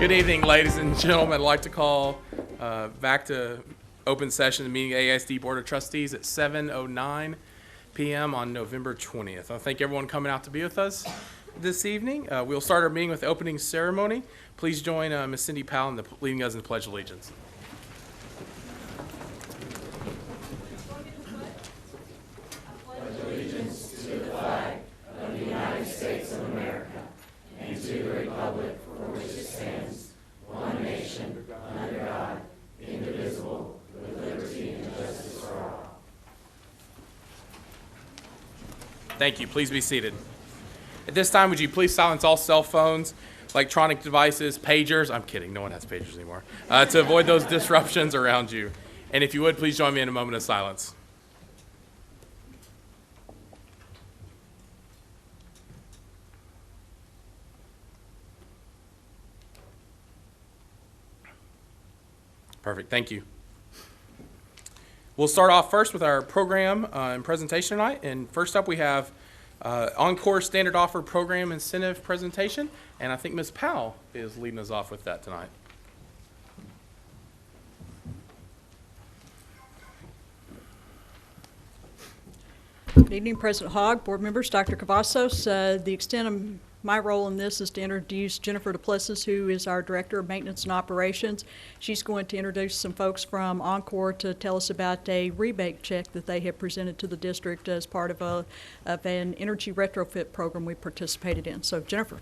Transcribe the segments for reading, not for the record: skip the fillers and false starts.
Good evening, ladies and gentlemen. I'd like to call back to open session the meeting of AISD Board of Trustees at 7:09 p.m. on November 20th. I thank everyone coming out to be with us this evening. We'll start our meeting with the opening ceremony. Please join Ms. Cindy Powell in leading us in the Pledge of Allegiance. Thank you. Please be seated. At this time, would you please silence all cell phones, electronic devices, pagers? I'm kidding. No one has pagers anymore. To avoid those disruptions around you. And if you would, please join me in a moment of silence. Perfect. Thank you. We'll start off first with our program and presentation tonight. And first up, we have Oncor Standard Offer Program Incentive Presentation. And I think Ms. Powell is leading us off with that tonight. Good evening, President Hogg, board members, Dr. Cavazos. The extent of my role in this is to introduce Jennifer DuPlessis, who is our Director of Maintenance and Operations. She's going to introduce some folks from Oncor to tell us about a rebate check that they have presented to the district as part of an energy retrofit program we participated in. So, Jennifer.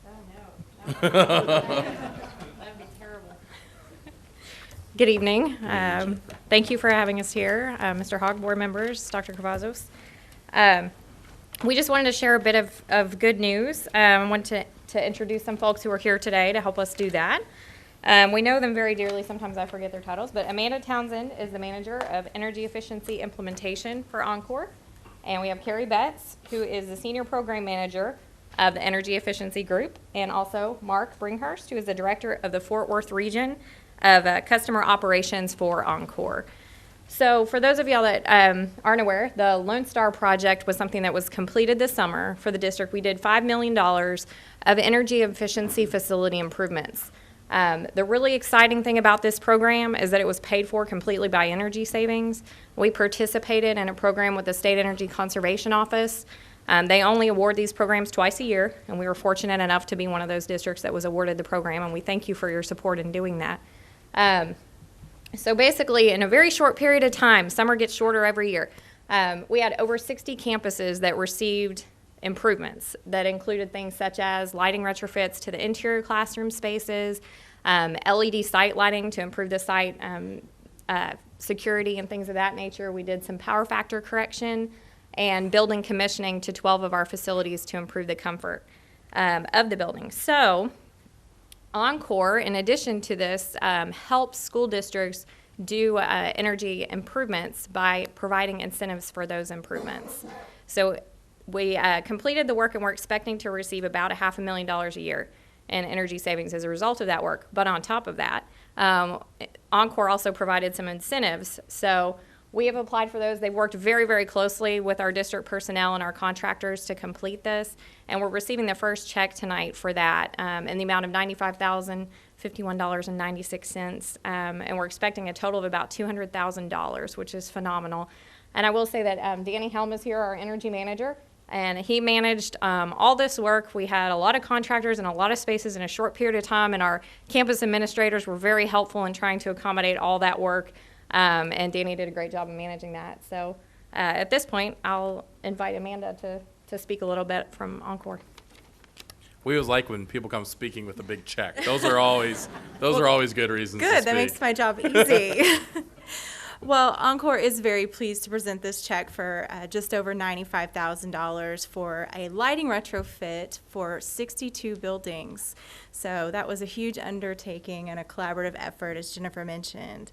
Oh, no. That'd be terrible. Good evening. Thank you for having us here, Mr. Hogg, board members, Dr. Cavazos. We just wanted to share a bit of good news. I want to introduce some folks who are here today to help us do that. We know them very dearly. Sometimes I forget their titles, but Amanda Townsend is the manager of energy efficiency implementation for Oncor. And we have Carrie Betts, who is the senior program manager of the energy efficiency group. And also Mark Bringhurst, who is the director of the Fort Worth region of customer operations for Oncor. So for those of y'all that aren't aware, the Lone Star project was something that was completed this summer for the district. We did $5 million of energy efficiency facility improvements. The really exciting thing about this program is that it was paid for completely by energy savings. We participated in a program with the State Energy Conservation Office. They only award these programs twice a year, and we were fortunate enough to be one of those districts that was awarded the program, and we thank you for your support in doing that. So basically, in a very short period of time, summer gets shorter every year, we had over 60 campuses that received improvements that included things such as lighting retrofits to the interior classroom spaces, LED site lighting to improve the site security and things of that nature. We did some power factor correction and building commissioning to 12 of our facilities to improve the comfort of the building. So Oncor, in addition to this, helps school districts do energy improvements by providing incentives for those improvements. So we completed the work, and we're expecting to receive about $500,000 a year in energy savings as a result of that work. But on top of that, Oncor also provided some incentives. So we have applied for those. They've worked very, very closely with our district personnel and our contractors to complete this, and we're receiving the first check tonight for that in the amount of $95,051.96, and we're expecting a total of about $200,000, which is phenomenal. And I will say that Danny Helm is here, our energy manager, and he managed all this work. We had a lot of contractors and a lot of spaces in a short period of time, and our campus administrators were very helpful in trying to accommodate all that work. And Danny did a great job of managing that. So at this point, I'll invite Amanda to speak a little bit from Oncor. We always like when people come speaking with a big check. Those are always good reasons to Good, speak. that makes my job easy. Well, Oncor is very pleased to present this check for just over $95,000 for a lighting retrofit for 62 buildings. So that was a huge undertaking and a collaborative effort, as Jennifer mentioned.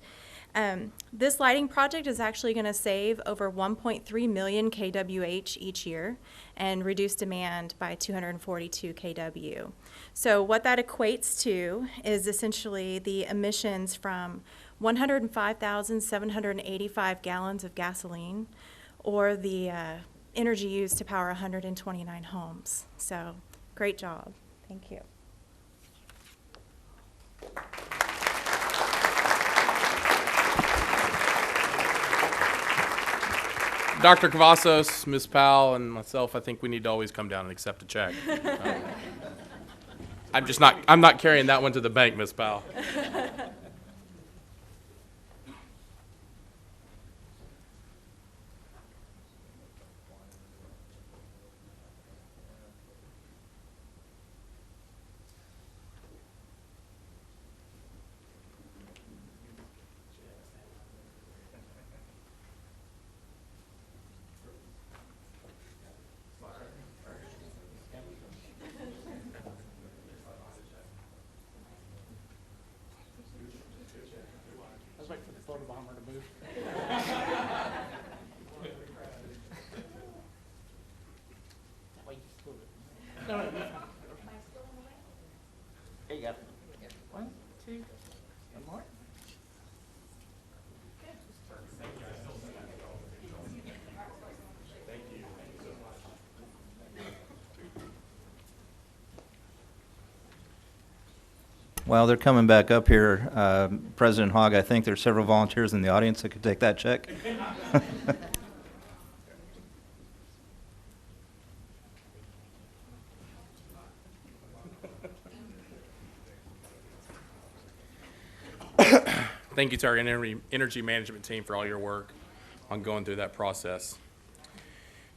This lighting project is actually going to save over 1.3 million kWh each year and reduce demand by 242 kW. So what that equates to is essentially the emissions from 105,785 gallons of gasoline, or the energy used to power 129 homes. So Great job. Thank you. Dr. Cavazos, Ms. Powell, and myself, I think we need to always come down and accept a check. I'm not carrying that one to the bank, Ms. Powell. I was waiting for the photobomber to move. There you go. One, two, one more. While they're coming back up here, President Hogg, I think there's several volunteers in the audience that could take that check. Thank you to our energy management team for all your work on going through that process.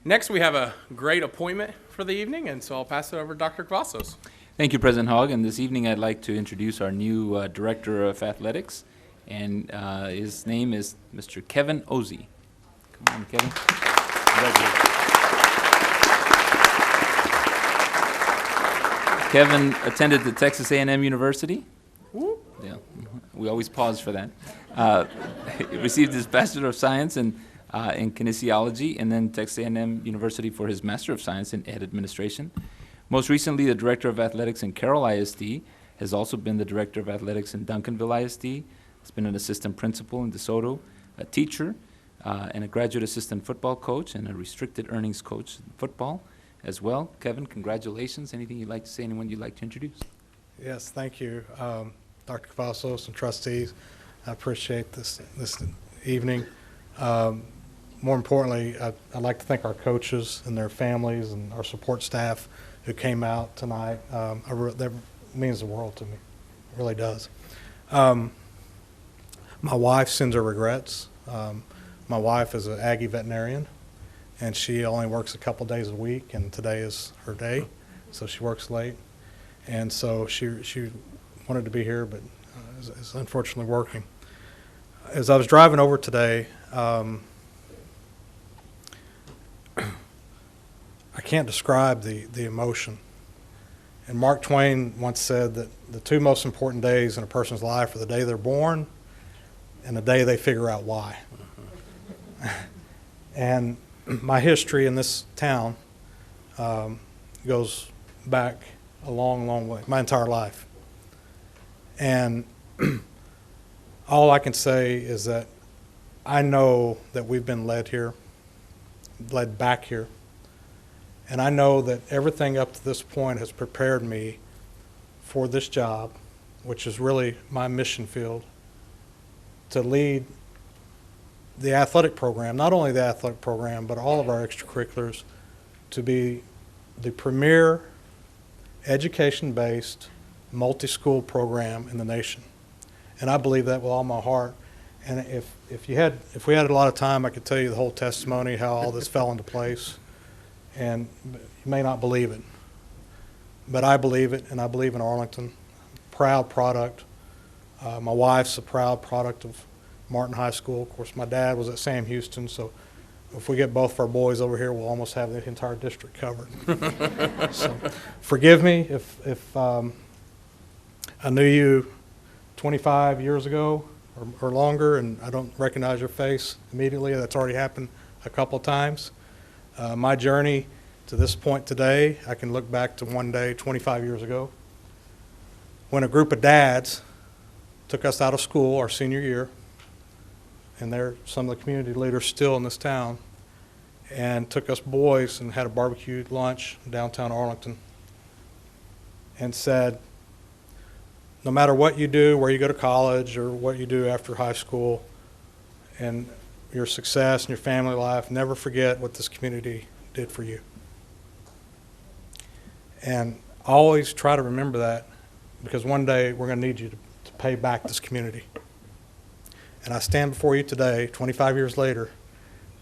Next, we have a great appointment for the evening, and so I'll pass it over to Dr. Cavazos. Thank you, President Hogg. And this evening, I'd like to introduce our new Director of Athletics, and his name is Mr. Kevin Ozzie. Come on, Kevin. Congratulations. Kevin attended the Texas A&M University. Yeah, we always pause for that. He received his Bachelor of Science in Kinesiology, and then Texas A&M University for his Master of Science in Ed Administration. Most recently, the Director of Athletics in Carroll ISD, has also been the Director of Athletics in Duncanville ISD, has been an Assistant Principal in DeSoto, a teacher, and a Graduate Assistant Football Coach, and a Restricted Earnings Coach in football as well. Kevin, congratulations. Anything you'd like to say, anyone you'd like to introduce? Yes, thank you, Dr. Cavazos and trustees. I appreciate this evening. More importantly, I'd like to thank our coaches and their families and our support staff who came out tonight. That means the world to me. It really does. My wife sends her regrets. My wife is an Aggie veterinarian, and she only works a couple days a week, and today is her day, so she works late. And so she wanted to be here, but is unfortunately working. As I was driving over today, I can't describe the emotion. And Mark Twain once said that the two most important days in a person's life are the day they're born and the day they figure out why. And my history in this town goes back a long, long way, my entire life. And all I can say is that I know that we've been led back here. And I know that everything up to this point has prepared me for this job, which is really my mission field, to lead the athletic program, not only the athletic program, but all of our extracurriculars, to be the premier education-based multi-school program in the nation. And I believe that with all my heart. And if we had a lot of time, I could tell you the whole testimony, how all this fell into place. And you may not believe it, but I believe it, and I believe in Arlington. Proud product. My wife's a proud product of Martin High School. Of course, my dad was at Sam Houston, so if we get both of our boys over here, we'll almost have the entire district covered. So forgive me if I knew you 25 years ago or longer, and I don't recognize your face immediately. That's already happened a couple of times. My journey to this point today, I can look back to one day 25 years ago when a group of dads took us out of school our senior year, and they're some of the community leaders still in this town, and took us boys and had a barbecued lunch in downtown Arlington and said, no matter what you do, where you go to college or what you do after high school, and your success and your family life, never forget what this community did for you. And always try to remember that, because one day we're going to need you to pay back this community. And I stand before you today, 25 years later,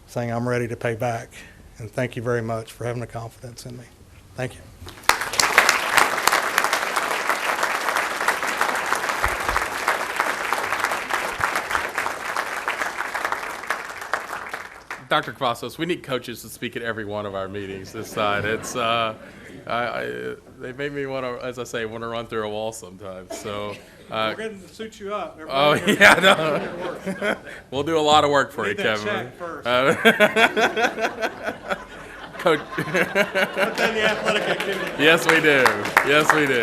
saying I'm ready to pay back. And thank you very much for having the confidence in me. Thank you. Dr. Cavazos, we need coaches to speak at every one of our meetings this side. It's, they make me want to, as I say, want to run through a wall sometimes. So, We're going to suit you up. oh yeah, no. We'll do a lot of work for you, Kevin. Check first. Coach. Put that in the athletic activity. Yes, we do. Yes, we do.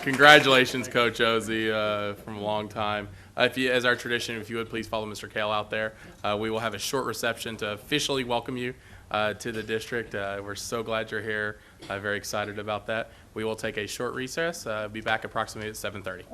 Congratulations, Coach Ozzie, from a long time. If you, as our tradition, if you would please follow Mr. Kale out there. We will have a short reception to officially welcome you to the district. We're so glad you're here. Very excited about that. We will take a short recess. Be back approximately at 7:30.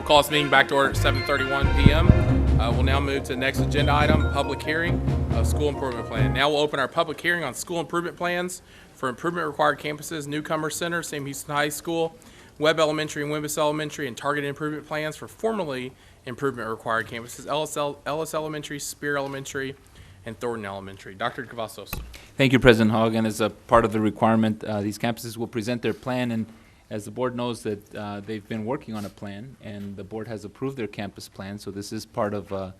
Call this meeting back to order at 7:31 p.m. We'll now move to the next agenda item, public hearing of school improvement plan. Now we'll open our public hearing on school improvement plans for improvement required campuses, Newcomer Center, Sam Houston High School, Webb Elementary and Wimbish Elementary, and targeted improvement plans for formerly improvement required campuses, Ellis Elementary, Speer Elementary, and Thornton Elementary. Dr. Cavazos. Thank you, President Hogg. And as a part of the requirement, these campuses will present their plan, and as the board knows that they've been working on a plan, and the board has approved their campus plan, so this is part of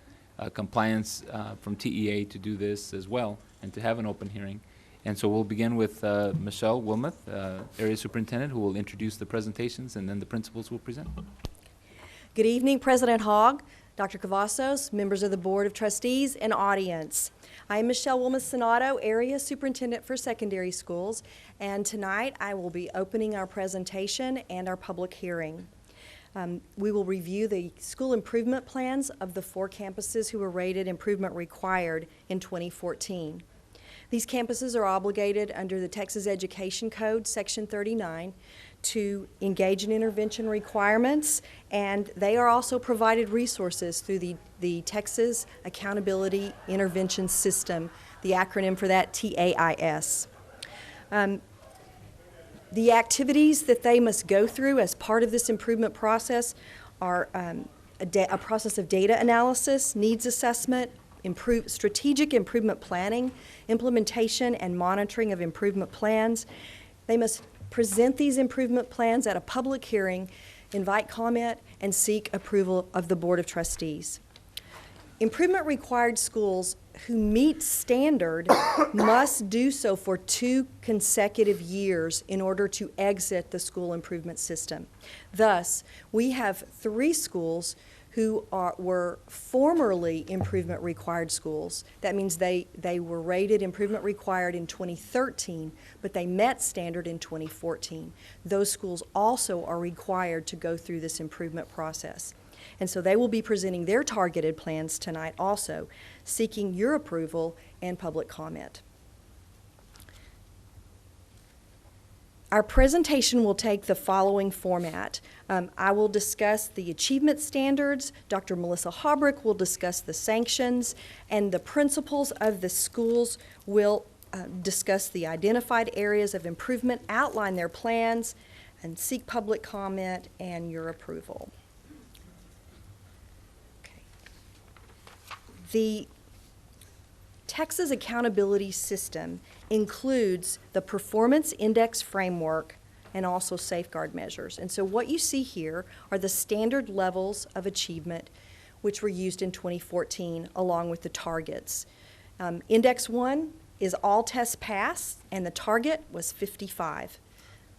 compliance from TEA to do this as well and to have an open hearing. And so we'll begin with Michelle Wilmoth, Area Superintendent, who will introduce the presentations, and then the principals will present. Good evening, President Hogg, Dr. Cavazos, members of the Board of Trustees, and audience. I am Michelle Wilmoth-Sonato, Area Superintendent for Secondary Schools, and tonight I will be opening our presentation and our public hearing. We will review the school improvement plans of the 4 campuses who were rated improvement required in 2014. These campuses are obligated under the Texas Education Code, Section 39, to engage in intervention requirements, and they are also provided resources through the Texas Accountability Intervention System, the acronym for that TAIS. The activities that they must go through as part of this improvement process are a process of data analysis, needs assessment, strategic improvement planning, implementation and monitoring of improvement plans. They must present these improvement plans at a public hearing, invite comment, and seek approval of the Board of Trustees. Improvement required schools who meet standard must do so for 2 consecutive years in order to exit the school improvement system. Thus, we have 3 schools who were formerly improvement required schools. That means they were rated improvement required in 2013, but they met standard in 2014. Those schools also are required to go through this improvement process. And so they will be presenting their targeted plans tonight also, seeking your approval and public comment. Our presentation will take the following format. I will discuss the achievement standards, Dr. Melissa Haubrick will discuss the sanctions, and the principals of the schools will discuss the identified areas of improvement, outline their plans, and seek public comment and your approval. Okay. The Texas Accountability System includes the Performance Index Framework and also safeguard measures. And so what you see here are the standard levels of achievement which were used in 2014 along with the targets. Index 1 is all tests passed, and the target was 55.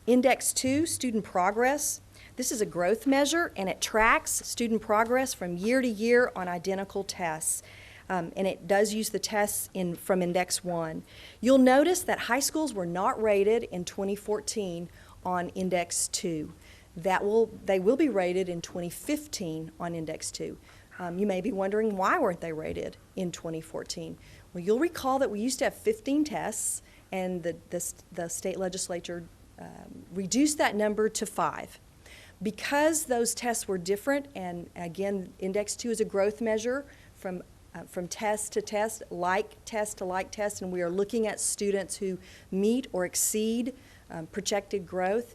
Index 2, student progress. This is a growth measure, and it tracks student progress from year to year on identical tests. And it does use the tests from Index 1. You'll notice that high schools were not rated in 2014 on Index 2. They will be rated in 2015 on Index 2. You may be wondering, why weren't they rated in 2014? Well, you'll recall that we used to have 15 tests, and the state legislature reduced that number to 5. Because those tests were different, and again, Index 2 is a growth measure from test to test, like test to like test, and we are looking at students who meet or exceed projected growth,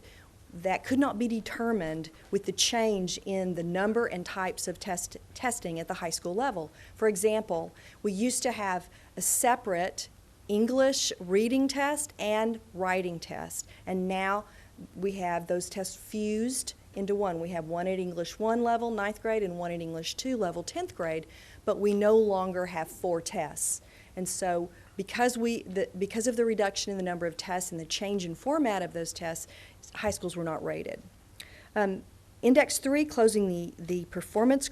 that could not be determined with the change in the number and types of testing at the high school level. For example, we used to have a separate English reading test and writing test, and now we have those tests fused into one. We have one at English 1 level, 9th grade, and one at English 2 level, 10th grade, but we no longer have 4 tests. And so because of the reduction in the number of tests and the change in format of those tests, high schools were not rated. Index 3, closing the performance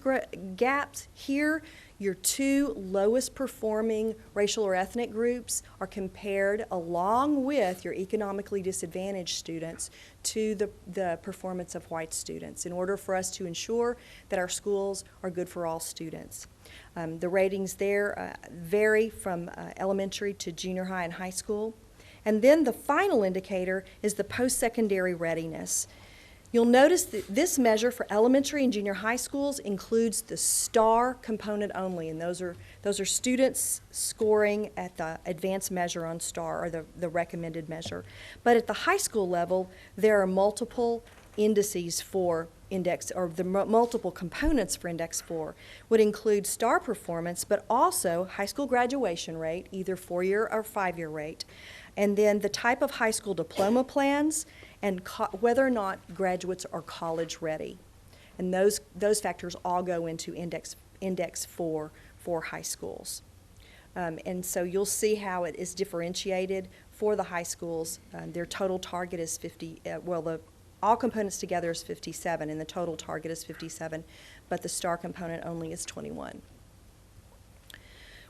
gaps. Here, your 2 lowest performing racial or ethnic groups are compared along with your economically disadvantaged students to the performance of white students in order for us to ensure that our schools are good for all students. The ratings there vary from elementary to junior high and high school. And then the final indicator is the post-secondary readiness. You'll notice that this measure for elementary and junior high schools includes the STAR component only, and those are students scoring at the advanced measure on STAR, or the recommended measure. But at the high school level, there are multiple indices for index, or the multiple components for Index 4 would include STAR performance, but also high school graduation rate, either 4-year or 5-year rate, and then the type of high school diploma plans, and whether or not graduates are college ready. And those factors all go into Index 4 for high schools. And so you'll see how it is differentiated for the high schools. Their total target is 50, all components together is 57, and the total target is 57, but the STAR component only is 21.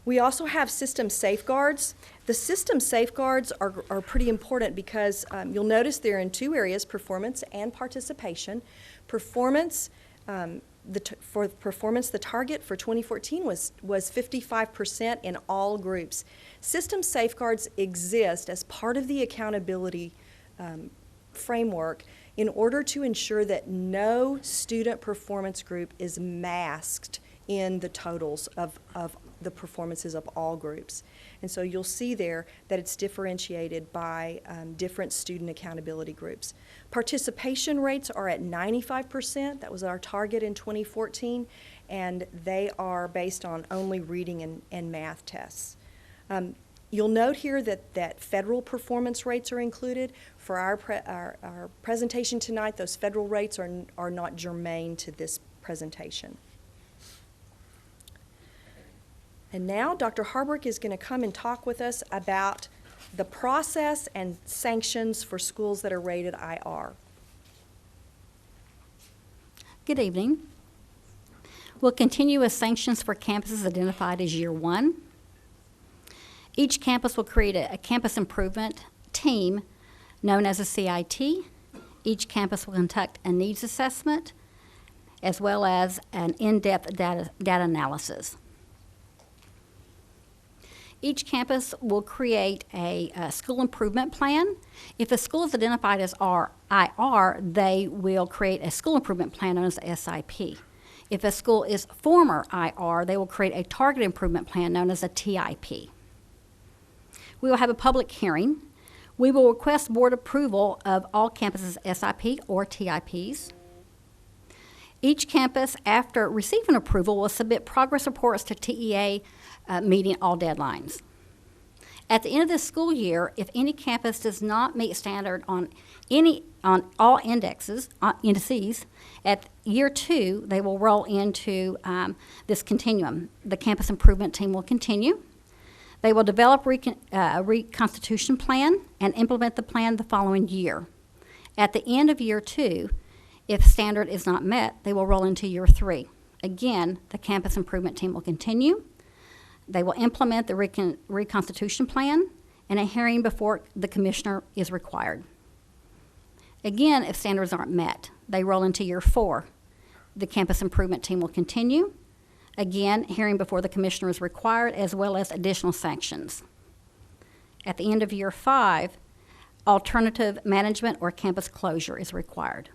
We also have system safeguards. The system safeguards are pretty important because you'll notice they're in 2 areas, performance and participation. Performance, for performance, the target for 2014 was 55% in all groups. System safeguards exist as part of the accountability framework in order to ensure that no student performance group is masked in the totals of the performances of all groups. And so you'll see there that it's differentiated by different student accountability groups. Participation rates are at 95%. That was our target in 2014, and they are based on only reading and math tests. You'll note here that federal performance rates are included. For our presentation tonight, those federal rates are not germane to this presentation. And now Dr. Harbrick is going to come and talk with us about the process and sanctions for schools that are rated IR. Good evening. We'll continue with sanctions for campuses identified as Year 1. Each campus will create a campus improvement team known as a CIT. Each campus will conduct a needs assessment as well as an in-depth data analysis. Each campus will create a school improvement plan. If a school is identified as IR, they will create a school improvement plan known as a SIP. If a school is former IR, they will create a target improvement plan known as a TIP. We will have a public hearing. We will request board approval of all campuses' SIP or TIPs. Each campus, after receiving approval, will submit progress reports to TEA, meeting all deadlines. At the end of this school year, if any campus does not meet standard on all indices, at Year 2, they will roll into this continuum. The campus improvement team will continue. They will develop a reconstitution plan and implement the plan the following year. At the end of Year 2, If standard is not met, they will roll into year 3. Again, the campus improvement team will continue. They will implement the reconstitution plan, and a hearing before the commissioner is required. Again, if standards aren't met, they roll into year 4. The campus improvement team will continue. Again, hearing before the commissioner is required, as well as additional sanctions. At the end of year 5, alternative management or campus closure is required.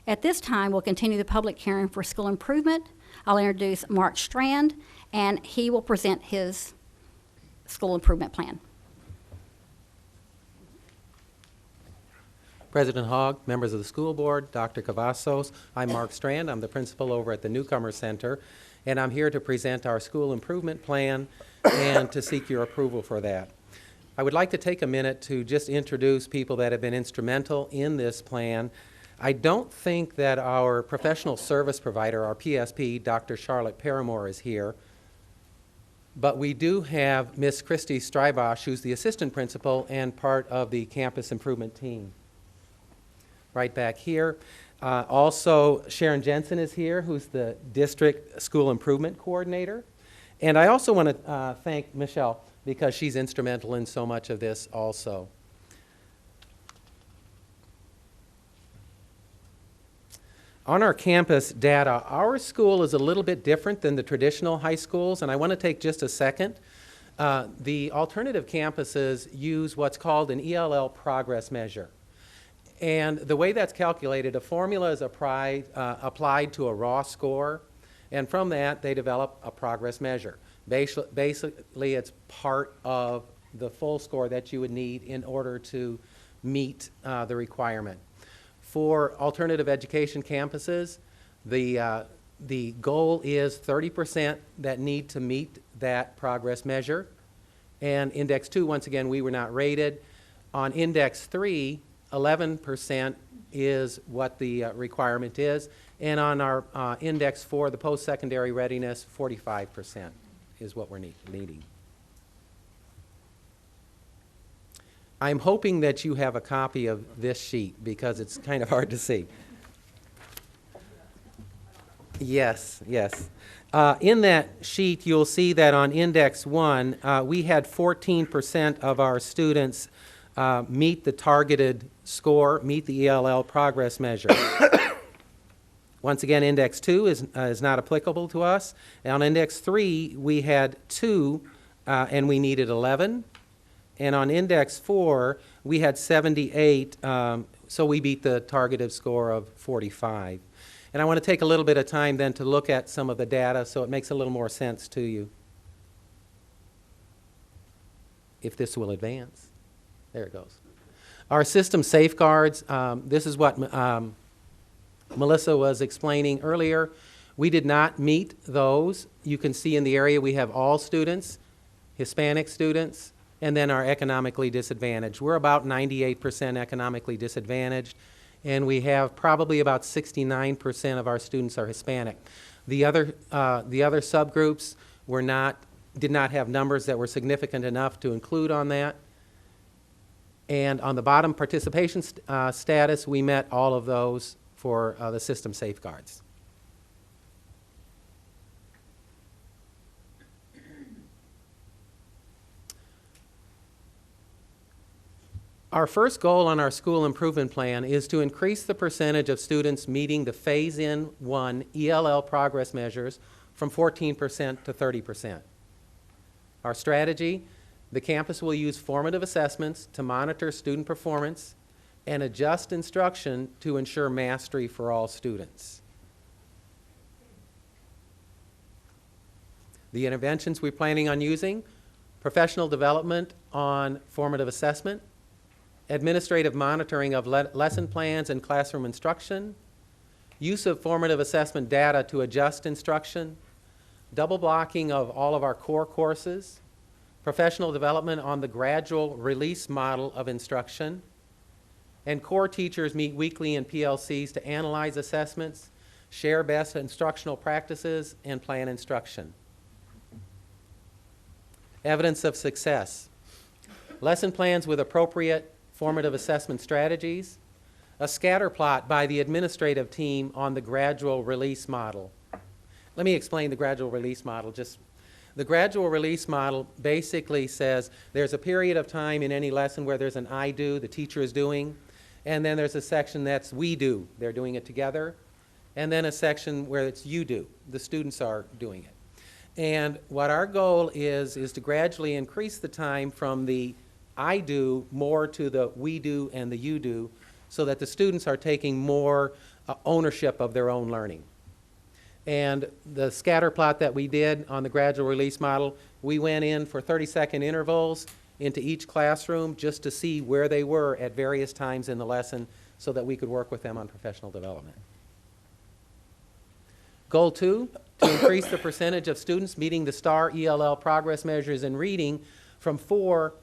At this time, we'll continue the public hearing for school improvement. I'll introduce Mark Strand, and he will present his school improvement plan. President Hogg, members of the school board, Dr. Cavazos, I'm Mark Strand. I'm the principal over at the Newcomer Center, and I'm here to present our school improvement plan and to seek your approval for that. I would like to take a minute to just introduce people that have been instrumental in this plan. I don't think that our professional service provider, our PSP, Dr. Charlotte Paramore, is here, but we do have Miss Christy Strybosch, who's the assistant principal and part of the campus improvement team. Right back here. Also, Sharon Jensen is here, who's the district school improvement coordinator. And I also want to thank Michelle, because she's instrumental in so much of this also. On our campus data, our school is a little bit different than the traditional high schools, and I want to take just a second. The alternative campuses use what's called an ELL progress measure. And the way that's calculated, a formula is applied to a raw score, and from that they develop a progress measure. Basically, it's part of the full score that you would need in order to meet the requirement. For alternative education campuses, the goal is 30% that need to meet that progress measure. And Index 2, once again, we were not rated. On Index 3, 11% is what the requirement is. And on our Index 4, the post-secondary readiness, 45% is what we're needing. I'm hoping that you have a copy of this sheet because it's kind of hard to see. Yes, yes. In that sheet, you'll see that on Index 1, we had 14% of our students meet the targeted score, meet the ELL progress measure. Once again, Index 2 is not applicable to us. And on Index 3, we had 2, and we needed 11. And on Index 4, we had 78, so we beat the targeted score of 45. And I want to take a little bit of time then to look at some of the data so it makes a little more sense to you. If this will advance. There it goes. Our system safeguards, this is what Melissa was explaining earlier. We did not meet those. You can see in the area we have all students, Hispanic students, and then our economically disadvantaged. We're about 98% economically disadvantaged, and we have probably about 69% of our students are Hispanic. The other subgroups did not have numbers that were significant enough to include on that. And on the bottom, participation status, we met all of those for the system safeguards. Our first goal on our school improvement plan is to increase the percentage of students meeting the phase-in 1 ELL progress measures from 14% to 30%. Our strategy, the campus will use formative assessments to monitor student performance and adjust instruction to ensure mastery for all students. The interventions we're planning on using, professional development on formative assessment, administrative monitoring of lesson plans and classroom instruction, use of formative assessment data to adjust instruction, double blocking of all of our core courses, professional development on the gradual release model of instruction, and core teachers meet weekly in PLCs to analyze assessments, share best instructional practices, and plan instruction. Evidence of success. Lesson plans with appropriate formative assessment strategies, a scatter plot by the administrative team on the gradual release model. Let me explain the gradual release model. The gradual release model basically says there's a period of time in any lesson where there's an I do, the teacher is doing, and then there's a section that's we do, they're doing it together, and then a section where it's you do, the students are doing it. And what our goal is to gradually increase the time from the I do more to the we do and the you do, so that the students are taking more ownership of their own learning. And the scatter plot that we did on the gradual release model, we went in for 30-second intervals into each classroom just to see where they were at various times in the lesson so that we could work with them on professional development. Goal 2, to increase the percentage of students meeting the STAR ELL progress measures in reading from 4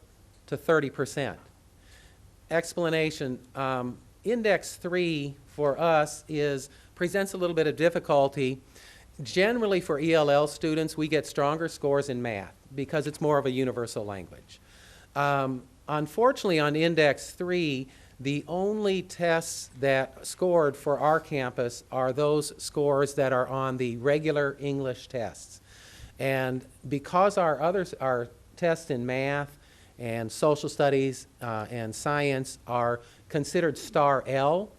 to 30%. Explanation, Index 3 for us presents a little bit of difficulty. Generally for ELL students, we get stronger scores in math because it's more of a universal language. Unfortunately, on Index 3, the only tests that scored for our campus are those scores that are on the regular English tests. And because our tests in math and social studies and science are considered STAR L,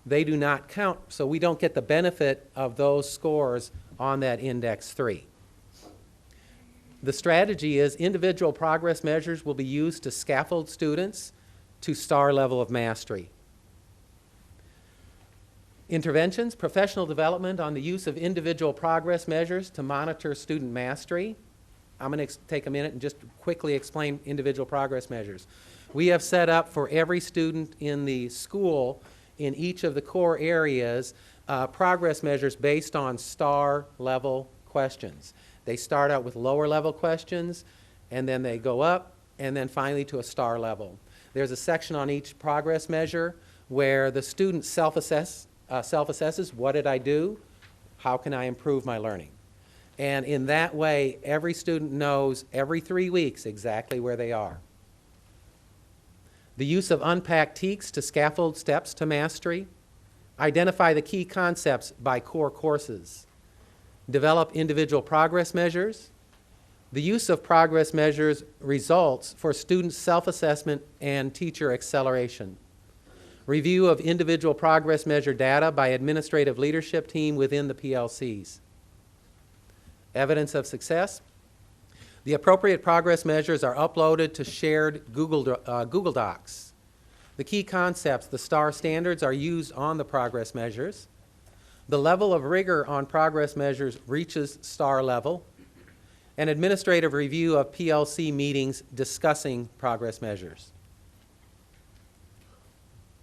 they do not count, so we don't get the benefit of those scores on that Index 3. The strategy is individual progress measures will be used to scaffold students to STAR level of mastery. Interventions, professional development on the use of individual progress measures to monitor student mastery. I'm going to take a minute and just quickly explain individual progress measures. We have set up for every student in the school in each of the core areas progress measures based on STAR level questions. They start out with lower level questions, and then they go up, and then finally to a STAR level. There's a section on each progress measure where the student self-assesses, what did I do? How can I improve my learning? And in that way, every student knows every 3 weeks exactly where they are. The use of unpacked TEKS to scaffold steps to mastery. Identify the key concepts by core courses. Develop individual progress measures. The use of progress measures results for student self-assessment and teacher acceleration. Review of individual progress measure data by administrative leadership team within the PLCs. Evidence of success. The appropriate progress measures are uploaded to shared Google Docs. The key concepts, the STAR standards, are used on the progress measures. The level of rigor on progress measures reaches STAR level. An administrative review of PLC meetings discussing progress measures.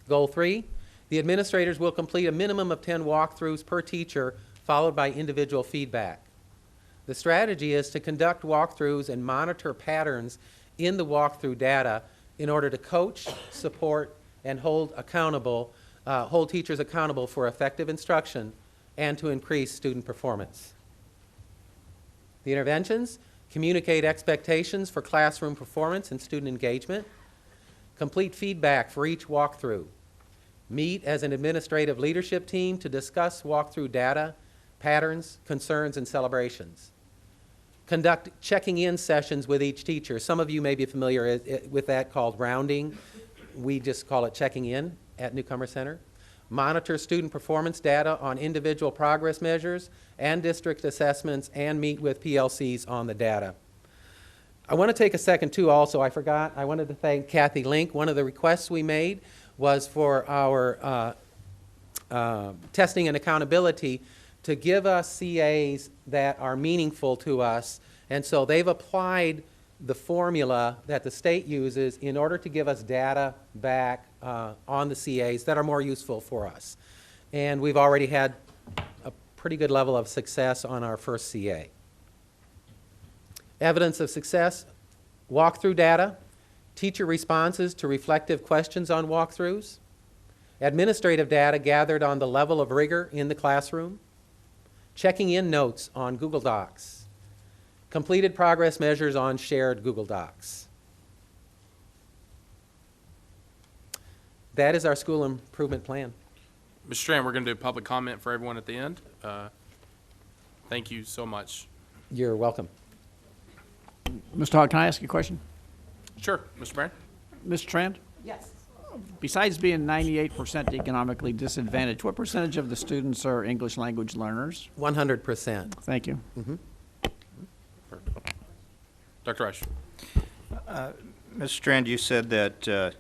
Goal 3, the administrators will complete a minimum of 10 walkthroughs per teacher, followed by individual feedback. The strategy is to conduct walkthroughs and monitor patterns in the walkthrough data in order to coach, support, and hold teachers accountable for effective instruction and to increase student performance. The interventions, communicate expectations for classroom performance and student engagement. Complete feedback for each walkthrough. Meet as an administrative leadership team to discuss walkthrough data, patterns, concerns, and celebrations. Conduct checking-in sessions with each teacher. Some of you may be familiar with that, called rounding. We just call it checking in at Newcomer Center. Monitor student performance data on individual progress measures and district assessments, and meet with PLCs on the data. I want to take a second too also, I forgot, I wanted to thank Kathy Link. One of the requests we made was for our testing and accountability to give us CAs that are meaningful to us, and so they've applied the formula that the state uses in order to give us data back on the CAs that are more useful for us. And we've already had a pretty good level of success on our first CA. Evidence of success, walkthrough data, teacher responses to reflective questions on walkthroughs, administrative data gathered on the level of rigor in the classroom, checking in notes on Google Docs, completed progress measures on shared Google Docs. that is our school improvement plan. Mr. Strand, we're going to do public comment for everyone at the end. Thank you so much. You're welcome. Mr. Hogg, can I ask you a question? Sure, Mr. Brand. Mr. Trend? Yes. Besides being 98% economically disadvantaged, what percentage of the students are English language learners? 100%. Thank you. Dr. Rush. Mr. Strand, you said that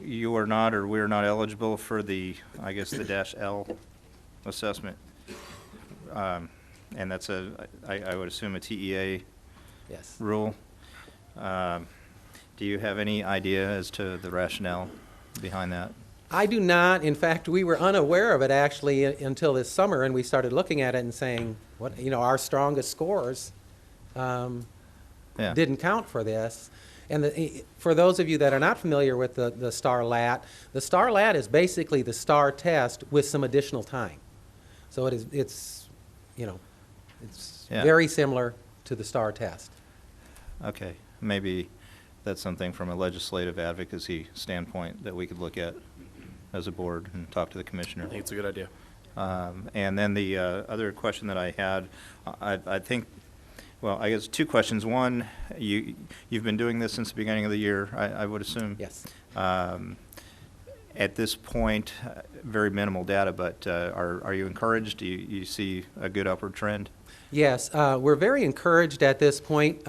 you are not, or we're not eligible for the, I guess, the -L assessment. And that's I would assume a TEA Yes. rule. Do you have any idea as to the rationale behind that? I do not. In fact, we were unaware of it actually until this summer, and we started looking at it and saying, what, our strongest scores Yeah. didn't count for this. And for those of you that are not familiar with the STAR LAT, the STAR LAT is basically the STAR test with some additional time. So it's Yeah. very similar to the STAR test. Okay, maybe that's something from a legislative advocacy standpoint that we could look at as a board and talk to the commissioner. I think it's a good idea. And then the other question that I had, I think, well, I guess two questions. One, you've been doing this since the beginning of the year, I would assume. Yes. At this point, very minimal data, but are you encouraged? Do you see a good upward trend? Yes, we're very encouraged at this point.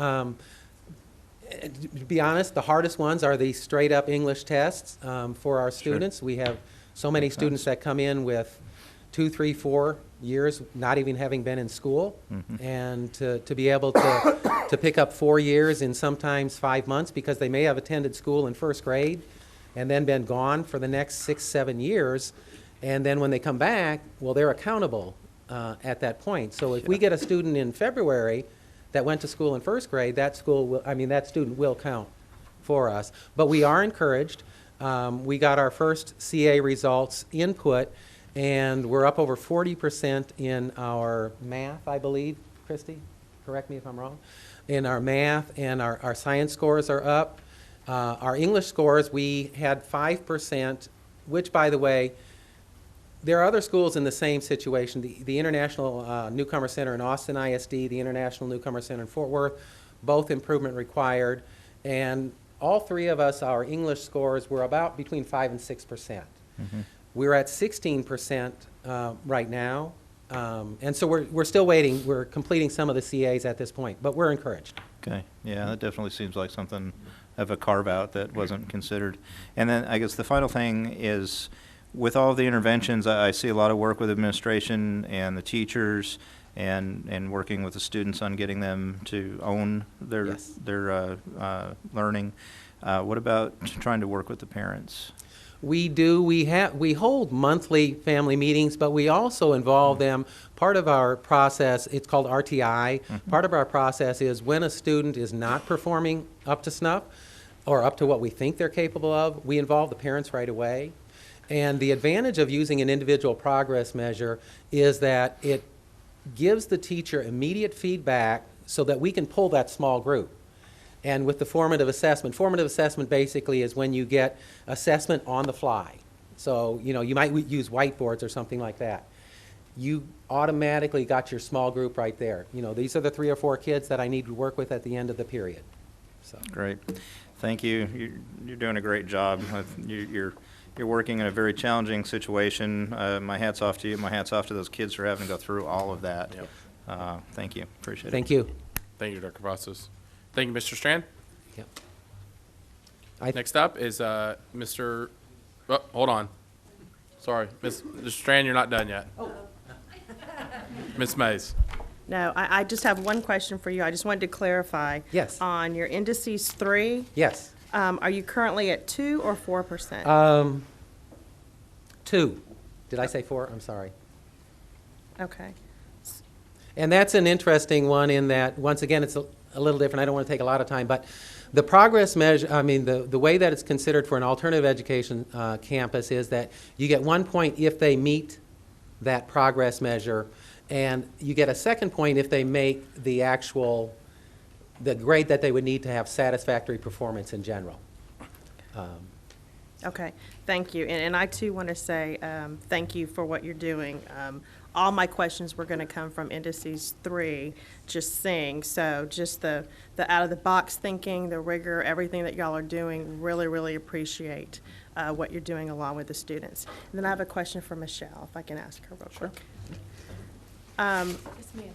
To be honest, the hardest ones are the straight-up English tests for our students. We have so many students that come in with 2, 3, 4 years not even having been in school. And to be able to pick up 4 years in sometimes 5 months, because they may have attended school in first grade and then been gone for the next 6, 7 years. And then when they come back, well, they're accountable at that point. So if we get a student in February that went to school in first grade, that student will count for us. But we are encouraged. We got our first CA results input, and we're up over 40% in our math, I believe. Christy, correct me if I'm wrong. In our math, and our science scores are up. Our English scores, we had 5%, which, by the way, there are other schools in the same situation. The International Newcomer Center in Austin ISD, the International Newcomer Center in Fort Worth, both improvement required. And all three of us, our English scores were about between 5 and 6%. We're at 16% right now. And so we're still waiting. We're completing some of the CAs at this point, but we're encouraged. Okay, yeah, that definitely seems like something of a carve-out that wasn't considered. And then I guess the final thing is, with all of the interventions, I see a lot of work with administration and the teachers and working with the students on getting them to own their Yes. their learning. What about trying to work with the parents? We do. We hold monthly family meetings, but we also involve them. Part of our process, it's called RTI. Part of our process is when a student is not performing up to snuff or up to what we think they're capable of, we involve the parents right away. And the advantage of using an individual progress measure is that it gives the teacher immediate feedback so that we can pull that small group. And with the formative assessment basically is when you get assessment on the fly. So, you might use whiteboards or something like that. You automatically got your small group right there. These are the 3 or 4 kids that I need to work with at the end of the period. So. Great, thank you. You're doing a great job. You're working in a very challenging situation. My hat's off to you. My hat's off to those kids for having to go through all of that. Yep. Thank you. Appreciate it. Thank you. Thank you, Dr. Cavazos. Thank you, Mr. Strand. Yep. Next up is Mr. Oh, hold on. Sorry, Mr. Strand, you're not done yet. Ms. Mays. No, I just have one question for you. I just wanted to clarify. Yes. On your indices 3, Yes. are you currently at 2 or 4%? 2. Did I say 4? I'm sorry. Okay. And that's an interesting one in that, once again, it's a little different. I don't want to take a lot of time, but the progress measure, the way that it's considered for an alternative education campus is that you get 1 point if they meet that progress measure, and you get a second point if they make the grade that they would need to have satisfactory performance in general. Okay, thank you. And I too want to say thank you for what you're doing. All my questions were going to come from indices 3, just seeing. So just the out-of-the-box thinking, the rigor, everything that y'all are doing, really, really appreciate what you're doing along with the students. And then I have a question for Michelle, if I can ask her real quick. Yes, ma'am.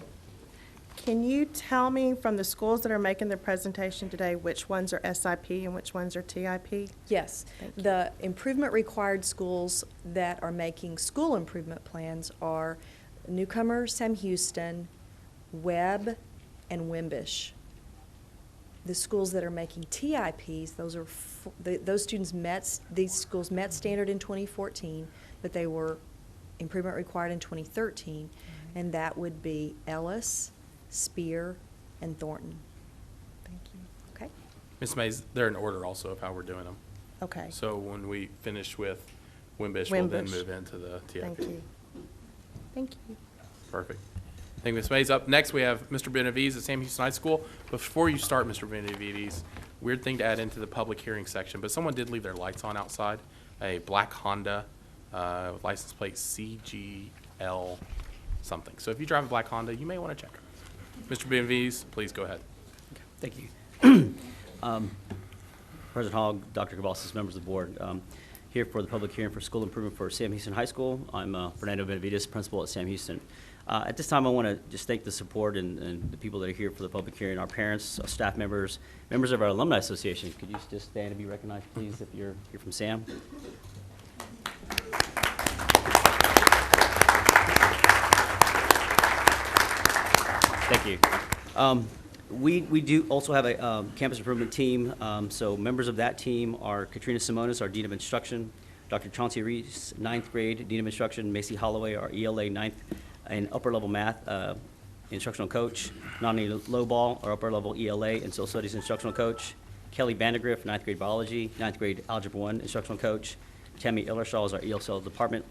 Can you tell me from the schools that are making their presentation today, which ones are SIP and which ones are TIP? Yes. The improvement required schools that are making school improvement plans are Newcomer, Sam Houston, Webb, and Wimbish. The schools that are making TIPs, those students these schools met standard in 2014, but they were improvement required in 2013, and that would be Ellis, Speer, and Thornton. Thank you. Okay? Ms. Mays, they're in order also of how we're doing them. Okay. So when we finish with Wimbish, we'll then Wimbish. move into the TIP. Thank you. Thank you. Perfect. Thank you, Ms. Mays. Up next, we have Mr. Benavides at Sam Houston High School. Before you start, Mr. Benavides, weird thing to add into the public hearing section, but someone did leave their lights on outside. A black Honda, license plate CGL something. So if you drive a black Honda, you may want to check. Mr. Benavides, please go ahead. Thank you. President Hogg, Dr. Cavazos, members of the board, here for the public hearing for school improvement for Sam Houston High School. I'm Fernando Benavides, principal at Sam Houston. At this time, I want to just thank the support and the people that are here for the public hearing, our parents, our staff members, members of our alumni association. Could you just stand and be recognized, please, if you're from Sam? Thank you. We do also have a campus improvement team. So members of that team are Katrina Simonis, our Dean of Instruction, Dr. Chauncey Reese, 9th grade Dean of Instruction, Macy Holloway, our ELA 9th and upper level math instructional coach, Nani Lowball, our upper level ELA and social studies instructional coach, Kelly Vandegrift, 9th grade biology, 9th grade algebra 1 instructional coach, Tammy Illershaw is our ESL department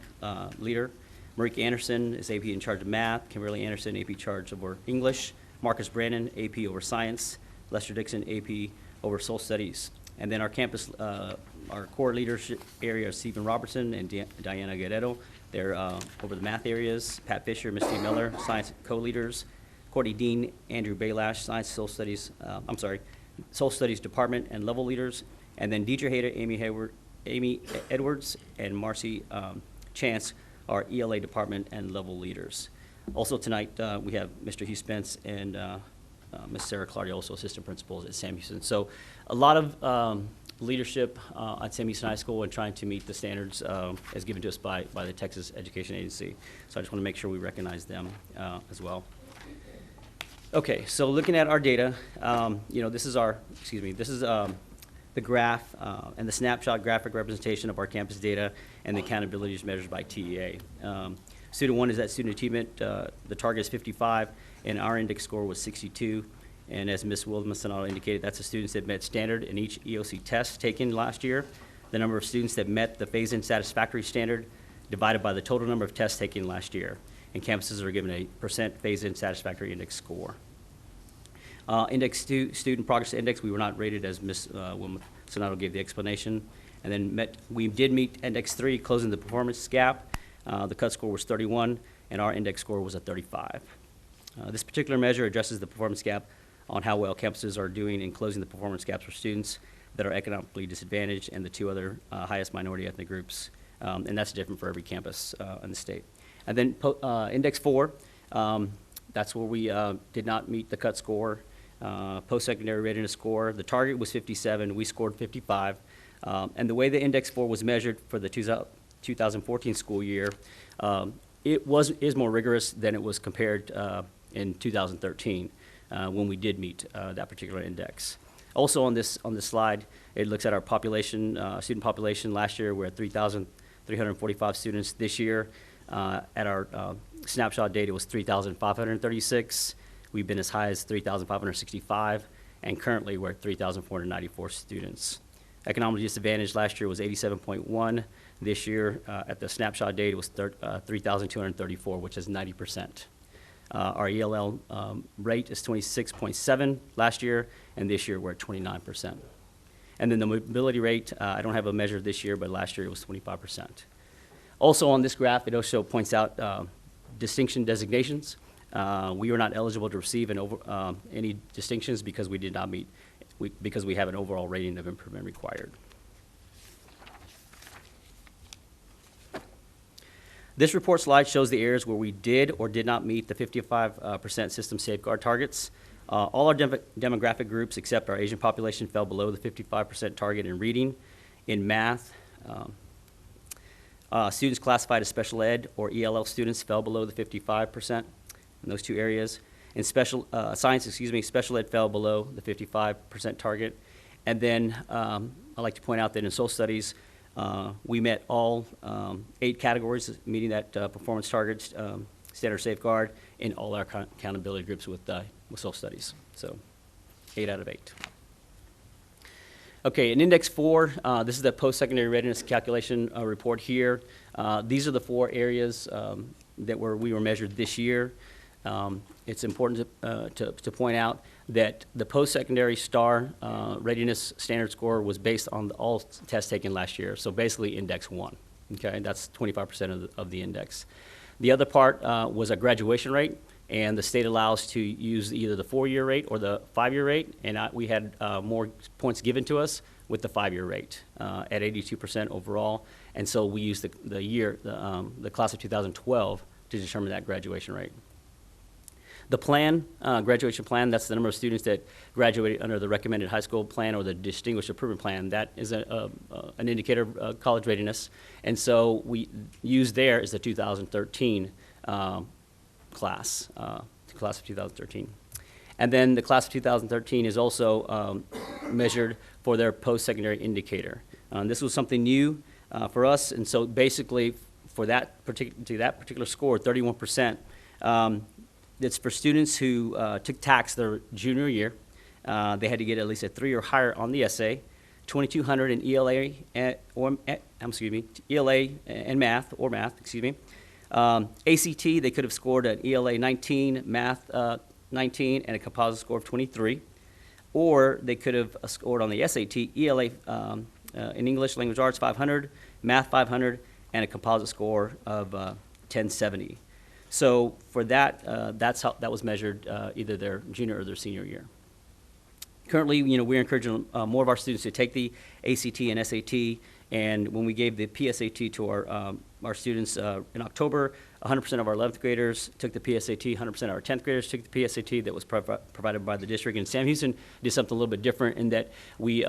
leader, Marika Anderson is AP in charge of math, Kimberly Anderson, AP in charge of English, Marcus Brandon, AP over science, Lester Dixon, AP over social studies. And then our campus, our core leadership area is Stephen Robertson and Diana Guerrero. They're over the math areas. Pat Fisher, Misty Miller, science co-leaders. Courtney Dean, Andrew Baylash, science social studies, social studies department and level leaders. And then Deidre Hayter, Amy Edwards, and Marcy Chance, our ELA department and level leaders. Also tonight, we have Mr. Hugh Spence and Ms. Sarah Clardy, also assistant principals at Sam Houston. So a lot of leadership at Sam Houston High School and trying to meet the standards as given to us by the Texas Education Agency. So I just want to make sure we recognize them as well. Okay, so looking at our data, this is the graph and the snapshot graphic representation of our campus data and the accountability is measured by TEA. Student 1 is that student achievement. The target is 55, and our index score was 62. And as Ms. Williamson indicated, that's the students that met standard in each EOC test taken last year. The number of students that met the phase-in satisfactory standard divided by the total number of tests taken last year. And campuses are given a % phase-in satisfactory index score. Index 2, student progress index, we were not rated as Ms. Sonato gave the explanation. And then we did meet index 3, closing the performance gap. The cut score was 31, and our index score was a 35. This particular measure addresses the performance gap on how well campuses are doing in closing the performance gaps for students that are economically disadvantaged and the 2 other highest minority ethnic groups. And that's different for every campus in the state. And then index 4, that's where we did not meet the cut score. Post-secondary readiness score, the target was 57, we scored 55. And the way the index 4 was measured for the 2014 school year, is more rigorous than it was compared in 2013 when we did meet that particular index. Also on this slide, it looks at our population, student population. Last year, we're at 3,345 students. This year, at our snapshot data was 3,536. We've been as high as 3,565, and currently we're at 3,494 students. Economically disadvantaged last year was 87.1. This year, at the snapshot date, it was 3,234, which is 90%. Our ELL rate is 26.7 last year, and this year we're at 29%. And then the mobility rate, I don't have a measure this year, but last year it was 25%. Also on this graph, it also points out distinction designations. We were not eligible to receive any distinctions because we did not meet, because we have an overall rating of improvement required. This report slide shows the areas where we did or did not meet the 55% system safeguard targets. All our demographic groups except our Asian population fell below the 55% target in reading. In math, students classified as special ed or ELL students fell below the 55% in those two areas. In science, special ed fell below the 55% target. And then I'd like to point out that in social studies, we met all 8 categories meeting that performance targets, standard safeguard, in all our accountability groups with social studies. So 8 out of 8. Okay, in Index 4, this is the post-secondary readiness calculation report here. These are the 4 areas that we were measured this year. It's important to point out that the post-secondary STAR readiness standard score was based on all tests taken last year, so basically Index 1. Okay, that's 25% of the index. The other part was a graduation rate, and the state allows to use either the 4-year rate or the 5-year rate, and we had more points given to us with the 5-year rate at 82% overall, and so we used the class of 2012 to determine that graduation rate. The plan, graduation plan, that's the number of students that graduated under the recommended high school plan or the distinguished improvement plan. That is an indicator of college readiness. And so we use there is the 2013 class of 2013. And then the class of 2013 is also measured for their post-secondary indicator. This was something new for us, and so basically for that particular score, 31%, it's for students who took TAKS their junior year. They had to get at least a 3 or higher on the essay, 2,200 in ELA ELA and math, ACT, they could have scored an ELA 19, math 19, and a composite score of 23. Or they could have scored on the SAT, ELA in English, Language Arts 500, math 500, and a composite score of 1070. So for that, that was measured either their junior or their senior year. Currently, we're encouraging more of our students to take the ACT and SAT, and when we gave the PSAT to our students in October, 100% of our 11th graders took the PSAT, 100% of our 10th graders took the PSAT that was provided by the district. And Sam Houston did something a little bit different in that we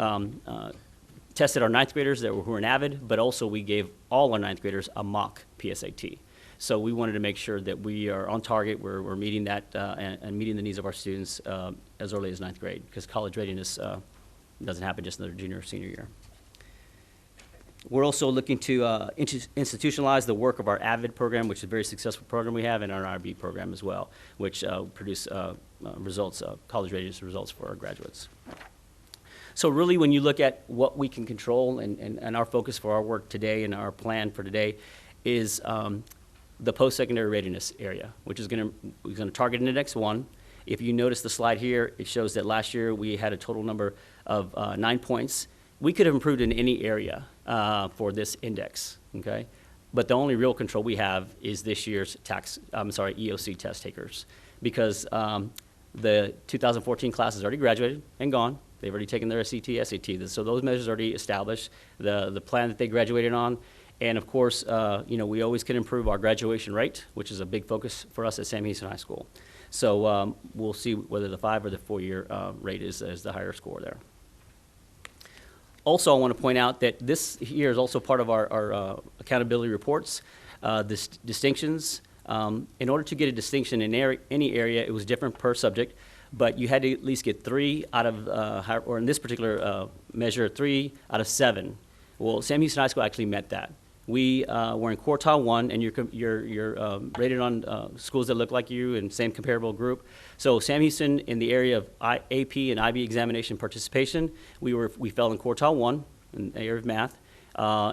tested our 9th graders who were in AVID, but also we gave all our 9th graders a mock PSAT. So we wanted to make sure that we are on target, we're meeting that and meeting the needs of our students as early as 9th grade, because college readiness doesn't happen just in their junior or senior year. We're also looking to institutionalize the work of our AVID program, which is a very successful program we have, and our IRB program as well, which produce results, college readiness results for our graduates. So really, when you look at what we can control and our focus for our work today and our plan for today is the post-secondary readiness area, which is going to target Index 1. If you notice the slide here, it shows that last year we had a total number of 9 points. We could have improved in any area for this index, okay? But the only real control we have is this year's EOC test takers, because the 2014 class has already graduated and gone. They've already taken their SAT. So those measures are already established, the plan that they graduated on. And of course, we always can improve our graduation rate, which is a big focus for us at Sam Houston High School. So we'll see whether the 5 or the 4-year rate is the higher score there. Also, I want to point out that this here is also part of our accountability reports, distinctions. In order to get a distinction in any area, it was different per subject, but you had to at least get 3 out of, or in this particular measure, 3 out of 7. Well, Sam Houston High School actually met that. We were in quartile 1, and you're rated on schools that look like you and same comparable group. So Sam Houston, in the area of AP and IB examination participation, we fell in quartile 1 in the area of math.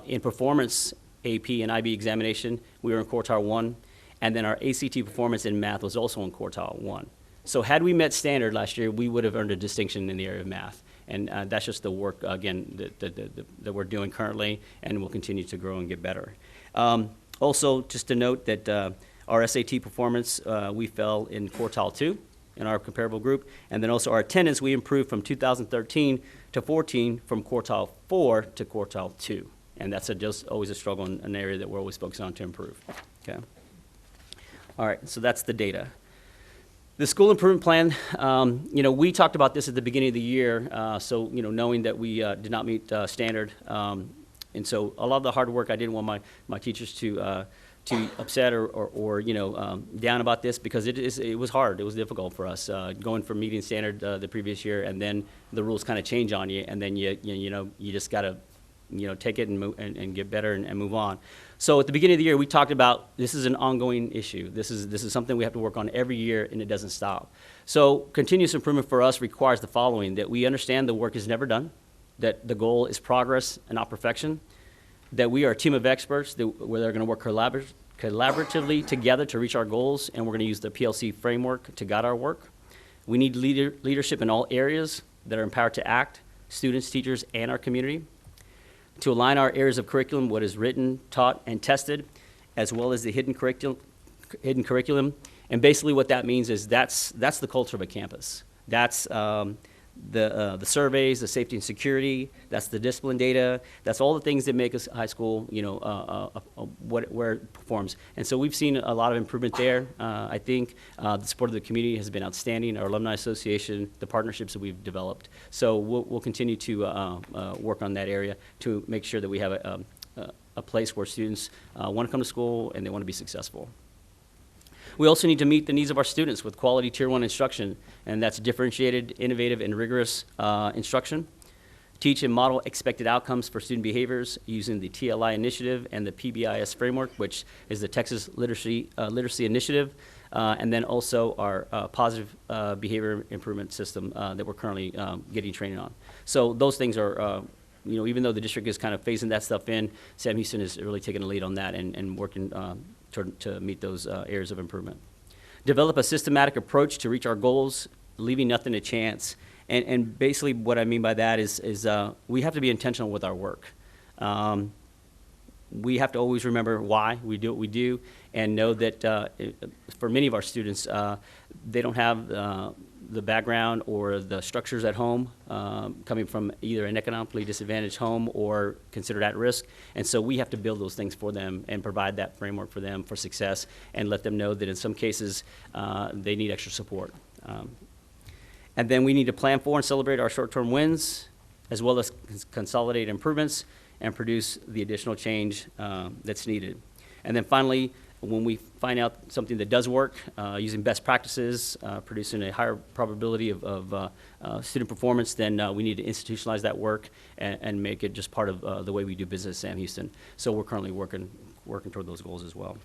In performance AP and IB examination, we were in quartile 1, and then our ACT performance in math was also in quartile 1. So had we met standard last year, we would have earned a distinction in the area of math. And that's just the work, again, that we're doing currently, and will continue to grow and get better. Also, just to note that our SAT performance, we fell in quartile 2 in our comparable group, and then also our attendance, we improved from 2013 to 14 from quartile 4 to quartile 2. And that's just always a struggle in an area that we're always focused on to improve. Okay. All right, so that's the data. The school improvement plan, we talked about this at the beginning of the year, so, knowing that we did not meet standard. And so a lot of the hard work, I didn't want my teachers to upset or down about this, because it was hard. It was difficult for us going from meeting standard the previous year, and then the rules kind of change on you, and then you just got to take it and move, and get better and move on. So at the beginning of the year, we talked about this is an ongoing issue. This is something we have to work on every year, and it doesn't stop. So continuous improvement for us requires the following: that we understand the work is never done, that the goal is progress and not perfection, that we are a team of experts where they're going to work collaboratively together to reach our goals, and we're going to use the PLC framework to guide our work. We need leadership in all areas that are empowered to act, students, teachers, and our community. To align our areas of curriculum, what is written, taught, and tested, as well as the hidden curriculum. And basically what that means is that's the culture of a campus. That's the surveys, the safety and security, that's the discipline data, that's all the things that make us high school, where it performs. And so we've seen a lot of improvement there. I think the support of the community has been outstanding, our alumni association, the partnerships that we've developed. So we'll continue to work on that area to make sure that we have a place where students want to come to school and they want to be successful. We also need to meet the needs of our students with quality Tier 1 instruction, and that's differentiated, innovative, and rigorous instruction. Teach and model expected outcomes for student behaviors using the TLI initiative and the PBIS framework, which is the Texas Literacy Initiative, and then also our positive behavior improvement system that we're currently getting training on. So those things are, even though the district is kind of phasing that stuff in, Sam Houston is really taking the lead on that and working to meet those areas of improvement. Develop a systematic approach to reach our goals, leaving nothing to chance. And basically what I mean by that is we have to be intentional with our work. We have to always remember why we do what we do, and know that for many of our students, they don't have the background or the structures at home, coming from either an economically disadvantaged home or considered at risk. And so we have to build those things for them and provide that framework for them for success, and let them know that in some cases they need extra support. And then we need to plan for and celebrate our short-term wins, as well as consolidate improvements and produce the additional change that's needed. And then finally, when we find out something that does work, using best practices, producing a higher probability of student performance, then we need to institutionalize that work and make it just part of the way we do business at Sam Houston. So we're currently working toward those goals as well.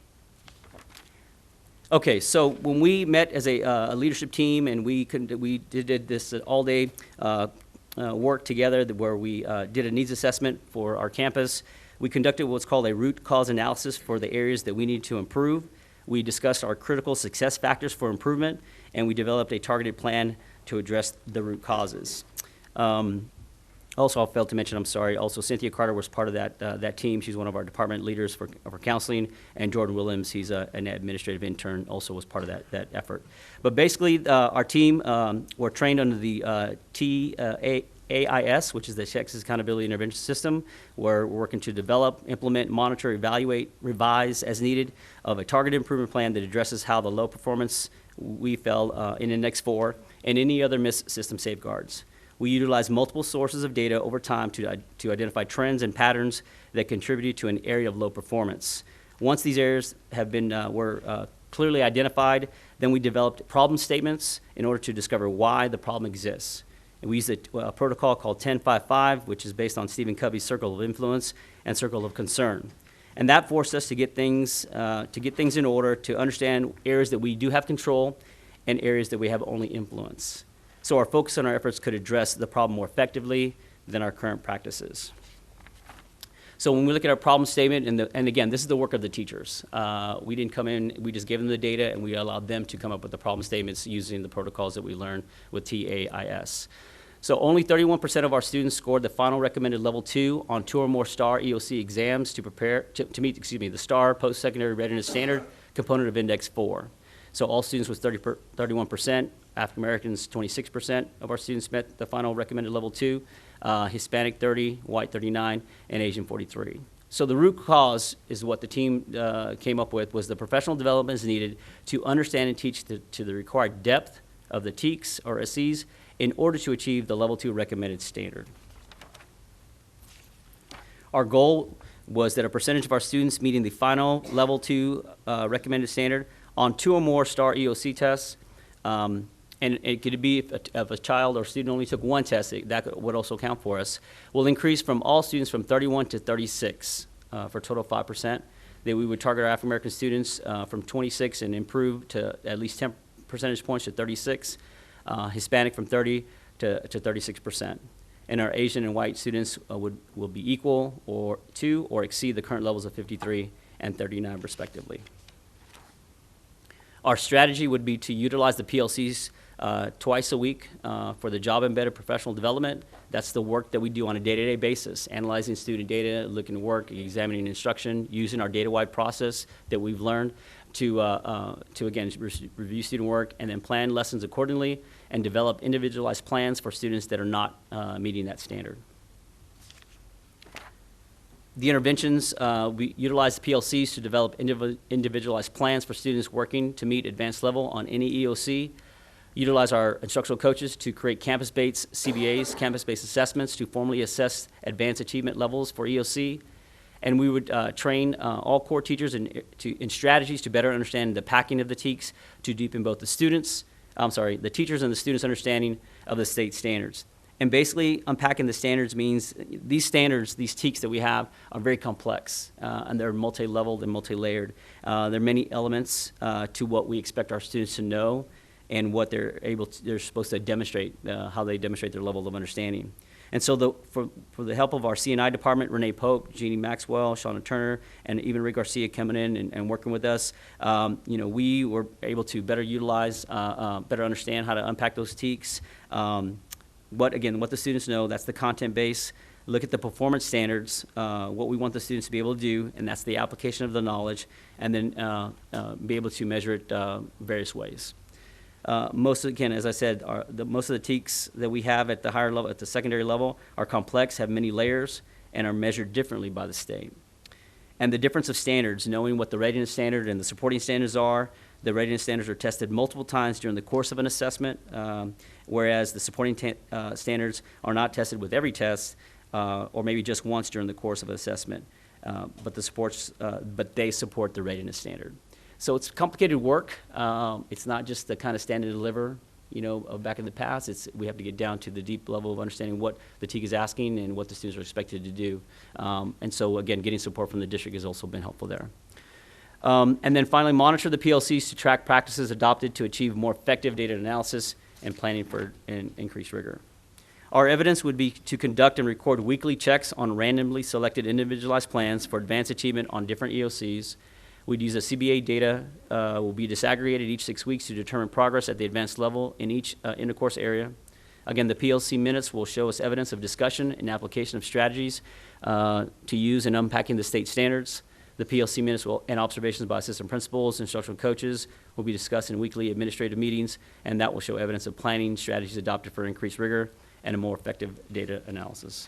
Okay, so when we met as a leadership team, and we did this all-day work together, where we did a needs assessment for our campus. We conducted what's called a root cause analysis for the areas that we need to improve. We discussed our critical success factors for improvement, and we developed a targeted plan to address the root causes. Also, I failed to mention, I'm sorry, also Cynthia Carter was part of that team. She's one of our department leaders for counseling, and Jordan Williams, he's an administrative intern, also was part of that effort. But basically, our team were trained under the AIS, which is the Texas Accountability Intervention System, where we're working to develop, implement, monitor, evaluate, revise as needed of a targeted improvement plan that addresses how the low performance we fell in Index 4 and any other missed system safeguards. We utilize multiple sources of data over time to identify trends and patterns that contributed to an area of low performance. Once these areas have been were clearly identified, then we developed problem statements in order to discover why the problem exists. And we used a protocol called 10-5-5, which is based on Stephen Covey's circle of influence and circle of concern. And that forced us to get things in order, to understand areas that we do have control and areas that we have only influence. So our focus on our efforts could address the problem more effectively than our current practices. So when we look at our problem statement, and again, this is the work of the teachers. We didn't come in, we just gave them the data, and we allowed them to come up with the problem statements using the protocols that we learned with TAIS. So only 31% of our students scored the final recommended level 2 on 2 or more STAR EOC exams to prepare to meet, the STAR post-secondary readiness standard component of Index 4. So all students was 31%, African Americans 26% of our students met the final recommended level 2, Hispanic 30, white 39, and Asian 43. So the root cause is what the team came up with, was the professional development is needed to understand and teach to the required depth of the TEKS or SEs in order to achieve the level 2 recommended standard. Our goal was that a percentage of our students meeting the final level 2 recommended standard on 2 or more STAR EOC tests, and it could be if a child or student only took 1 test, that would also count for us, will increase from all students from 31 to 36 for a total of 5%. That we would target our African American students from 26 and improve to at least 10 percentage points to 36. Hispanic from 30 to 36%. And our Asian and white students will be equal or to or exceed the current levels of 53 and 39 respectively. Our strategy would be to utilize the PLCs twice a week for the job-embedded professional development. That's the work that we do on a day-to-day basis, analyzing student data, looking at work, examining instruction, using our data-wide process that we've learned to again, review student work and then plan lessons accordingly and develop individualized plans for students that are not meeting that standard. The interventions, we utilize the PLCs to develop individualized plans for students working to meet advanced level on any EOC, utilize our instructional coaches to create campus-based CBAs, campus-based assessments to formally assess advanced achievement levels for EOC, and we would train all core teachers in strategies to better understand the packing of the TEKS to deepen both the teachers and the students' understanding of the state standards. And basically, unpacking the standards means these standards, these TEKS that we have, are very complex, and they're multi-leveled and multi-layered. There are many elements to what we expect our students to know and what they're supposed to demonstrate, how they demonstrate their level of understanding. And so for the help of our C&I department, Renee Pope, Jeannie Maxwell, Shauna Turner, and even Rick Garcia coming in and working with us, we were able to better utilize, better understand how to unpack those TEKS. What the students know, that's the content base. Look at the performance standards, what we want the students to be able to do, and that's the application of the knowledge, and then be able to measure it various ways. Most of the TEKS that we have at the higher level, at the secondary level, are complex, have many layers, and are measured differently by the state. And the difference of standards, knowing what the readiness standard and the supporting standards are, the readiness standards are tested multiple times during the course of an assessment, whereas the supporting standards are not tested with every test, or maybe just once during the course of an assessment, but they support the readiness standard. So it's complicated work. It's not just the kind of stand and deliver, back in the past. We have to get down to the deep level of understanding what the TEK is asking and what the students are expected to do. And so again, getting support from the district has also been helpful there. And then finally, monitor the PLCs to track practices adopted to achieve more effective data analysis and planning for increased rigor. Our evidence would be to conduct and record weekly checks on randomly selected individualized plans for advanced achievement on different EOCs. We'd use a CBA data, will be disaggregated each 6 weeks to determine progress at the advanced level in each intercourse area. Again, the PLC minutes will show us evidence of discussion and application of strategies to use in unpacking the state standards. The PLC minutes and observations by assistant principals and instructional coaches will be discussed in weekly administrative meetings, and that will show evidence of planning strategies adopted for increased rigor and a more effective data analysis.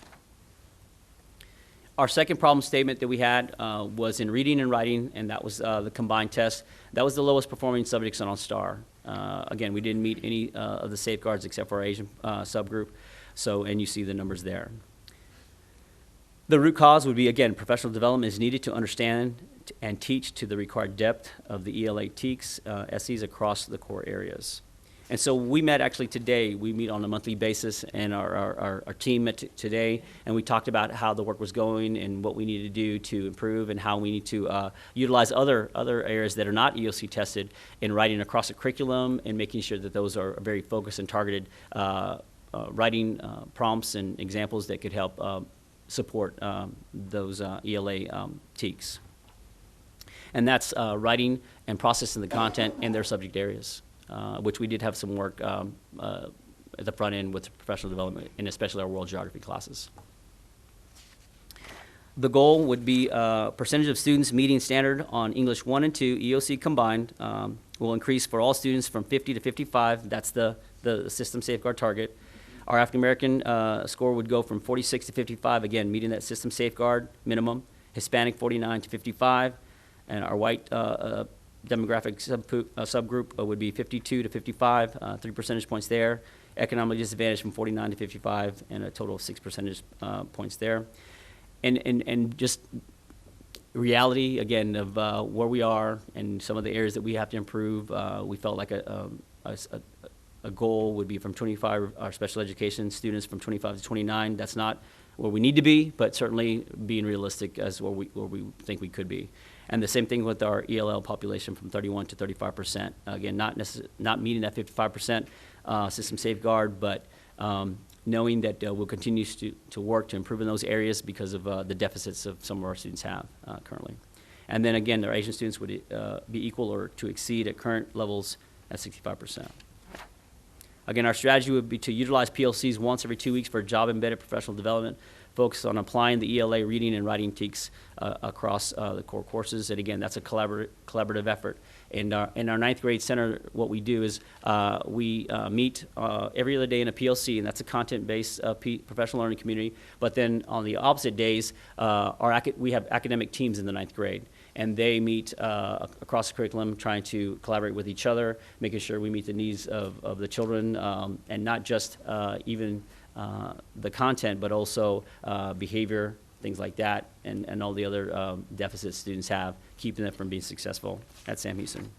Our second problem statement that we had was in reading and writing, and that was the combined test. That was the lowest performing subjects on STAR. Again, we didn't meet any of the safeguards except for our Asian subgroup, and you see the numbers there. The root cause would be, again, professional development is needed to understand and teach to the required depth of the ELA TEKS, SEs across the core areas. And so we met actually today. We meet on a monthly basis, and our team met today, and we talked about how the work was going and what we needed to do to improve and how we need to utilize other areas that are not EOC tested in writing across the curriculum and making sure that those are very focused and targeted writing prompts and examples that could help support those ELA TEKs. And that's writing and processing the content in their subject areas, which we did have some work at the front end with professional development, and especially our world geography classes. The goal would be percentage of students meeting standard on English 1 and 2 EOC combined will increase for all students from 50 to 55. That's the system safeguard target. Our African American score would go from 46 to 55, again, meeting that system safeguard minimum. Hispanic 49 to 55, and our white demographic subgroup would be 52 to 55, 3 percentage points there. Economically disadvantaged from 49 to 55, and a total of 6 percentage points there. And just reality, again, of where we are and some of the areas that we have to improve, we felt like a goal would be from 25, our special education students from 25 to 29. That's not where we need to be, but certainly being realistic as where we think we could be. And the same thing with our ELL population from 31 to 35%. Again, not meeting that 55% system safeguard, but knowing that we'll continue to work to improve in those areas because of the deficits of some of our students have currently. And then again, our Asian students would be equal or to exceed at current levels at 65%. Again, our strategy would be to utilize PLCs once every 2 weeks for job-embedded professional development, focus on applying the ELA reading and writing TEKs across the core courses. And again, that's a collaborative effort. In our ninth grade center, what we do is we meet every other day in a PLC, and that's a content-based professional learning community. But then on the opposite days, we have academic teams in the ninth grade. And they meet across the curriculum, trying to collaborate with each other, making sure we meet the needs of the children, and not just even the content, but also behavior, things like that, and all the other deficits students have, keeping them from being successful at Sam Houston.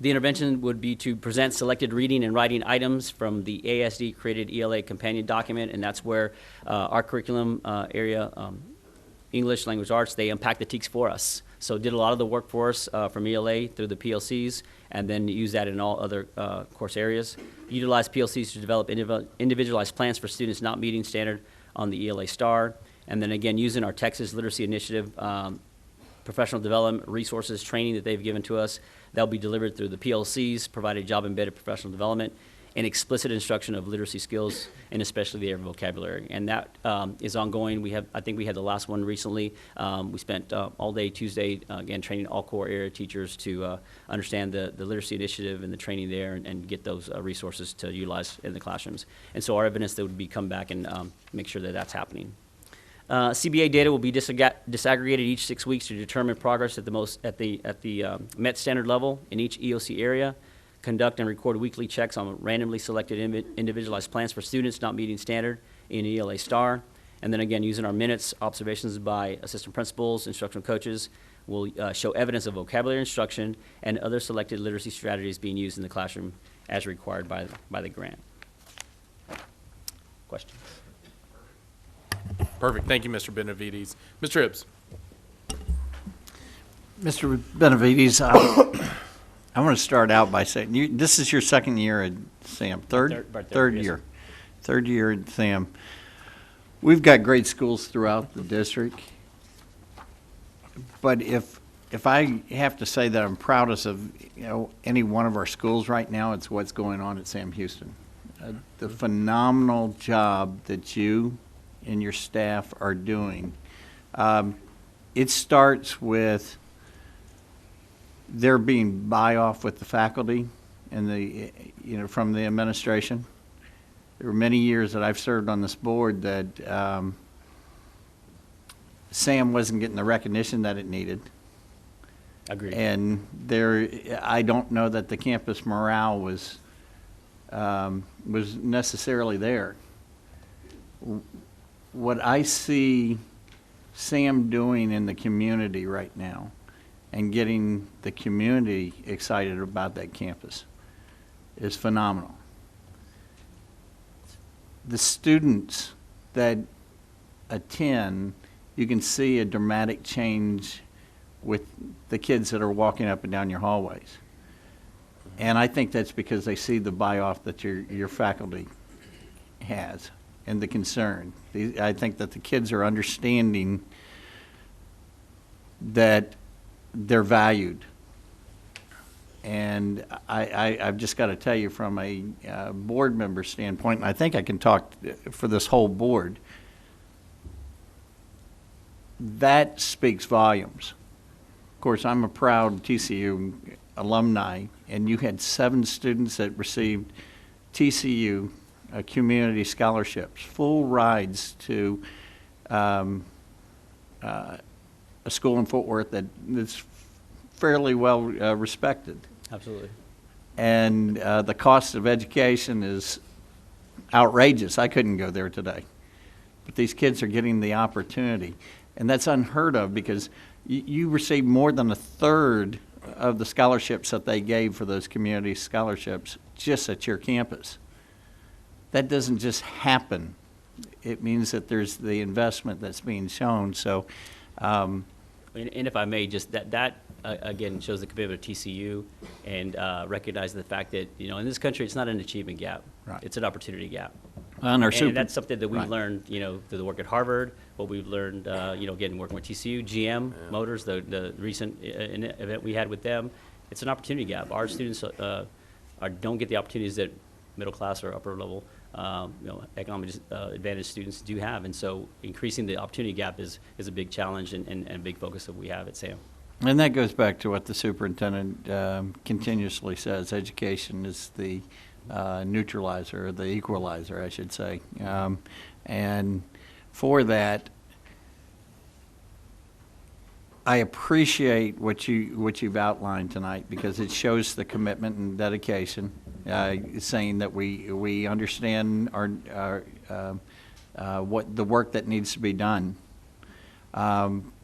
The intervention would be to present selected reading and writing items from the AISD-created ELA companion document, and that's where our curriculum area, English, language arts, they unpack the TEKs for us. So did a lot of the work for us from ELA through the PLCs, and then use that in all other course areas. Utilize PLCs to develop individualized plans for students not meeting standard on the ELA STAR. And then again, using our Texas Literacy Initiative professional development resources, training that they've given to us, that'll be delivered through the PLCs, provided job-embedded professional development, and explicit instruction of literacy skills, and especially the area of vocabulary. And that is ongoing. I think we had the last one recently. We spent all day Tuesday, again, training all core area teachers to understand the literacy initiative and the training there, and get those resources to utilize in the classrooms. And so our evidence that would be come back and make sure that that's happening. CBA data will be disaggregated each 6 weeks to determine progress at the MET standard level in each EOC area. Conduct and record weekly checks on randomly selected individualized plans for students not meeting standard in ELA STAR. And then again, using our minutes, observations by assistant principals, instructional coaches, will show evidence of vocabulary instruction and other selected literacy strategies being used in the classroom as required by the grant. Questions? Perfect. Thank you, Mr. Benavides. Mr. Hibbs. Mr. Benavides, I want to start out by saying, this is your second year at SAM, third year. Third year at SAM. We've got great schools throughout the district, but if I have to say that I'm proudest of any one of our schools right now, it's what's going on at Sam Houston. The phenomenal job that you and your staff are doing. It starts with there being buy-off with the faculty and from the administration. There were many years that I've served on this board that SAM wasn't getting the recognition that it needed. Agreed. And I don't know that the campus morale was necessarily there. What I see SAM doing in the community right now, and getting the community excited about that campus, is phenomenal. The students that attend, you can see a dramatic change with the kids that are walking up and down your hallways. And I think that's because they see the buy-off that your faculty has. and the concern. I think that the kids are understanding that they're valued. And I've just got to tell you from a board member standpoint, and I think I can talk for this whole board, that speaks volumes. Of course, I'm a proud TCU alumni, and you had 7 students that received TCU community scholarships, full rides to a school in Fort Worth that's fairly well respected. Absolutely. And the cost of education is outrageous. I couldn't go there today. But these kids are getting the opportunity. And that's unheard of because you receive more than a third of the scholarships that they gave for those community scholarships just at your campus. That doesn't just happen. It means that there's the investment that's being shown. So, And if I may, just that again shows the commitment of TCU and recognize the fact that, you know, in this country, it's not an achievement gap. Right. It's an opportunity gap. And that's something that we've Right. learned, you know, through the work at Harvard, what we've learned, you know, again, working with TCU, GM, Motors, the recent event we had with them. It's an opportunity gap. Our students don't get the opportunities that middle class or upper level, you know, economic advantage students do have. And so increasing the opportunity gap is a big challenge and a big focus that we have at SAM. And that goes back to what the superintendent continuously says. Education is the neutralizer, or the equalizer, I should say. And for that, I appreciate what you've outlined tonight because it shows the commitment and dedication, saying that we understand what the work that needs to be done.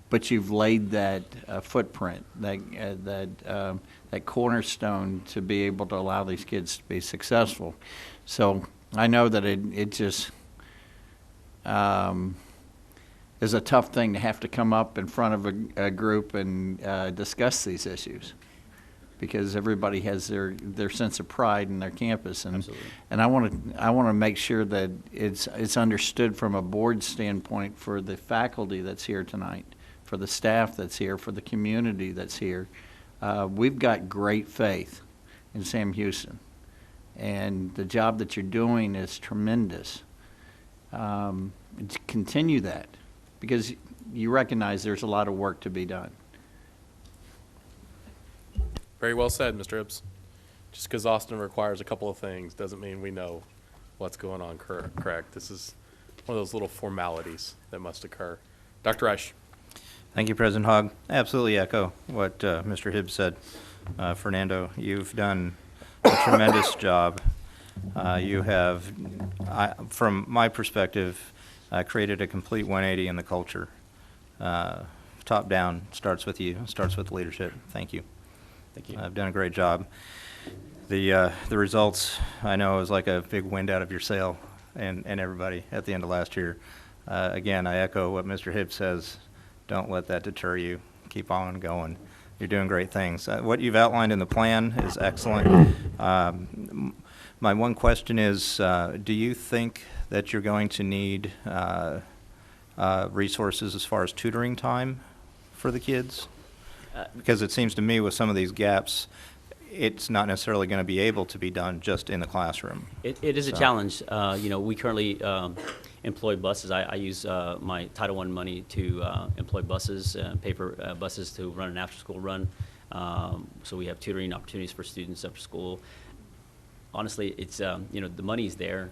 But you've laid that footprint, that cornerstone to be able to allow these kids to be successful. So I know that it just is a tough thing to have to come up in front of a group and discuss these issues, because everybody has their sense of pride in their campus, and Absolutely. and I want to make sure that it's understood from a board standpoint for the faculty that's here tonight, for the staff that's here, for the community that's here. We've got great faith in Sam Houston, and the job that you're doing is tremendous. Continue that, because you recognize there's a lot of work to be done. Very well said, Mr. Hibbs. Just because Austin requires a couple of things doesn't mean we know what's going on correct. This is one of those little formalities that must occur. Dr. Reich. Thank you, President Hogg. Absolutely echo what Mr. Hibbs said. Fernando, you've done a tremendous job. You have, from my perspective, created a complete 180 in the culture. Top down starts with you, starts with leadership. Thank you. Thank you. I've done a great job. The results, I know, is like a big wind out of your sail and everybody at the end of last year. Again, I echo what Mr. Hibbs says. Don't let that deter you. Keep on going. You're doing great things. What you've outlined in the plan is excellent. My one question is, do you think that you're going to need resources as far as tutoring time for the kids? Because it seems to me with some of these gaps, it's not necessarily going to be able to be done just in the classroom. It is a challenge. You know, we currently employ buses. I use my Title I money to employ buses, pay for buses to run an after-school run. So we have tutoring opportunities for students after school. Honestly, it's, you know, the money's there.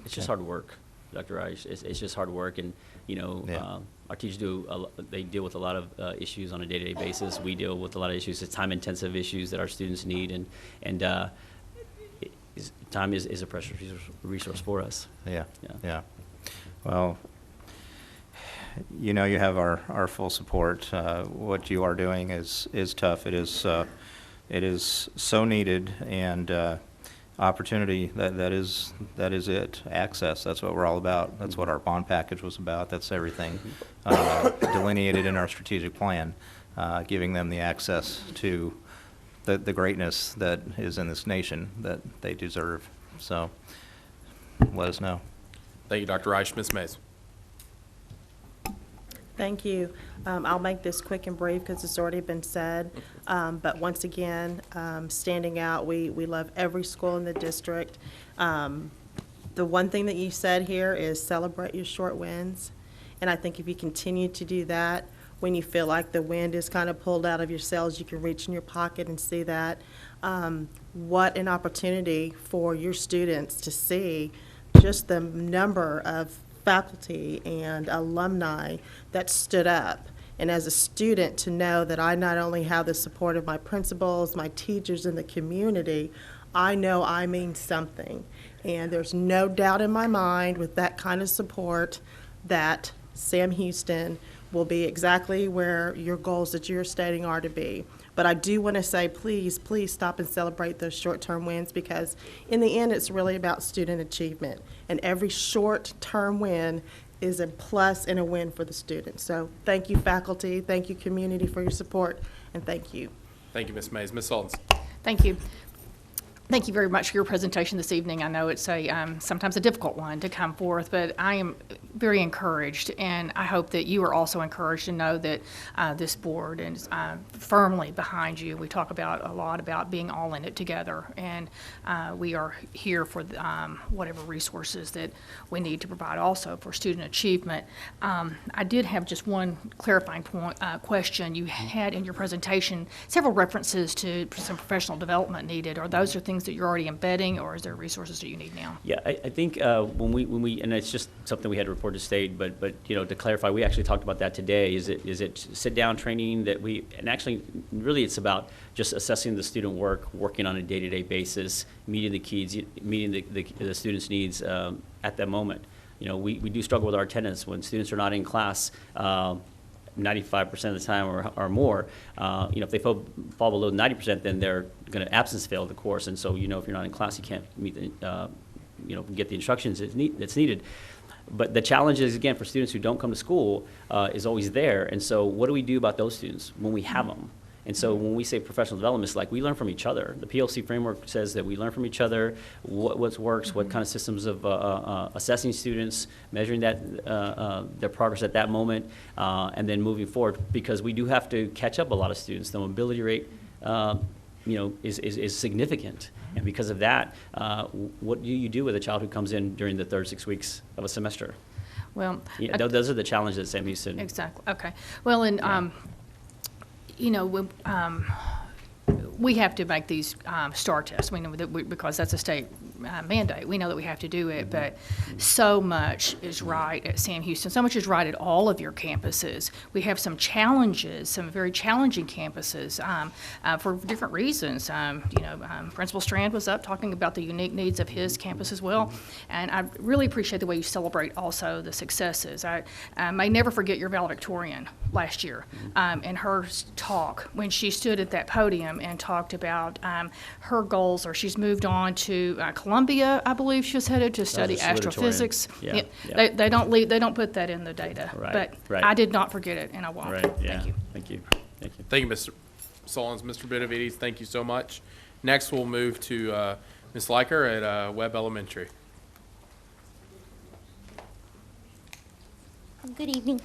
It's just hard work, Dr. Reich. It's just hard work. And, you know, our teachers they deal with a lot of issues on a day-to-day basis. We deal with a lot of issues. It's time-intensive issues that our students need. And time is a precious resource for us. Yeah. Well, you know, you have our full support. What you are doing is tough. It is so needed, and opportunity, that is it. Access, that's what we're all about. That's what our bond package was about. That's everything delineated in our strategic plan, giving them the access to the greatness that is in this nation that they deserve. So let us know. Thank you, Dr. Reich. Ms. Mays. Thank you. I'll make this quick and brief because it's already been said. But once again, standing out, we love every school in the district. The one thing that you said here is celebrate your short wins. And I think if you continue to do that, when you feel like the wind is kind of pulled out of your sails, you can reach in your pocket and see that. What an opportunity for your students to see just the number of faculty and alumni that stood up. And as a student, to know that I not only have the support of my principals, my teachers, and the community, I know I mean something. And there's no doubt in my mind with that kind of support that Sam Houston will be exactly where your goals that you're stating are to be. But I do want to say, please, please stop and celebrate those short-term wins, because in the end, it's really about student achievement. And every short-term win is a plus and a win for the students. So thank you, faculty, thank you, community, for your support, and thank you. Thank you, Ms. Mays. Ms. Sultans. Thank you. Thank you very much for your presentation this evening. I know it's sometimes a difficult one to come forth, but I am very encouraged, and I hope that you are also encouraged to know that this board is firmly behind you. We talk a lot about being all in it together, and we are here for whatever resources that we need to provide also for student achievement. I did have just one clarifying question. You had in your presentation several references to some professional development needed. Are those things that you're already embedding, or is there resources that you need now? Yeah, I think when we and it's just something we had to report to state, but to clarify, we actually talked about that today. Is it sit down training that and actually really it's about just assessing the student work, working on a day-to-day basis, meeting the kids, meeting the students' needs at that moment. We do struggle with our attendance when students are not in class. 95% of the time or more, if they fall below 90%, then they're going to absence fail the course. And so, if you're not in class, you can't meet the, get the instructions that's needed. But the challenge is, again, for students who don't come to school, is always there. And so what do we do about those students when we have them? And so when we say professional development, it's like we learn from each other. The PLC framework says that we learn from each other, what works, what kind of systems of assessing students, measuring their progress at that moment, and then moving forward, because we do have to catch up a lot of students. The mobility rate is significant. And because of that, what do you do with a child who comes in during the third 6 weeks of a semester? Well, those are the challenges at Sam Houston. Exactly. Okay. Well, and we have to make these STAR tests. We know that because that's a state mandate. We know that we have to do it, but so much is right at Sam Houston. So much is right at all of your campuses. We have some challenges, some very challenging campuses for different reasons. Principal Strand was up talking about the unique needs of his campus as well, and I really appreciate the way you celebrate also the successes. I may never forget your valedictorian last year and her talk when she stood at that podium and talked about her goals, or she's moved on to Columbia, I believe she was headed to study astrophysics. Yeah. They don't put that in the data, but I did not forget it, and I won't. Right. Yeah. Thank you. Thank you. Thank you. Thank you, Mr. Solons. Mr. Benavides, thank you so much. Next, we'll move to Ms. Leiker at Webb Elementary. Good evening.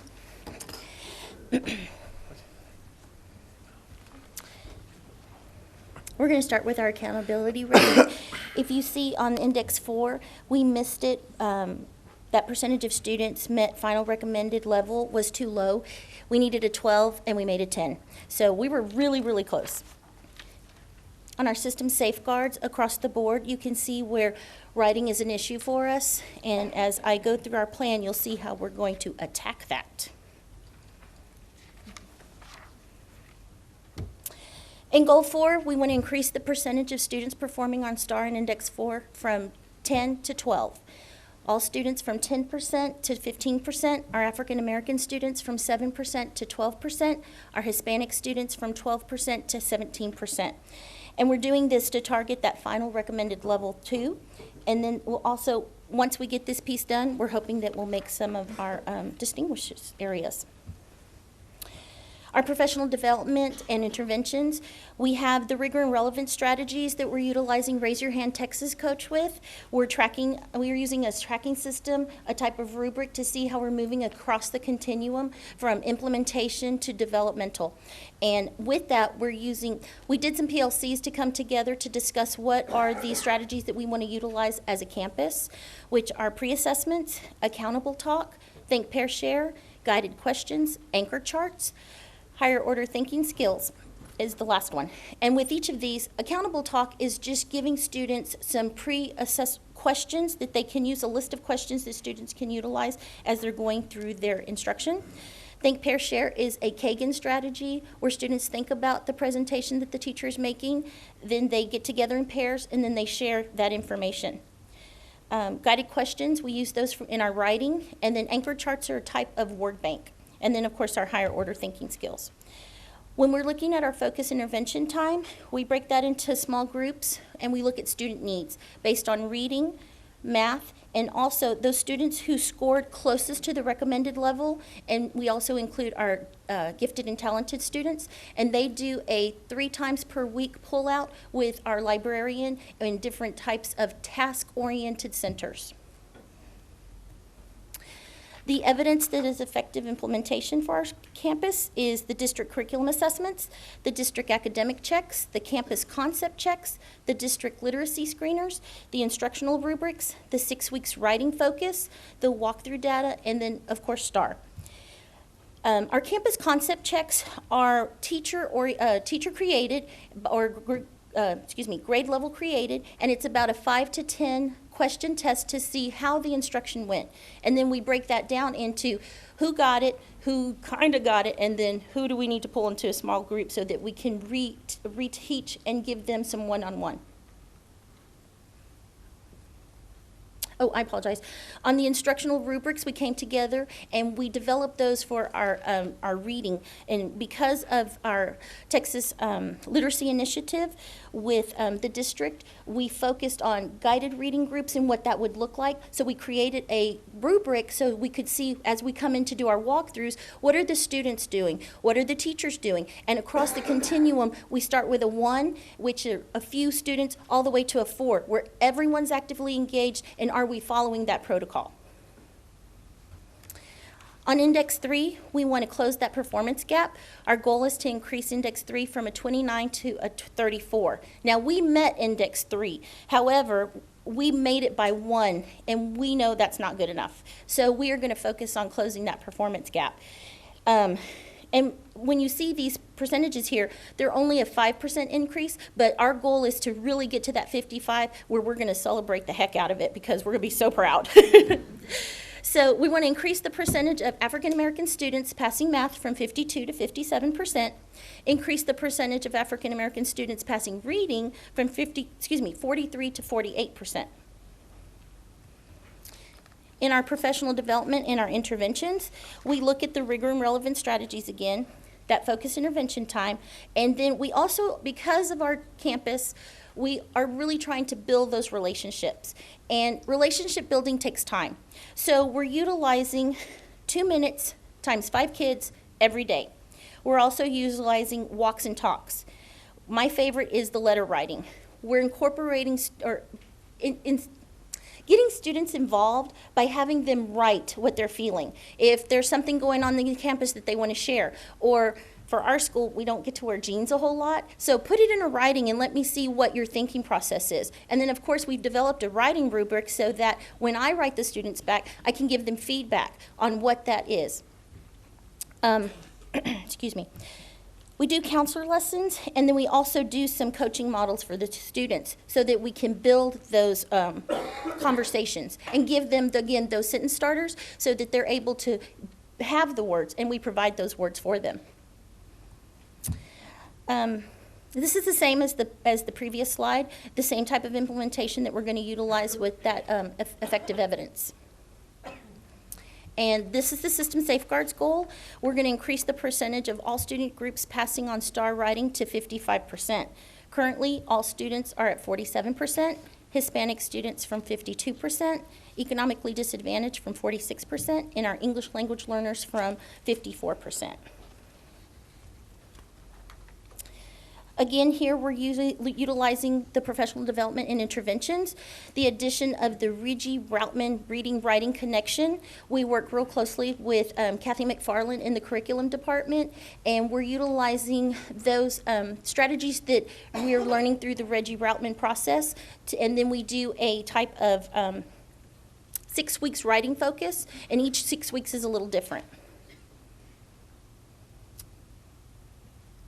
We're going to start with our accountability rate. If you see on Index 4, we missed it. That percentage of students met final recommended level was too low. We needed a 12, and we made a 10. So we were really, really close. On our system safeguards across the board, you can see where writing is an issue for us. And as I go through our plan, you'll see how we're going to attack that. In Goal 4, we want to increase the percentage of students performing on STAR and Index 4 from 10 to 12. All students from 10% to 15%, our African American students from 7% to 12%, our Hispanic students from 12% to 17%. And we're doing this to target that final recommended level 2. And then we'll also, once we get this piece done, we're hoping that we'll make some of our distinguished areas. Our professional development and interventions, we have the rigor and relevance strategies that we're utilizing Raise Your Hand Texas Coach with. We're using a tracking system, a type of rubric to see how we're moving across the continuum from implementation to developmental. And with that, we did some PLCs to come together to discuss what are the strategies that we want to utilize as a campus, which are pre-assessments, accountable talk, think, pair, share, guided questions, anchor charts, higher order thinking skills is the last one. And with each of these, accountable talk is just giving students some pre-assessed questions that they can use, a list of questions that students can utilize as they're going through their instruction. Think, pair, share is a Kagan strategy where students think about the presentation that the teacher is making, then they get together in pairs, and then they share that information. Guided questions, we use those in our writing, and then anchor charts are a type of word bank. And then, of course, our higher order thinking skills. When we're looking at our focus intervention time, we break that into small groups, and we look at student needs based on reading, math, and also those students who scored closest to the recommended level. And we also include our gifted and talented students, and they do a 3 times per week pullout with our librarian in different types of task-oriented centers. The evidence that is effective implementation for our campus is the district curriculum assessments, the district academic checks, the campus concept checks, the district literacy screeners, the instructional rubrics, the 6 weeks writing focus, the walkthrough data, and then, of course, STAR. Our campus concept checks are teacher created or grade level created, and it's about a 5 to 10 question test to see how the instruction went. And then we break that down into who got it, who kind of got it, and then who do we need to pull into a small group so that we can reteach and give them some one-on-one. Oh, I apologize. On the instructional rubrics, we came together and we developed those for our reading. And because of our Texas Literacy Initiative with the district, we focused on guided reading groups and what that would look like. So we created a rubric so we could see, as we come in to do our walkthroughs, what are the students doing? What are the teachers doing? And across the continuum, we start with a 1, which are a few students, all the way to a 4, where everyone's actively engaged, and are we following that protocol? On Index 3, we want to close that performance gap. Our goal is to increase Index 3 from a 29 to a 34. Now, we met Index 3. However, we made it by 1, and we know that's not good enough. So we are going to focus on closing that performance gap. And when you see these percentages here, they're only a 5% increase, but our goal is to really get to that 55, where we're going to celebrate the heck out of it because we're going to be so proud. So we want to increase the percentage of African American students passing math from 52 to 57%, increase the percentage of African American students passing reading from 43 to 48%. In our professional development and our interventions, we look at the rigor and relevance strategies again, that focus intervention time, and then we also, because of our campus, we are really trying to build those relationships. And relationship building takes time. So we're utilizing 2 minutes times 5 kids every day. We're also utilizing walks and talks. My favorite is the letter writing. We're incorporating, getting students involved by having them write what they're feeling. If there's something going on the campus that they want to share, or for our school, we don't get to wear jeans a whole lot, so put it in a writing and let me see what your thinking process is. And then, of course, we've developed a writing rubric so that when I write the students back, I can give them feedback on what that is. Excuse me. We do counselor lessons, and then we also do some coaching models for the students so that we can build those conversations and give them, again, those sentence starters so that they're able to have the words, and we provide those words for them. This is the same as the previous slide, the same type of implementation that we're going to utilize with that effective evidence. And this is the system safeguards goal. We're going to increase the percentage of all student groups passing on STAR writing to 55%. Currently, all students are at 47%, Hispanic students from 52%, economically disadvantaged from 46%, and our English language learners from 54%. Again, here we're utilizing the professional development and interventions, the addition of the Rigi-Routman reading writing connection. We work real closely with Kathy McFarland in the curriculum department, and we're utilizing those strategies that we're learning through the Rigi-Routman process, and then we do a type of 6 weeks writing focus, and each 6 weeks is a little different.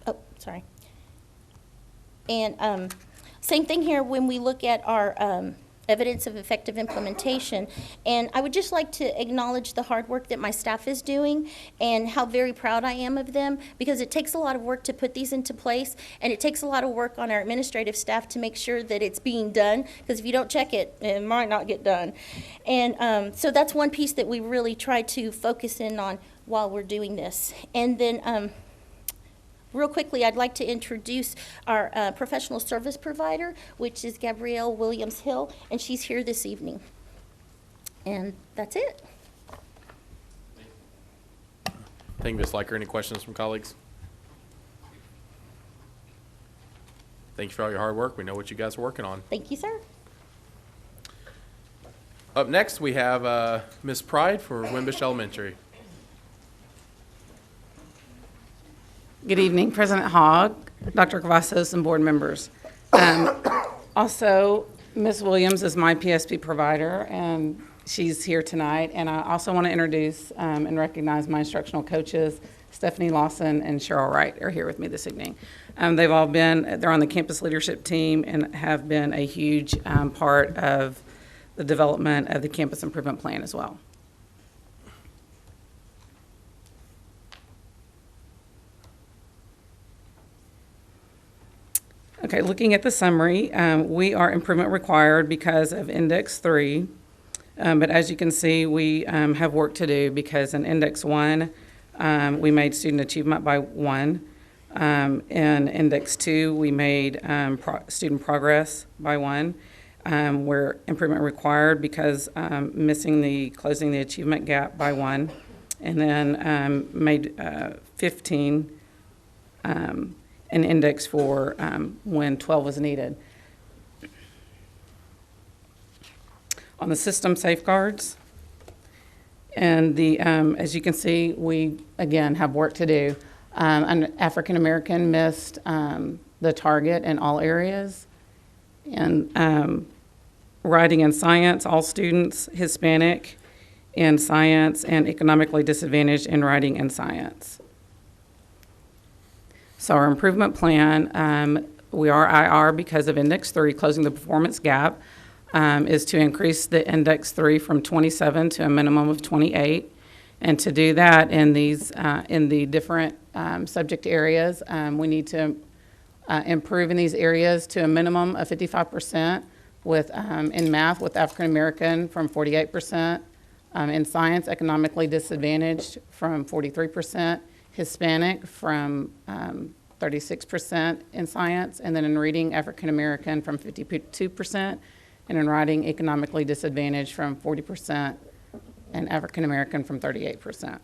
Oh, sorry. And same thing here when we look at our evidence of effective implementation. And I would just like to acknowledge the hard work that my staff is doing and how very proud I am of them, because it takes a lot of work to put these into place, and it takes a lot of work on our administrative staff to make sure that it's being done, because if you don't check it, it might not get done. And so that's one piece that we really try to focus in on while we're doing this. And then real quickly, I'd like to introduce our professional service provider, which is Gabrielle Williams-Hill, and she's here this evening. And that's it. Thank you, Ms. Liker. Any questions from colleagues? Thank you for all your hard work. We know what you guys are working on. Thank you, sir. Up next, we have Ms. Pride for Wimbish Elementary. Good evening, President Hogg, Dr. Cavazos, and board members. Also, Ms. Williams is my PSP provider, and she's here tonight. And I also want to introduce and recognize my instructional coaches, Stephanie Lawson and Cheryl Wright are here with me this evening. They're on the campus leadership team and have been a huge part of the development of the campus improvement plan as well. Okay, looking at the summary, we are improvement required because of Index 3. But as you can see, we have work to do because in Index 1, we made student achievement by 1. In Index 2, we made student progress by 1. We're improvement required because closing the achievement gap by 1. And then made 15 an index for when 12 was needed. On the system safeguards, and as you can see, we again have work to do. An African American missed the target in all areas, and writing and science, all students Hispanic in science and economically disadvantaged in writing and science. So our improvement plan, we are IR because of Index 3, closing the performance gap, is to increase the Index 3 from 27 to a minimum of 28. And to do that in the different subject areas, we need to improve in these areas to a minimum of 55% in math with African American from 48%, in science economically disadvantaged from 43%, Hispanic from 36% in science, and then in reading, African American from 52%, and in writing, economically disadvantaged from 40%, and African American from 38%.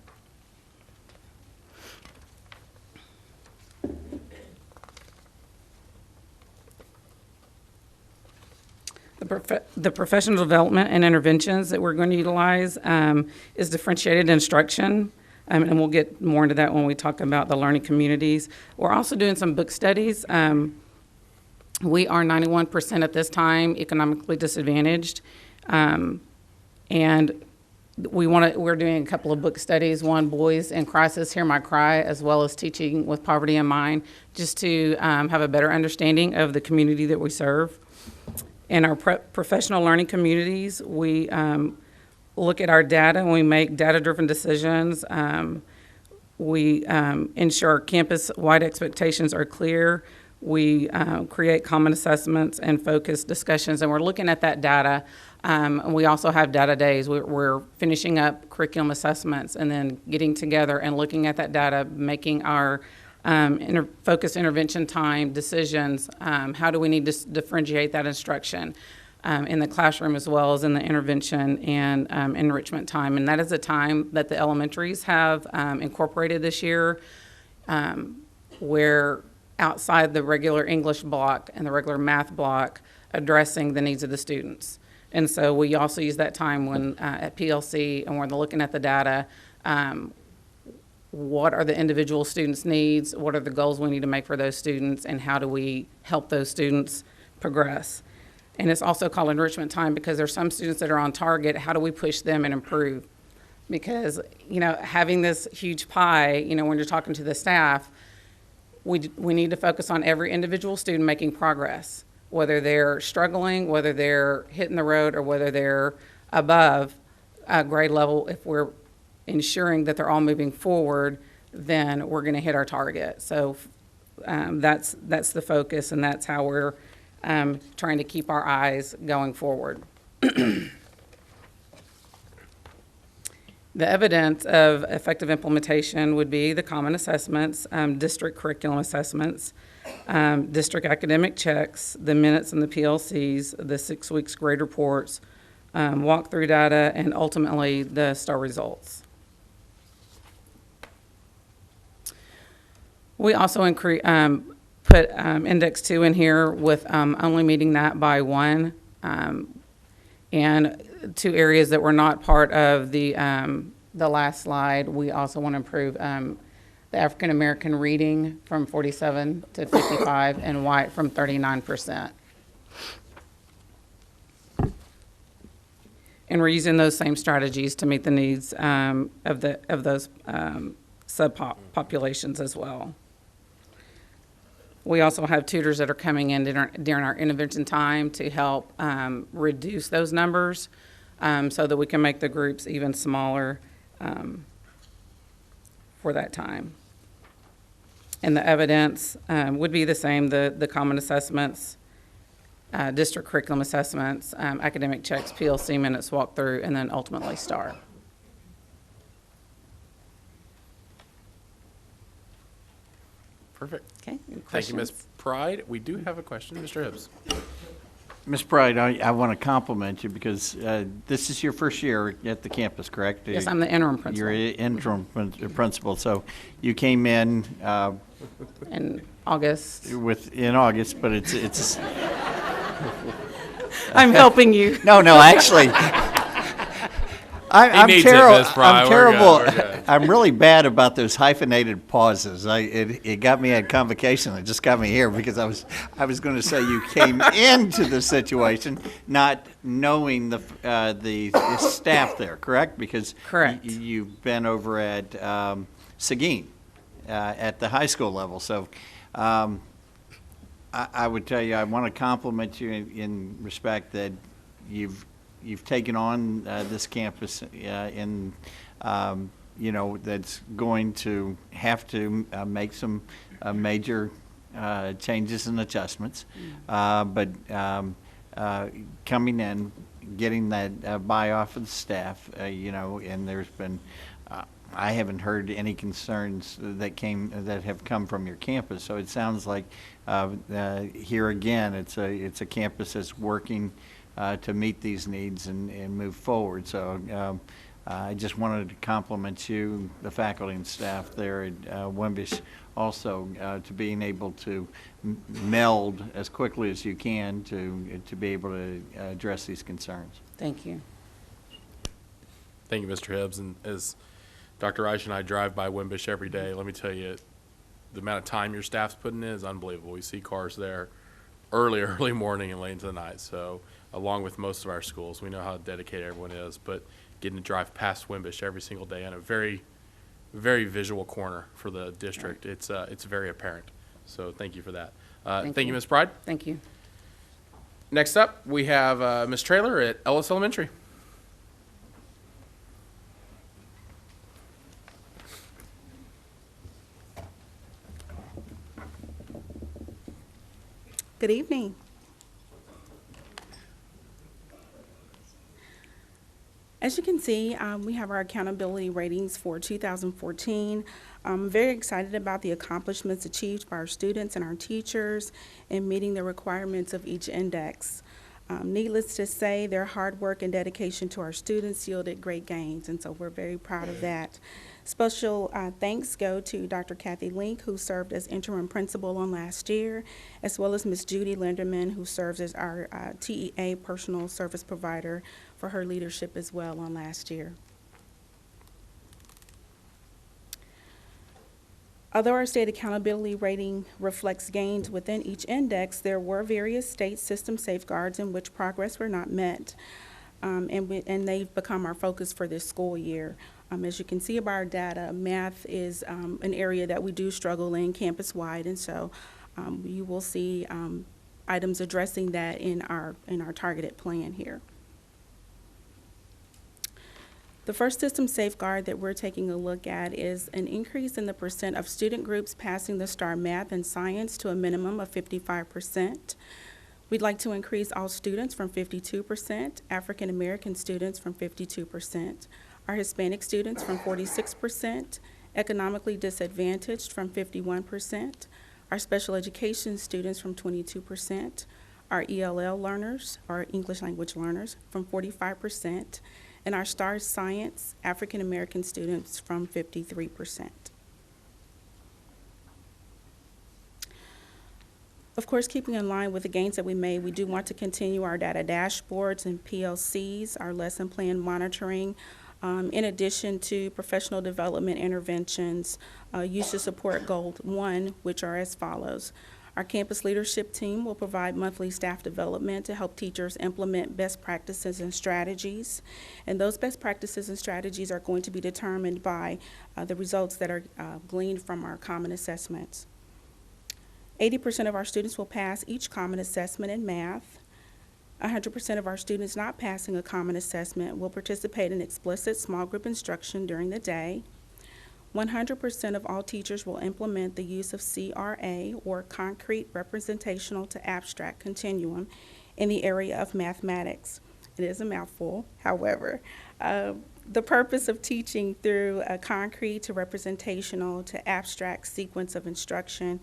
The professional development and interventions that we're going to utilize is differentiated instruction. And we'll get more into that when we talk about the learning communities. We're also doing some book studies. We are 91% at this time economically disadvantaged. And we're doing a couple of book studies, one, Boys in Crisis, Hear My Cry, as well as Teaching with Poverty in Mind, just to have a better understanding of the community that we serve. In our professional learning communities, we look at our data and we make data-driven decisions. We ensure campus-wide expectations are clear. We create common assessments and focused discussions, and we're looking at that data. And we also have data days. We're finishing up curriculum assessments and then getting together and looking at that data, making our focused intervention time decisions. How do we need to differentiate that instruction in the classroom as well as in the intervention and enrichment time? And that is a time that the elementaries have incorporated this year, where outside the regular English block and the regular math block, addressing the needs of the students. And so we also use that time when at PLC and when they're looking at the data, what are the individual students' needs, what are the goals we need to make for those students, and how do we help those students progress. And it's also called enrichment time because there's some students that are on target. How do we push them and improve? Because, you know, having this huge pie, you know, when you're talking to the staff, we need to focus on every individual student making progress, whether they're struggling, whether they're hitting the road, or whether they're above grade level. If we're ensuring that they're all moving forward, then we're going to hit our target. So that's the focus, and that's how we're trying to keep our eyes going forward. The evidence of effective implementation would be the common assessments, district curriculum assessments, district academic checks, the minutes and the PLCs, the 6 weeks grade reports, walkthrough data, and ultimately the STAR results. We also put index 2 in here with only meeting that by 1, and 2 areas that were not part of the last slide. We also want to improve the African American reading from 47 to 55 and white from 39%. And we're using those same strategies to meet the needs of those subpopulations as well. We also have tutors that are coming in during our intervention time to help reduce those numbers so that we can make the groups even smaller for that time. And the evidence would be the same, the common assessments, district curriculum assessments, academic checks, PLC minutes, walkthrough, and then ultimately STAR. Perfect. Okay. Thank you, Ms. Pride. We do have a question. Mr. Hibbs. Ms. Pride, I want to compliment you because this is your first year at the campus, correct? Yes, I'm the interim principal. You're interim principal. So you came in in August. In August, but it's I'm helping you. No, actually. I'm terrible. I'm really bad about those hyphenated pauses. It got me at convocation. It just got me here because I was going to say you came into the situation not knowing the staff there, correct? Because correct. You've been over at Seguin at the high school level. So I would tell you I want to compliment you in respect that you've taken on this campus that's going to have to make some major changes and adjustments. But coming in, getting that buy off of the staff, and there's been, I haven't heard any concerns that have come from your campus. So it sounds like here again, it's a campus that's working to meet these needs and move forward. So I just wanted to compliment you, the faculty and staff there at Wimbish, also to being able to meld as quickly as you can to be able to address these concerns. Thank you. Thank you, Mr. Hibbs. And as Dr. Reich and I drive by Wimbish every day, let me tell you, the amount of time your staff's putting in is unbelievable. We see cars there early morning and late into the night. So along with most of our schools, we know how dedicated everyone is, but getting to drive past Wimbish every single day in a very, very visual corner for the district, it's very apparent. So thank you for that. Thank you, Ms. Pride. Thank you. Next up, we have Ms. Traylor at Ellis Elementary. Good evening. As you can see, we have our accountability ratings for 2014. I'm very excited about the accomplishments achieved by our students and our teachers in meeting the requirements of each index. Needless to say, their hard work and dedication to our students yielded great gains, and so we're very proud of that. Special thanks go to Dr. Kathy Link, who served as interim principal on last year, as well as Ms. Judy Linderman, who serves as our TEA personal service provider, for her leadership as well on last year. Although our state accountability rating reflects gains within each index, there were various state system safeguards in which progress were not met, and they've become our focus for this school year. As you can see by our data, math is an area that we do struggle in campus-wide, and so you will see items addressing that in our targeted plan here. The first system safeguard that we're taking a look at is an increase in the percent of student groups passing the STAR Math and Science to a minimum of 55%. We'd like to increase all students from 52%, African American students from 52%, our Hispanic students from 46%, economically disadvantaged from 51%, our special education students from 22%, our ELL learners, our English language learners, from 45%, and our STAR Science African American students from 53%. Of course, keeping in line with the gains that we made, we do want to continue our data dashboards and PLCs, our lesson plan monitoring, in addition to professional development interventions used to support Goal 1, which are as follows. Our campus leadership team will provide monthly staff development to help teachers implement best practices and strategies. And those best practices and strategies are going to be determined by the results that are gleaned from our common assessments. 80% of our students will pass each common assessment in math. 100% of our students not passing a common assessment will participate in explicit small group instruction during the day. 100% of all teachers will implement the use of CRA, or concrete representational to abstract continuum, in the area of mathematics. It is a mouthful, however. The purpose of teaching through a concrete to representational to abstract sequence of instruction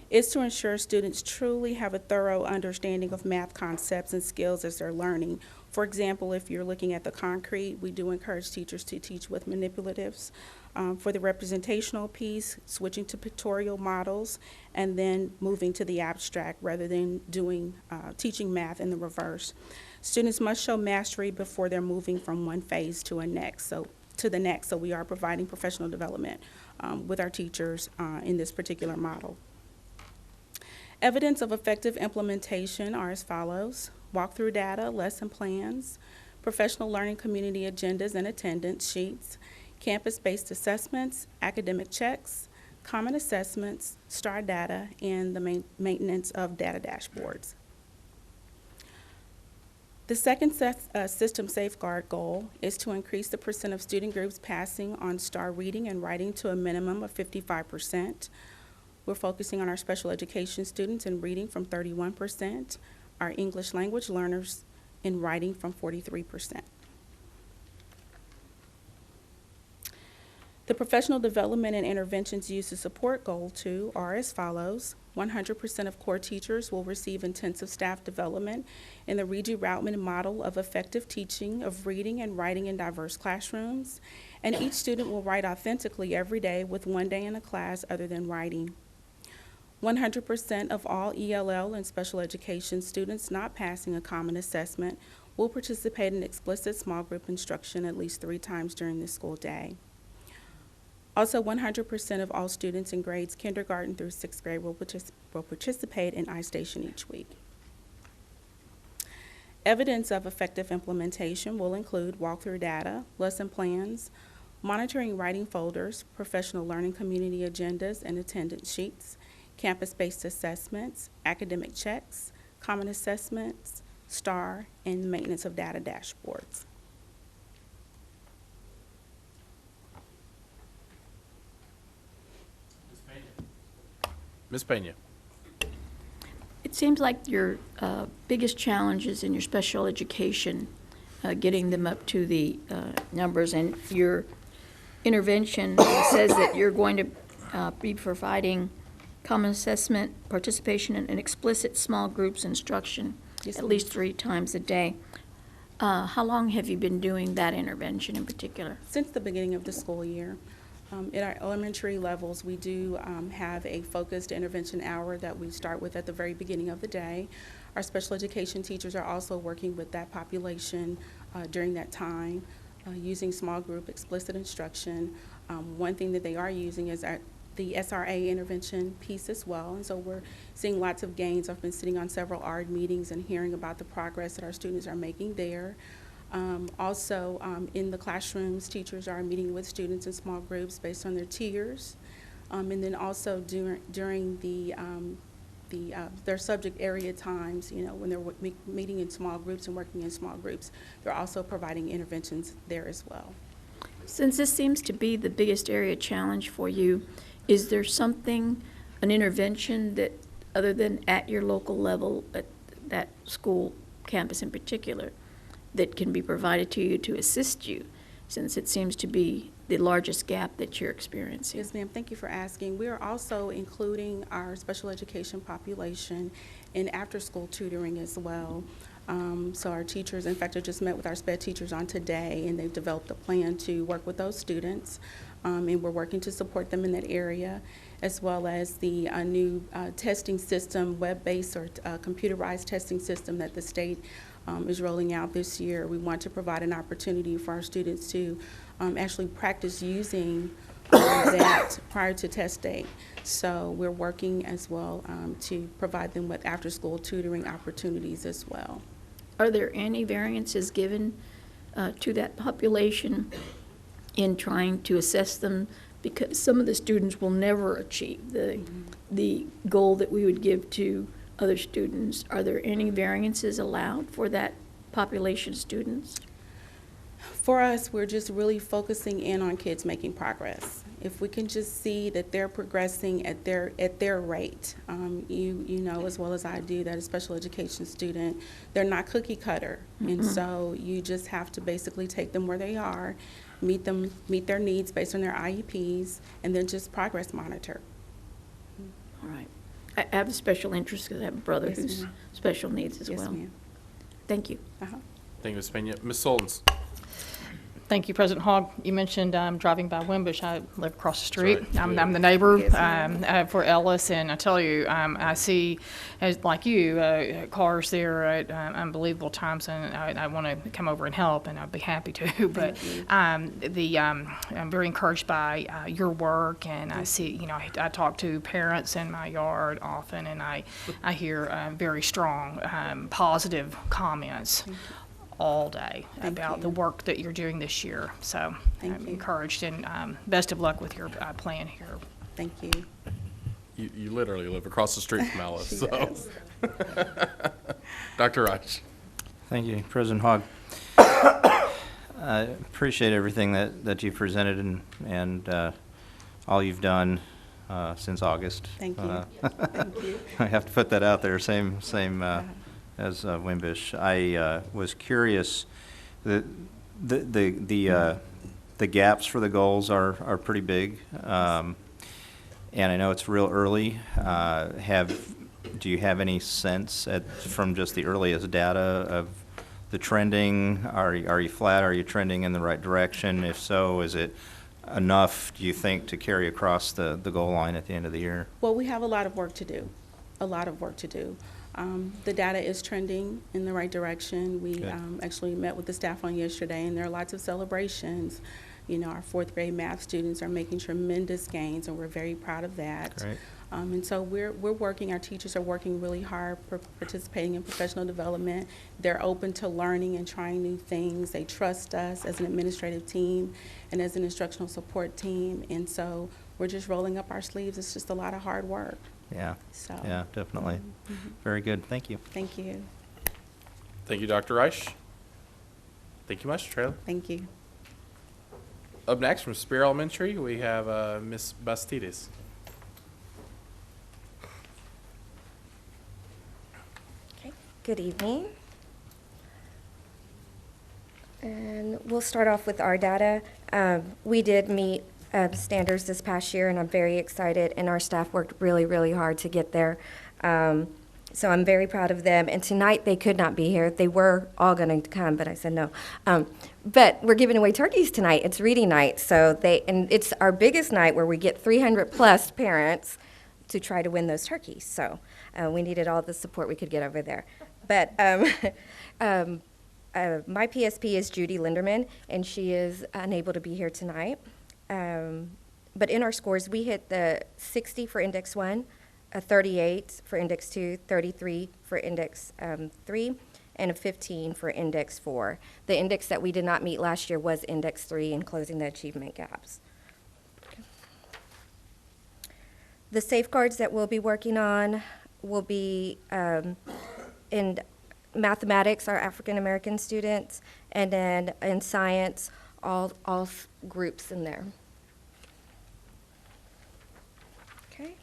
is to ensure students truly have a thorough understanding of math concepts and skills as they're learning. For example, if you're looking at the concrete, we do encourage teachers to teach with manipulatives. For the representational piece, switching to pictorial models, and then moving to the abstract rather than teaching math in the reverse. Students must show mastery before they're moving from one phase to the next. So we are providing professional development with our teachers in this particular model. Evidence of effective implementation are as follows: walkthrough data, lesson plans, professional learning community agendas and attendance sheets, campus-based assessments, academic checks, common assessments, STAR data, and the maintenance of data dashboards. The second system safeguard goal is to increase the percent of student groups passing on STAR reading and writing to a minimum of 55%. We're focusing on our special education students in reading from 31%, our English language learners in writing from 43%. The professional development and interventions used to support Goal 2 are as follows. 100% of core teachers will receive intensive staff development in the reroutment model of effective teaching of reading and writing in diverse classrooms, and each student will write authentically every day with one day in a class other than writing. 100% of all ELL and special education students not passing a common assessment will participate in explicit small group instruction at least 3 times during the school day. Also, 100% of all students in grades kindergarten through 6th grade will participate in iStation each week. Evidence of effective implementation will include walkthrough data, lesson plans, monitoring writing folders, professional learning community agendas and attendance sheets, campus-based assessments, academic checks, common assessments, STAR, and maintenance of data dashboards. Ms. Pena. It seems like your biggest challenge is in your special education, getting them up to the numbers, and your intervention says that you're going to be providing common assessment, participation in explicit small groups instruction. at least 3 times a day. How long have you been doing that intervention in particular? Since the beginning of the school year. At our elementary levels, we do have a focused intervention hour that we start with at the very beginning of the day. Our special education teachers are also working with that population during that time, using small group explicit instruction. One thing that they are using is the SRA intervention piece as well, and so we're seeing lots of gains. I've been sitting on several ARD meetings and hearing about the progress that our students are making there. Also, in the classrooms, teachers are meeting with students in small groups based on their tiers. And then also during their subject area times, when they're meeting in small groups and working in small groups, they're also providing interventions there as well. Since this seems to be the biggest area challenge for you, is there something, an intervention that, other than at your local level, at that school campus in particular, that can be provided to you to assist you, since it seems to be the largest gap that you're experiencing? Yes, ma'am. Thank you for asking. We are also including our special education population in after-school tutoring as well. So our teachers, in fact, I just met with our SPED teachers on today, and they've developed a plan to work with those students, and we're working to support them in that area, as well as the new testing system, web-based or computerized testing system that the state is rolling out this year. We want to provide an opportunity for our students to actually practice using that prior to test day. So we're working as well to provide them with after-school tutoring opportunities as well. Are there any variances given to that population in trying to assess them? Because some of the students will never achieve the goal that we would give to other students. Are there any variances allowed for that population of students? For us, we're just really focusing in on kids making progress. If we can just see that they're progressing at their rate, you know as well as I do that a special education student, they're not cookie cutter, and so you just have to basically take them where they are, meet their needs based on their IEPs, and then just progress monitor. All right. I have a special interest because I have a brother who's special needs as well. Ma'am. Thank you. Thank you, Ms. Pena. Ms. Soltens. Thank you, President Hogg. You mentioned driving by Wimbish. I live across the street. Right. I'm the neighbor Yes, for Ellis, and I tell you, I see, like you, cars there at unbelievable times, and I want to come over and help, and I'd be happy to. But I'm very encouraged by your work, and I see, I talk to parents in my yard often, and I hear very strong, positive comments all day about the work that you're doing this year. So I'm encouraged, and best of luck with your plan here. Thank you. You literally live across the street from Ellis. She So, does. Dr. Reich. Thank you, President Hogg. I appreciate everything that you presented and all you've done since August. Thank you. Thank you. I have to put that out there. Same as Wimbish. I was curious. The gaps for the goals are pretty big, and I know it's real early. Do you have any sense from just the earliest data of the trending? Are you flat? Are you trending in the right direction? If so, is it enough, do you think, to carry across the goal line at the end of the year? Well, we have a lot of work to do. The data is trending in the right direction. We actually met with the staff on yesterday, and there are lots of celebrations. Our fourth grade math students are making tremendous gains, and we're very proud of that. Great. And so we're working, our teachers are working really hard, participating in professional development. They're open to learning and trying new things. They trust us as an administrative team and as an instructional support team. And so we're just rolling up our sleeves. It's just a lot of hard work. Yeah. So. Yeah, definitely. Very good. Thank you. Thank you. Thank you, Dr. Reich. Thank you much, Traylor. Thank you. Up next from Speer Elementary, we have Ms. Bastides. Okay. Good evening. And we'll start off with our data. We did meet standards this past year, and I'm very excited, and our staff worked really, really hard to get there. So I'm very proud of them. And tonight they could not be here. They were all going to come, but I said no. But we're giving away turkeys tonight. It's reading night. And it's our biggest night where we get 300 plus parents to try to win those turkeys. So we needed all the support we could get over there. But my PSP is Judy Linderman, and she is unable to be here tonight. But in our scores, we hit the 60 for Index 1, a 38 for Index 2, 33 for Index 3, and a 15 for Index 4. The index that we did not meet last year was Index 3 in closing the achievement gaps. The safeguards that we'll be working on will be in mathematics, our African American students, and then in science, all groups in there. Okay.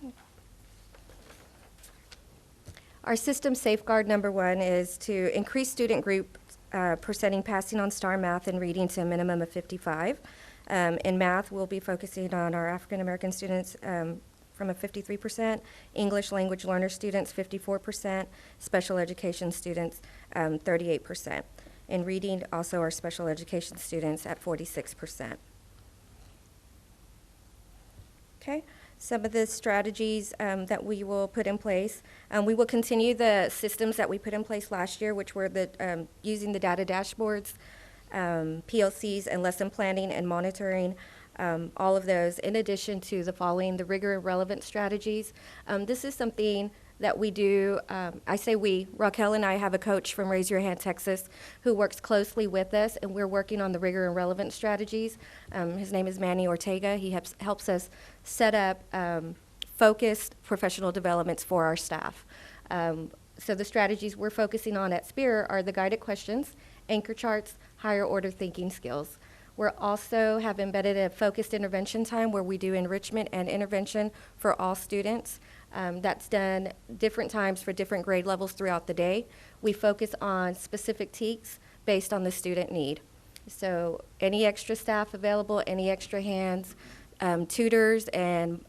Our system safeguard number 1 is to increase student group percenting passing on STAR math and reading to a minimum of 55. In math, we'll be focusing on our African American students from a 53%, English language learner students 54%, special education students 38%. In reading, also our special education students at 46%. Okay. Some of the strategies that we will put in place. We will continue the systems that we put in place last year, which were the using the data dashboards, PLCs, and lesson planning and monitoring, all of those, in addition to the following, the rigor and relevant strategies. This is something that we do, I say we, Raquel and I have a coach from Raise Your Hand, Texas, who works closely with us, and we're working on the rigor and relevant strategies. His name is Manny Ortega. He helps us set up focused professional developments for our staff. So the strategies we're focusing on at Speer are the guided questions, anchor charts, higher order thinking skills. We also have embedded a focused intervention time where we do enrichment and intervention for all students. That's done different times for different grade levels throughout the day. We focus on specific TEKs based on the student need. So any extra staff available, any extra hands, tutors and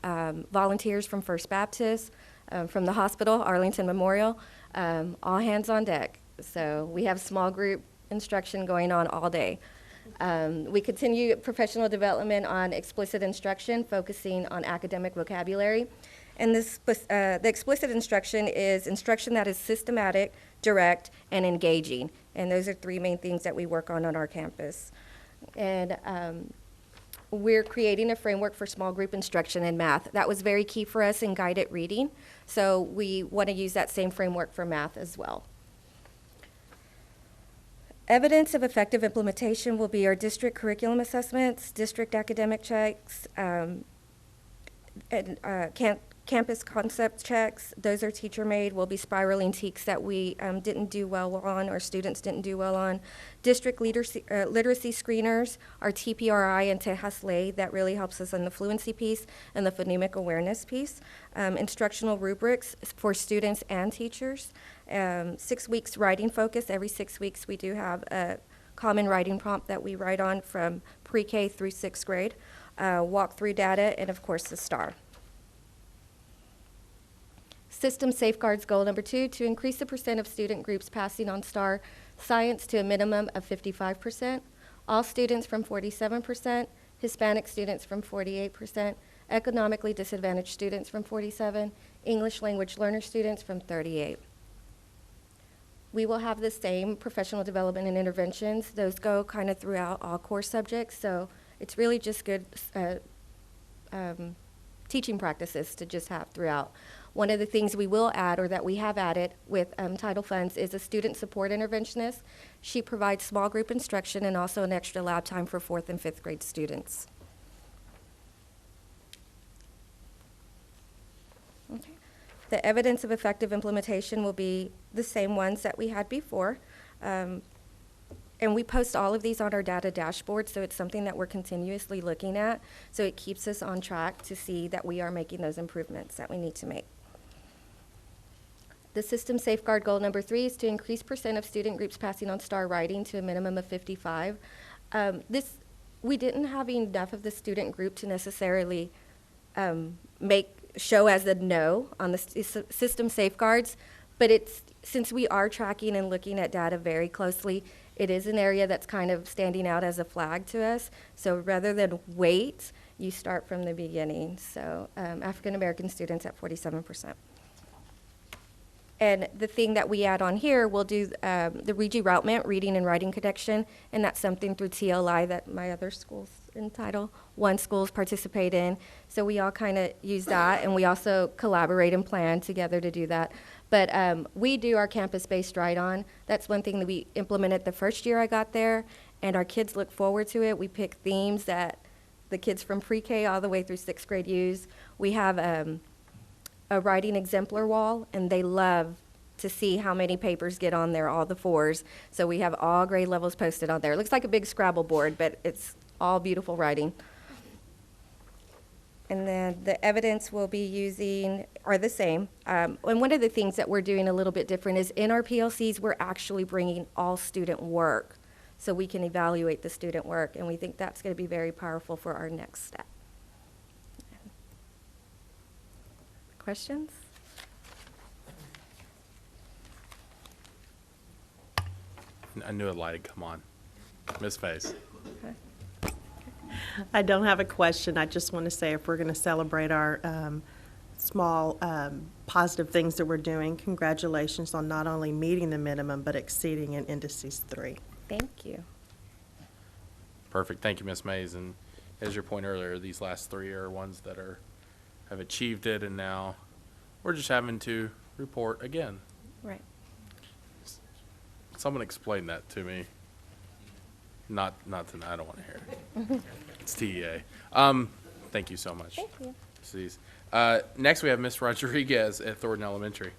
volunteers from First Baptist, from the hospital, Arlington Memorial, all hands on deck. So we have small group instruction going on all day. We continue professional development on explicit instruction, focusing on academic vocabulary. And the explicit instruction is instruction that is systematic, direct, and engaging. And those are 3 main things that we work on our campus. And we're creating a framework for small group instruction in math. That was very key for us in guided reading. So we want to use that same framework for math as well. Evidence of effective implementation will be our district curriculum assessments, district academic checks, and campus concept checks. Those are teacher-made. We'll be spiraling TEKs that we didn't do well on or students didn't do well on. District literacy screeners are TPRI and Tejas-Lay. That really helps us on the fluency piece and the phonemic awareness piece. Instructional rubrics for students and teachers. 6 weeks writing focus. Every 6 weeks we do have a common writing prompt that we write on from pre-K through 6th grade. Walk-through data, and of course the STAR. System safeguards goal number 2, to increase the percent of student groups passing on STAR science to a minimum of 55%, all students from 47%, Hispanic students from 48%, economically disadvantaged students from 47%, English language learner students from 38%. We will have the same professional development and interventions. Those go kind of throughout all core subjects, so it's really just good teaching practices to just have throughout. One of the things we will add, or that we have added with title funds, is a student support interventionist. She provides small group instruction and also an extra lab time for 4th and 5th grade students. Okay. The evidence of effective implementation will be the same ones that we had before. And we post all of these on our data dashboard, so it's something that we're continuously looking at. So it keeps us on track to see that we are making those improvements that we need to make. The system safeguard goal number 3 is to increase percent of student groups passing on STAR writing to a minimum of 55. We didn't have enough of the student group to necessarily show as a no on the system safeguards, But since we are tracking and looking at data very closely, it is an area that's kind of standing out as a flag to us. So rather than wait, you start from the beginning. So African American students at 47%. And the thing that we add on here, we'll do the reroutement, reading and writing connection, and that's something through TLI that my other schools in Title I schools participate in. So we all kind of use that, and we also collaborate and plan together to do that. But we do our campus-based write-on. That's one thing that we implemented the first year I got there, and our kids look forward to it. We pick themes that the kids from pre-K all the way through 6th grade use. We have a writing exemplar wall, and they love to see how many papers get on there, all the 4s. So we have all grade levels posted on there. It looks like a big Scrabble board, but it's all beautiful writing. And then the evidence we'll be using are the same. And one of the things that we're doing a little bit different is in our PLCs, we're actually bringing all student work so we can evaluate the student work. And we think that's going to be very powerful for our next step. Questions? I knew a light had come on. Ms. Faze. I don't have a question. I just want to say if we're going to celebrate our small positive things that we're doing, congratulations on not only meeting the minimum, but exceeding in indices 3. Thank you. Perfect. Thank you, Ms. Mays. And as your point earlier, these last 3 are ones that have achieved it, and now we're just having to report again. Right. Someone explain that to me. Not tonight. I don't want to hear it. It's TEA. Thank you so much. Thank you. Please. Next, we have Ms. Rodriguez at Thornton Elementary.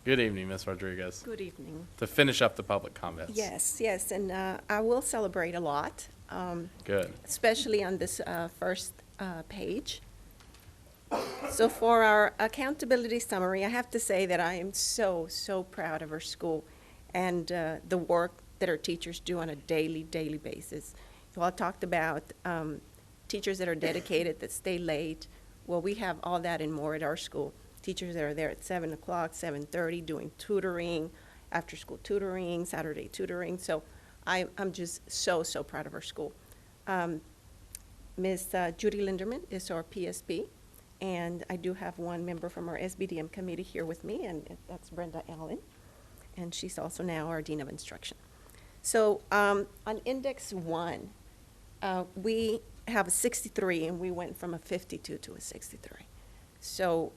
Good evening, Ms. Rodriguez. Good evening. To finish up the public comments. Yes, and I will celebrate a lot. Good. Especially on this first page. So for our accountability summary, I have to say that I am so proud of our school and the work that our teachers do on a daily basis. You all talked about teachers that are dedicated, that stay late. Well, we have all that and more at our school. Teachers that are there at 7 o'clock, 7:30, doing tutoring, after-school tutoring, Saturday tutoring. So I'm just so proud of our school. Ms. Judy Linderman is our PSB. And I do have one member from our SBDM committee here with me, and that's Brenda Allen. And she's also now our Dean of Instruction. So on Index 1, we have a 63, and we went from a 52 to a 63. So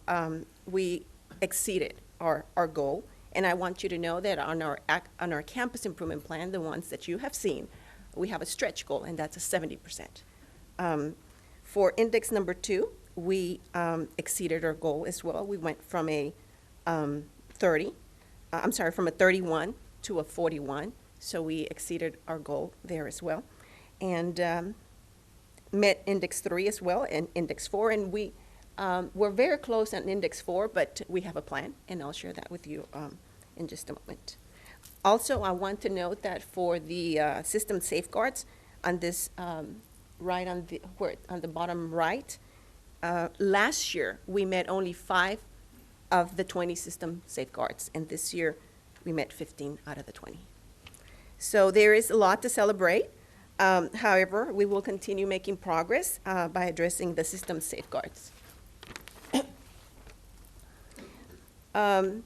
we exceeded our goal. And I want you to know that on our campus improvement plan, the ones that you have seen, we have a stretch goal, and that's a 70%. For Index number 2, we exceeded our goal as well. We went from a 31 to a 41, so we exceeded our goal there as well. And met Index 3 as well and Index 4, and we're very close on Index 4, but we have a plan, and I'll share that with you in just a moment. Also, I want to note that for the system safeguards on this right on the bottom right, last year, we met only 5 of the 20 system safeguards, and this year, we met 15 out of the 20. So there is a lot to celebrate. However, we will continue making progress by addressing the system safeguards. I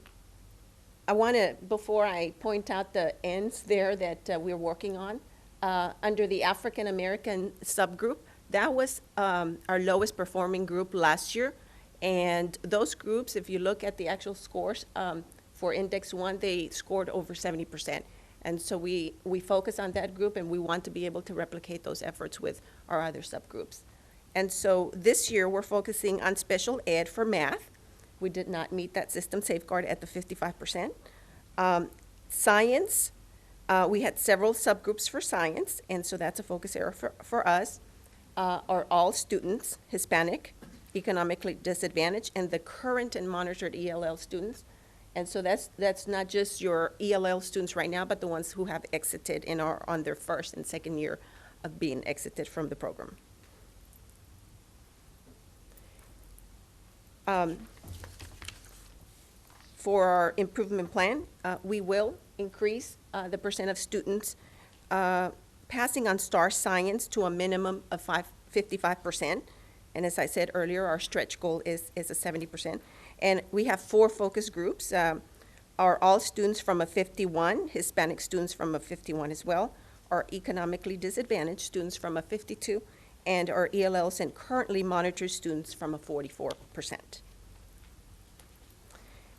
want to, before I point out the ends there that we're working on, under the African American subgroup, that was our lowest performing group last year. And those groups, if you look at the actual scores for Index 1, they scored over 70%. And so we focus on that group, and we want to be able to replicate those efforts with our other subgroups. And so this year, we're focusing on special ed for math. We did not meet that system safeguard at the 55%. Science, we had several subgroups for science, and so that's a focus area for us. Are all students Hispanic, economically disadvantaged, and the current and monitored ELL students. And so that's not just your ELL students right now, but the ones who have exited and are on their first and second year of being exited from the program. For our improvement plan, we will increase the percent of students passing on STAR Science to a minimum of 55%. And as I said earlier, our stretch goal is a 70%. And we have 4 focus groups. Are all students from a 51, Hispanic students from a 51 as well, our economically disadvantaged students from a 52, and our ELLs and currently monitored students from a 44%.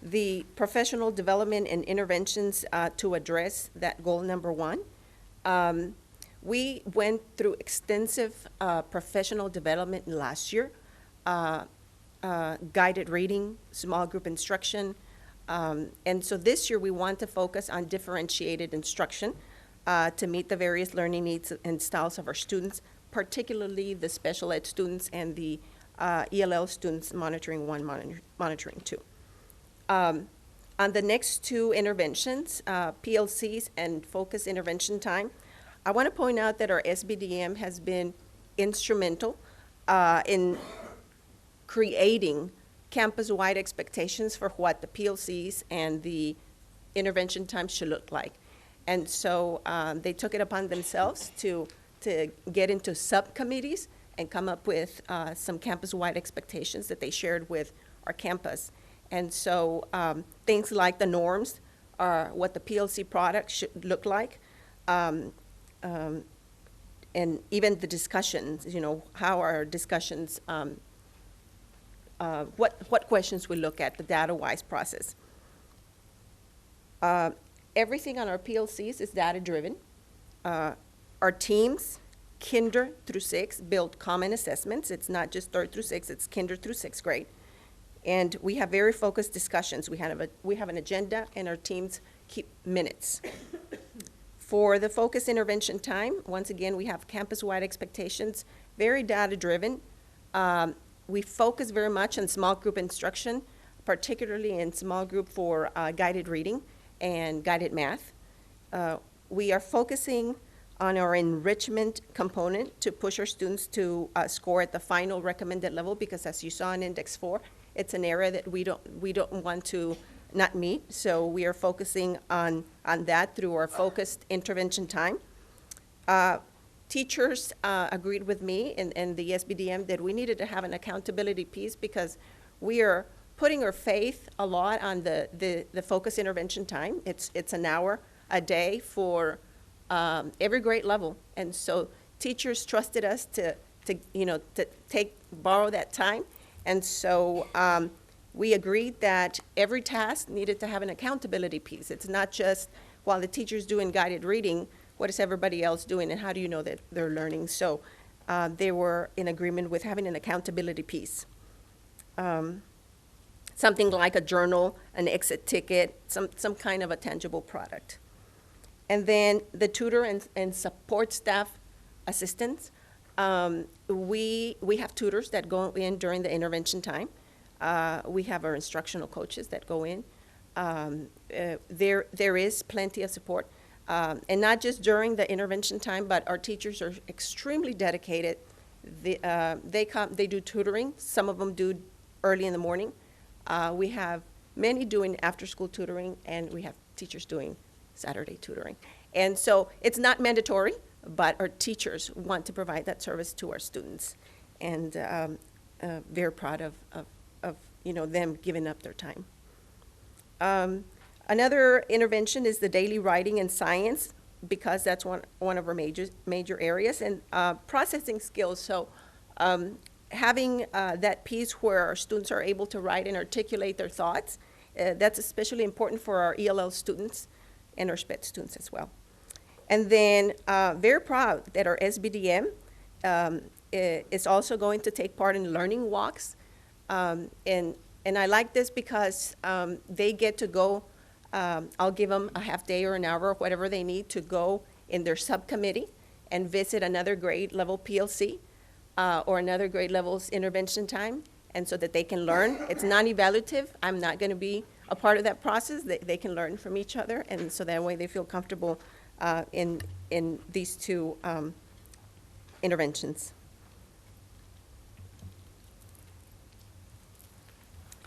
The professional development and interventions to address that goal number 1. We went through extensive professional development last year, guided reading, small group instruction, and so this year we want to focus on differentiated instruction to meet the various learning needs and styles of our students, particularly the special ed students and the ELL students, monitoring 1, monitoring 2. On the next 2 interventions, PLCs and focus intervention time, I want to point out that our SBDM has been instrumental in creating campus-wide expectations for what the PLCs and the intervention time should look like. And so they took it upon themselves to get into subcommittees and come up with some campus-wide expectations that they shared with our campus. And so things like the norms are what the PLC product should look like. And even the discussions, how our discussions, what questions we look at, the data-wise process. Everything on our PLCs is data-driven. Our teams, kinder through 6, build common assessments. It's not just 3rd through 6, it's kinder through 6th grade. And we have very focused discussions. We have an agenda, and our teams keep minutes. For the focus intervention time, once again, we have campus-wide expectations, very data-driven. We focus very much on small group instruction, particularly in small group for guided reading and guided math. We are focusing on our enrichment component to push our students to score at the final recommended level, because as you saw in Index 4, it's an area that we don't want to not meet. So we are focusing on that through our focused intervention time. Teachers agreed with me and the SBDM that we needed to have an accountability piece, because we are putting our faith a lot on the focus intervention time. It's an hour a day for every grade level, and so teachers trusted us to borrow that time, and so we agreed that every task needed to have an accountability piece. It's not just while the teacher's doing guided reading, what is everybody else doing, and how do you know that they're learning? So they were in agreement with having an accountability piece. Something like a journal, an exit ticket, some kind of a tangible product. And then the tutor and support staff assistants. We have tutors that go in during the intervention time. We have our instructional coaches that go in. There is plenty of support. And not just during the intervention time, but our teachers are extremely dedicated. They do tutoring. Some of them do early in the morning. We have many doing after-school tutoring, and we have teachers doing Saturday tutoring. And so it's not mandatory, but our teachers want to provide that service to our students, and very proud of them giving up their time. Another intervention is the daily writing and science, because that's one of our major areas, and processing skills. So having that piece where our students are able to write and articulate their thoughts, that's especially important for our ELL students and our SPED students as well. And then very proud that our SBDM is also going to take part in learning walks. And I like this because they get to go, I'll give them a half day or an hour, whatever they need to go in their subcommittee and visit another grade level PLC or another grade level's intervention time, and so that they can learn. It's non-evaluative. I'm not going to be a part of that process. They can learn from each other, and so that way they feel comfortable in these 2 interventions.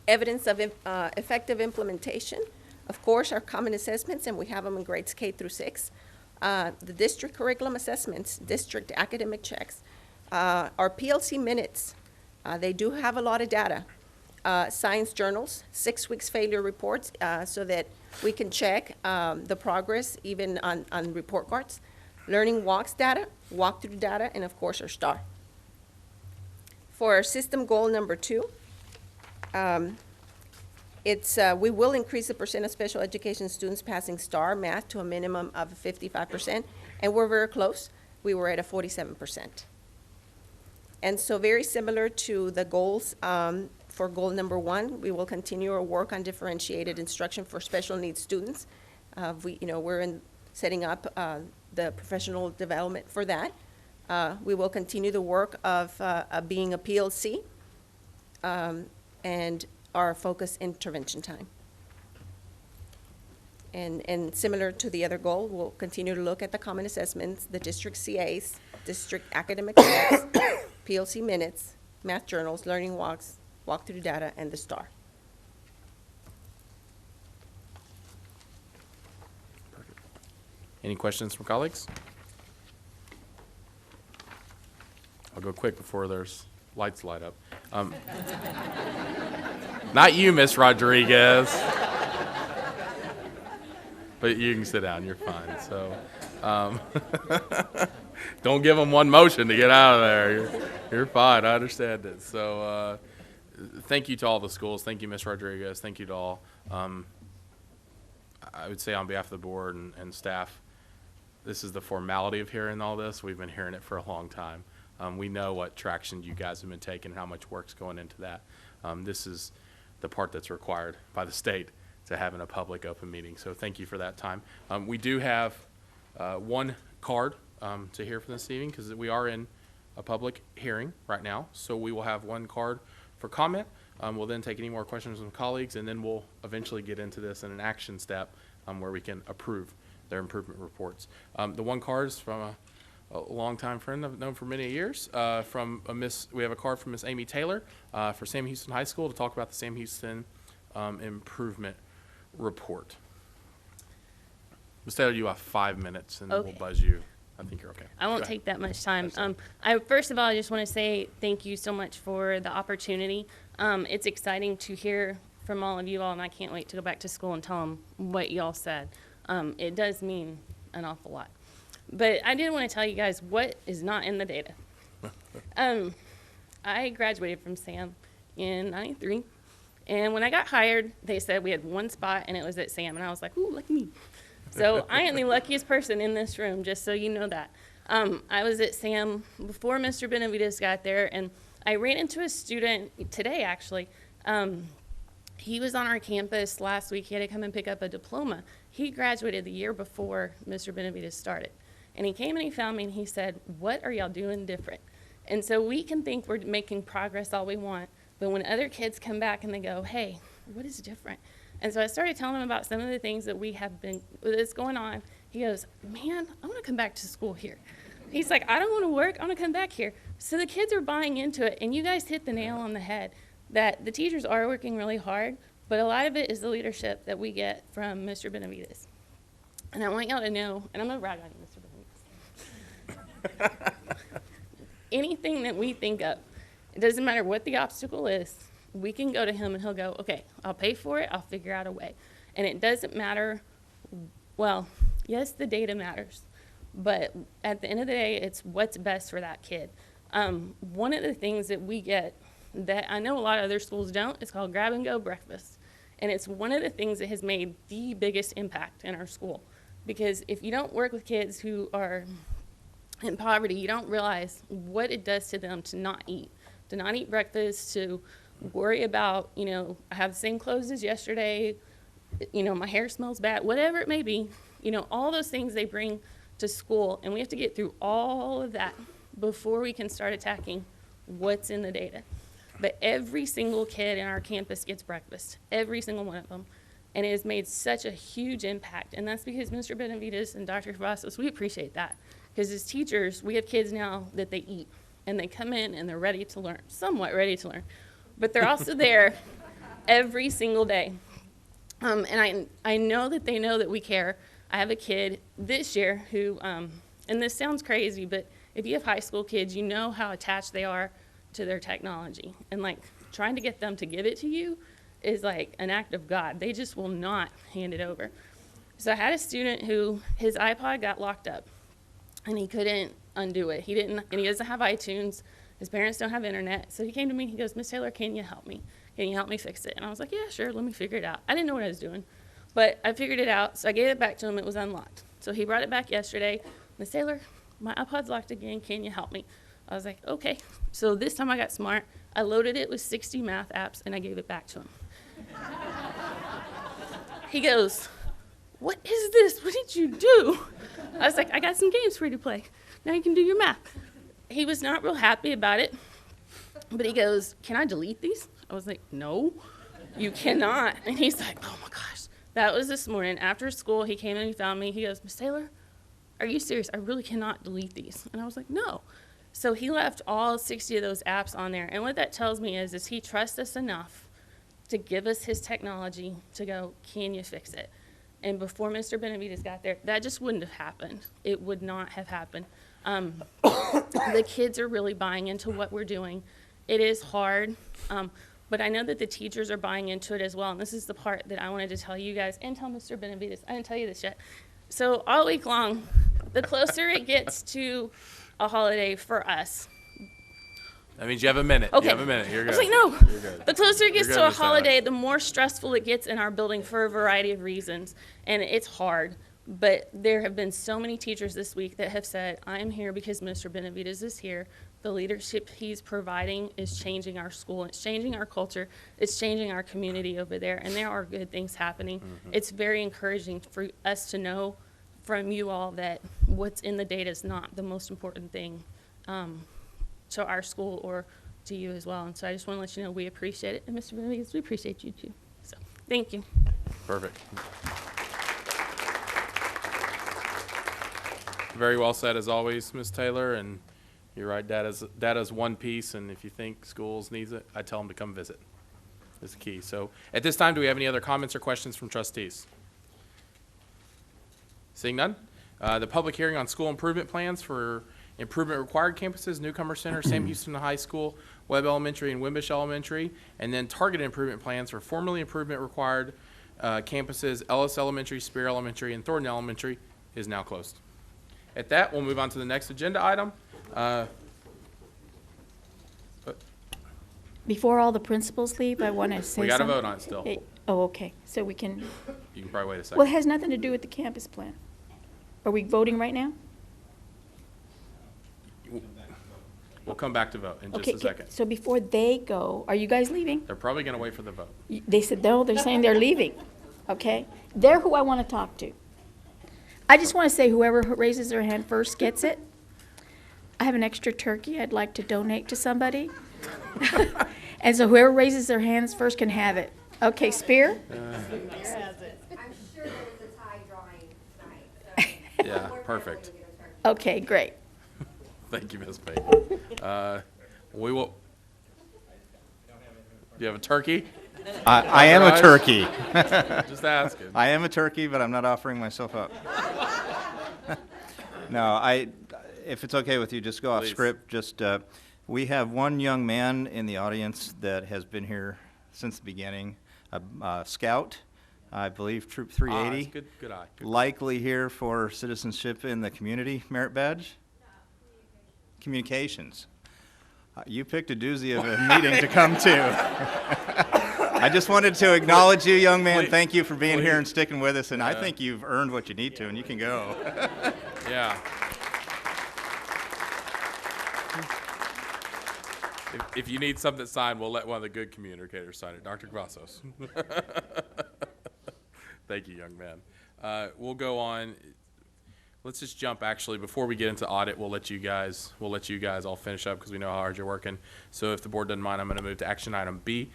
evidence of effective implementation. Of course, our common assessments, and we have them in grades K through 6. The district curriculum assessments, district academic checks, our PLC minutes. They do have a lot of data. Science journals, 6 weeks failure reports, so that we can check the progress even on report cards. Learning walks data, walkthrough data, and of course our STAR. For our system goal number 2, we will increase the percent of special education students passing STAR math to a minimum of 55%, and we're very close. We were at a 47%. And so very similar to the goals for goal number 1, we will continue our work on differentiated instruction for special needs students. We're setting up the professional development for that. We will continue the work of being a PLC and our focus intervention time. And similar to the other goal, we'll continue to look at the common assessments, the district CAs, district academic checks, PLC minutes, math journals, learning walks, walkthrough data, and the STAR. Any questions from colleagues? I'll go quick before there's lights light up. Not you, Miss Rodriguez. But you can sit down, you're fine. So, don't give them one motion to get out of there. You're fine, I understand it. So, thank you to all the schools. Thank you, Miss Rodriguez. Thank you to all. I would say on behalf of the board and staff, this is the formality of hearing all this. We've been hearing it for a long time. We know what traction you guys have been taking and how much work's going into that. This is the part that's required by the state to having a public open meeting. So thank you for that time. We do have one card to hear from this evening because we are in a public hearing right now. So we will have one card for comment. We'll then take any more questions from colleagues, and then we'll eventually get into this in an action step where we can approve their improvement reports. The one card is from a longtime friend I've known for many years. We have a card from Miss Amy Taylor for Sam Houston High School to talk about the Sam Houston improvement report. Ms. Taylor, you have 5 minutes, and Okay. we'll buzz you. I think you're okay. I won't take that much time. First of all, I just want to say thank you so much for the opportunity. It's exciting to hear from all of you all, and I can't wait to go back to school and tell them what y'all said. It does mean an awful lot. But I did want to tell you guys what is not in the data. I graduated from SAM in '93, and when I got hired, they said we had one spot, and it was at SAM, and I was like, ooh, lucky me. So I am the luckiest person in this room, just so you know that. I was at SAM before Mr. Benavides got there, and I ran into a student today, actually. He was on our campus last week. He had to come and pick up a diploma. He graduated the year before Mr. Benavides started. And he came and he found me and he said, what are y'all doing different? And so we can think we're making progress all we want, but when other kids come back and they go, hey, what is different? And so I started telling him about some of the things that that's going on. He goes, man, I want to come back to school here. He's like, I don't want to work, I want to come back here. So the kids are buying into it, and you guys hit the nail on the head, that the teachers are working really hard, but a lot of it is the leadership that we get from Mr. Benavides. And I want y'all to know, and I'm going to brag on you, Mr. Benavides. Anything that we think of, it doesn't matter what the obstacle is, we can go to him and he'll go, okay, I'll pay for it, I'll figure out a way. And it doesn't matter, well, yes, the data matters, but at the end of the day, it's what's best for that kid. One of the things that we get that I know a lot of other schools don't, it's called grab and go breakfast. And it's one of the things that has made the biggest impact in our school. Because if you don't work with kids who are in poverty, you don't realize what it does to them to not eat breakfast, to worry about, I have the same clothes as yesterday, my hair smells bad, whatever it may be, all those things they bring to school. And we have to get through all of that before we can start attacking what's in the data. But every single kid in our campus gets breakfast, every single one of them. And it has made such a huge impact. And that's because Mr. Benavides and Dr. Cavazos, we appreciate that. Because as teachers, we have kids now that they eat. And they come in and they're ready to learn, somewhat ready to learn. But they're also there every single day. And I know that they know that we care. I have a kid this year who, and this sounds crazy, but if you have high school kids, you know how attached they are to their technology. And like trying to get them to give it to you is like an act of God. They just will not hand it over. So I had a student who, his iPod got locked up and he couldn't undo it. And he doesn't have iTunes. His parents don't have internet. So he came to me, he goes, Miss Taylor, can you help me? Can you help me fix it? And I was like, yeah, sure, let me figure it out. I didn't know what I was doing, but I figured it out. So I gave it back to him, it was unlocked. So he brought it back yesterday. Miss Taylor, my iPod's locked again, can you help me? I was like, okay. So this time I got smart. I loaded it with 60 math apps and I gave it back to him. He goes, what is this? What did you do? I was like, I got some games for you to play. Now you can do your math. He was not real happy about it, but he goes, can I delete these? I was like, no, you cannot. And he's like, oh my gosh. That was this morning. After school, he came in and he found me. He goes, Miss Taylor, are you serious? I really cannot delete these. And I was like, no. So he left all 60 of those apps on there. And what that tells me is he trusts us enough to give us his technology to go, can you fix it? And before Mr. Benavides got there, that just wouldn't have happened. It would not have happened. The kids are really buying into what we're doing. It is hard, but I know that the teachers are buying into it as well. And this is the part that I wanted to tell you guys and tell Mr. Benavides. I didn't tell you this yet. So all week long, the closer it gets to a holiday for us. That means you have a minute. Okay. You have a minute. You're good. I was like, no. You're good. The closer it gets You're to good, a Miss Taylor. holiday, the more stressful it gets in our building for a variety of reasons. And it's hard. But there have been so many teachers this week that have said, I am here because Mr. Benavides is here. The leadership he's providing is changing our school. It's changing our culture. It's changing our community over there. And there are good things happening. Mm-hmm. It's very encouraging for us to know from you all that what's in the data is not the most important thing to our school or to you as well. And so I just want to let you know we appreciate it. And Mr. Benavides, we appreciate you too. So thank you. Perfect. Very well said as always, Ms. Taylor, and you're right, data's one piece, and if you think schools needs it, I tell them to come visit. Is the key. So at this time, do we have any other comments or questions from trustees? Seeing none, the public hearing on school improvement plans for improvement required campuses, Newcomer Center, Sam Houston High School, Webb Elementary, and Wimbish Elementary, and then targeted improvement plans for formerly improvement required campuses, Ellis Elementary, Speer Elementary, and Thornton Elementary is now closed. At that, we'll move on to the next agenda item. Before all the principals leave, I want to say We got to something. vote on it still. Oh, okay. So we can, You can probably wait a second. well, it has nothing to do with the campus plan. Are we voting right now? We'll come back to vote in just Okay, a second. so before they go, are you guys leaving? They're probably going to wait for the vote. They said, no, they're saying they're leaving, okay? They're who I want to talk to. I just want to say whoever raises their hand first gets it. I have an extra turkey I'd like to donate to somebody. And so whoever raises their hands first can have it. Okay, Speer? I'm sure there was a tie drawing tonight. Yeah, perfect. Okay, great. Thank you, Ms. Payton. We will. Do you have a turkey? I am a turkey. Just asking. I am a turkey, but I'm not offering myself up. No, if it's okay with you, just go off Please. script. Just, we have one young man in the audience that has been here since the beginning, a scout, I believe Troop 380. That's good eye. Good Likely here for citizenship in the community merit badge? Communications. You picked a doozy of a meeting to come to. I just wanted to acknowledge you, young man. Please. Thank you for being Please. here and sticking with us, and I Yeah. think you've earned what you need to, and you can go. Yeah. If you need something signed, we'll let one of the good communicators sign it. Dr. Cavazos. Thank you, young man. We'll go on. Let's just jump, actually, before we get into audit, we'll let you guys all finish up because we know how hard you're working. So if the board doesn't mind, I'm going to move to action item B.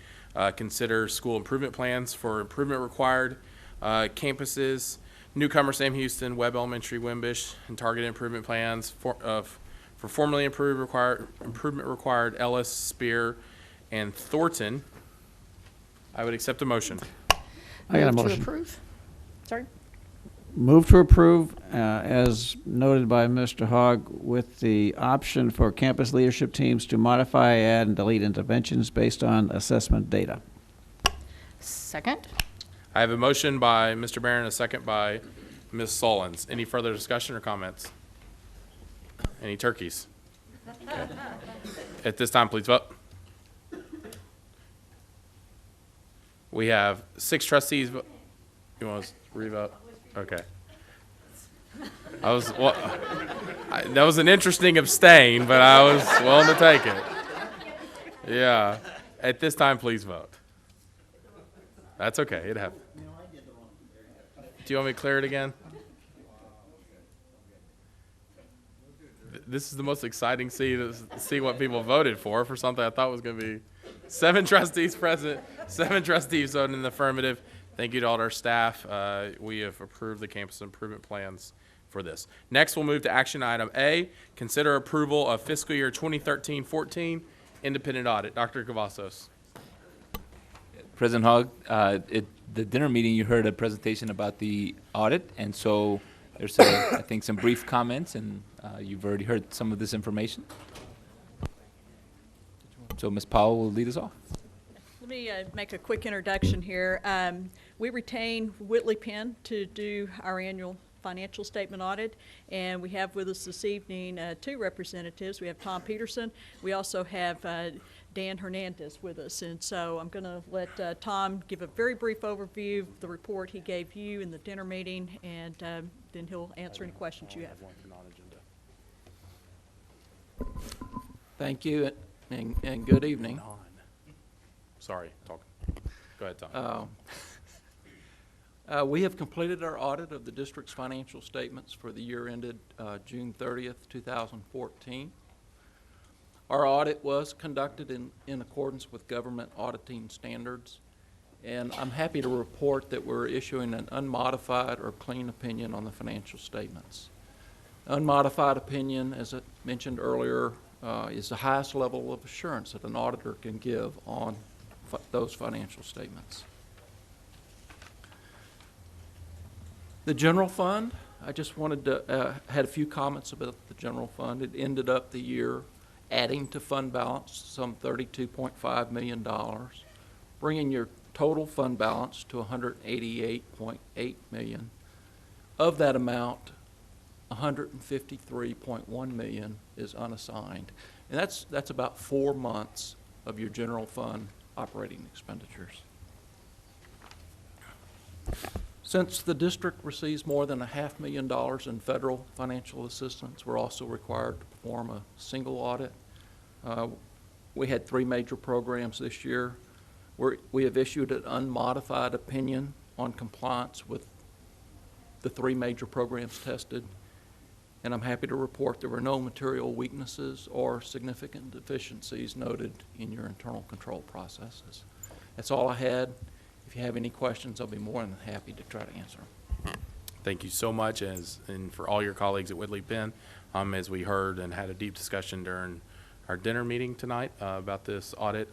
Consider school improvement plans for improvement required campuses, Newcomer, Sam Houston, Webb Elementary, Wimbish, and targeted improvement plans for formerly improvement required Ellis, Speer, and Thornton. I would accept a motion. I got a Move motion. To approve. Sorry. Move to approve, as noted by Mr. Hogg, with the option for campus leadership teams to modify, add, and delete interventions based on assessment data. Second. I have a motion by Mr. Barron, a second by Ms. Solons. Any further discussion or comments? Any turkeys? Okay. At this time, please vote. We have 6 trustees. You want us to revote? Okay. That was an interesting abstain, but I was willing to take it. Yeah. At this time, please vote. That's okay. It happened. Do you want me to clear it again? This is the most exciting to see what people voted for something I thought was going to be 7 trustees present, 7 trustees voting in the affirmative. Thank you to all our staff. We have approved the campus improvement plans for this. Next, we'll move to action item A, consider approval of fiscal year 2013-14 independent audit. Dr. Cavazos. President Hogg, at the dinner meeting, you heard a presentation about the audit, and so there's, I think, some brief comments, and you've already heard some of this information. So Ms. Powell will lead us off. Let me make a quick introduction here. We retain Whitley Penn to do our annual financial statement audit, and we have with us this evening 2 representatives. We have Tom Peterson. We also have Dan Hernandez with us, and so I'm going to let Tom give a very brief overview of the report he gave you in the dinner meeting, and then he'll answer any questions you have. Thank you, and good evening. Sorry, talk. Go ahead, Tom. We have completed our audit of the district's financial statements for the year ended June 30th, 2014. Our audit was conducted in accordance with government auditing standards, and I'm happy to report that we're issuing an unmodified or clean opinion on the financial statements. Unmodified opinion, as I mentioned earlier, is the highest level of assurance that an auditor can give on those financial statements. The general fund, I just wanted to, had a few comments about the general fund. It ended up the year adding to fund balance some $32.5 million, bringing your total fund balance to $188.8 million. Of that amount, $153.1 million is unassigned. And that's about 4 months of your general fund operating expenditures. Since the district receives more than $500,000 in federal financial assistance, we're also required to perform a single audit. We had 3 major programs this year. We have issued an unmodified opinion on compliance with the 3 major programs tested, and I'm happy to report there were no material weaknesses or significant deficiencies noted in your internal control processes. That's all I had. If you have any questions, I'll be more than happy to try to answer them. Thank you so much, and for all your colleagues at Whitley Penn, as we heard and had a deep discussion during our dinner meeting tonight about this audit.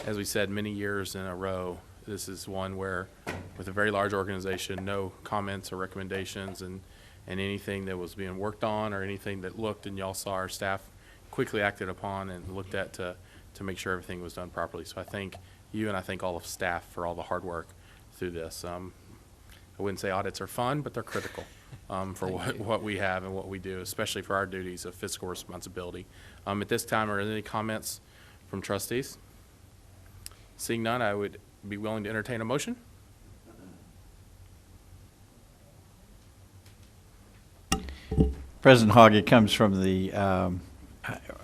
As we said many years in a row, this is one where, with a very large organization, no comments or recommendations, and anything that was being worked on or anything that looked, and y'all saw our staff quickly acted upon and looked at to make sure everything was done properly. So I thank you, and I thank all of staff for all the hard work through this. I wouldn't say audits are fun, but they're critical for what we have and what we do, especially for our duties of fiscal responsibility. At this time, are there any comments from trustees? Seeing none, I would be willing to entertain a motion. President Hogg, it comes from the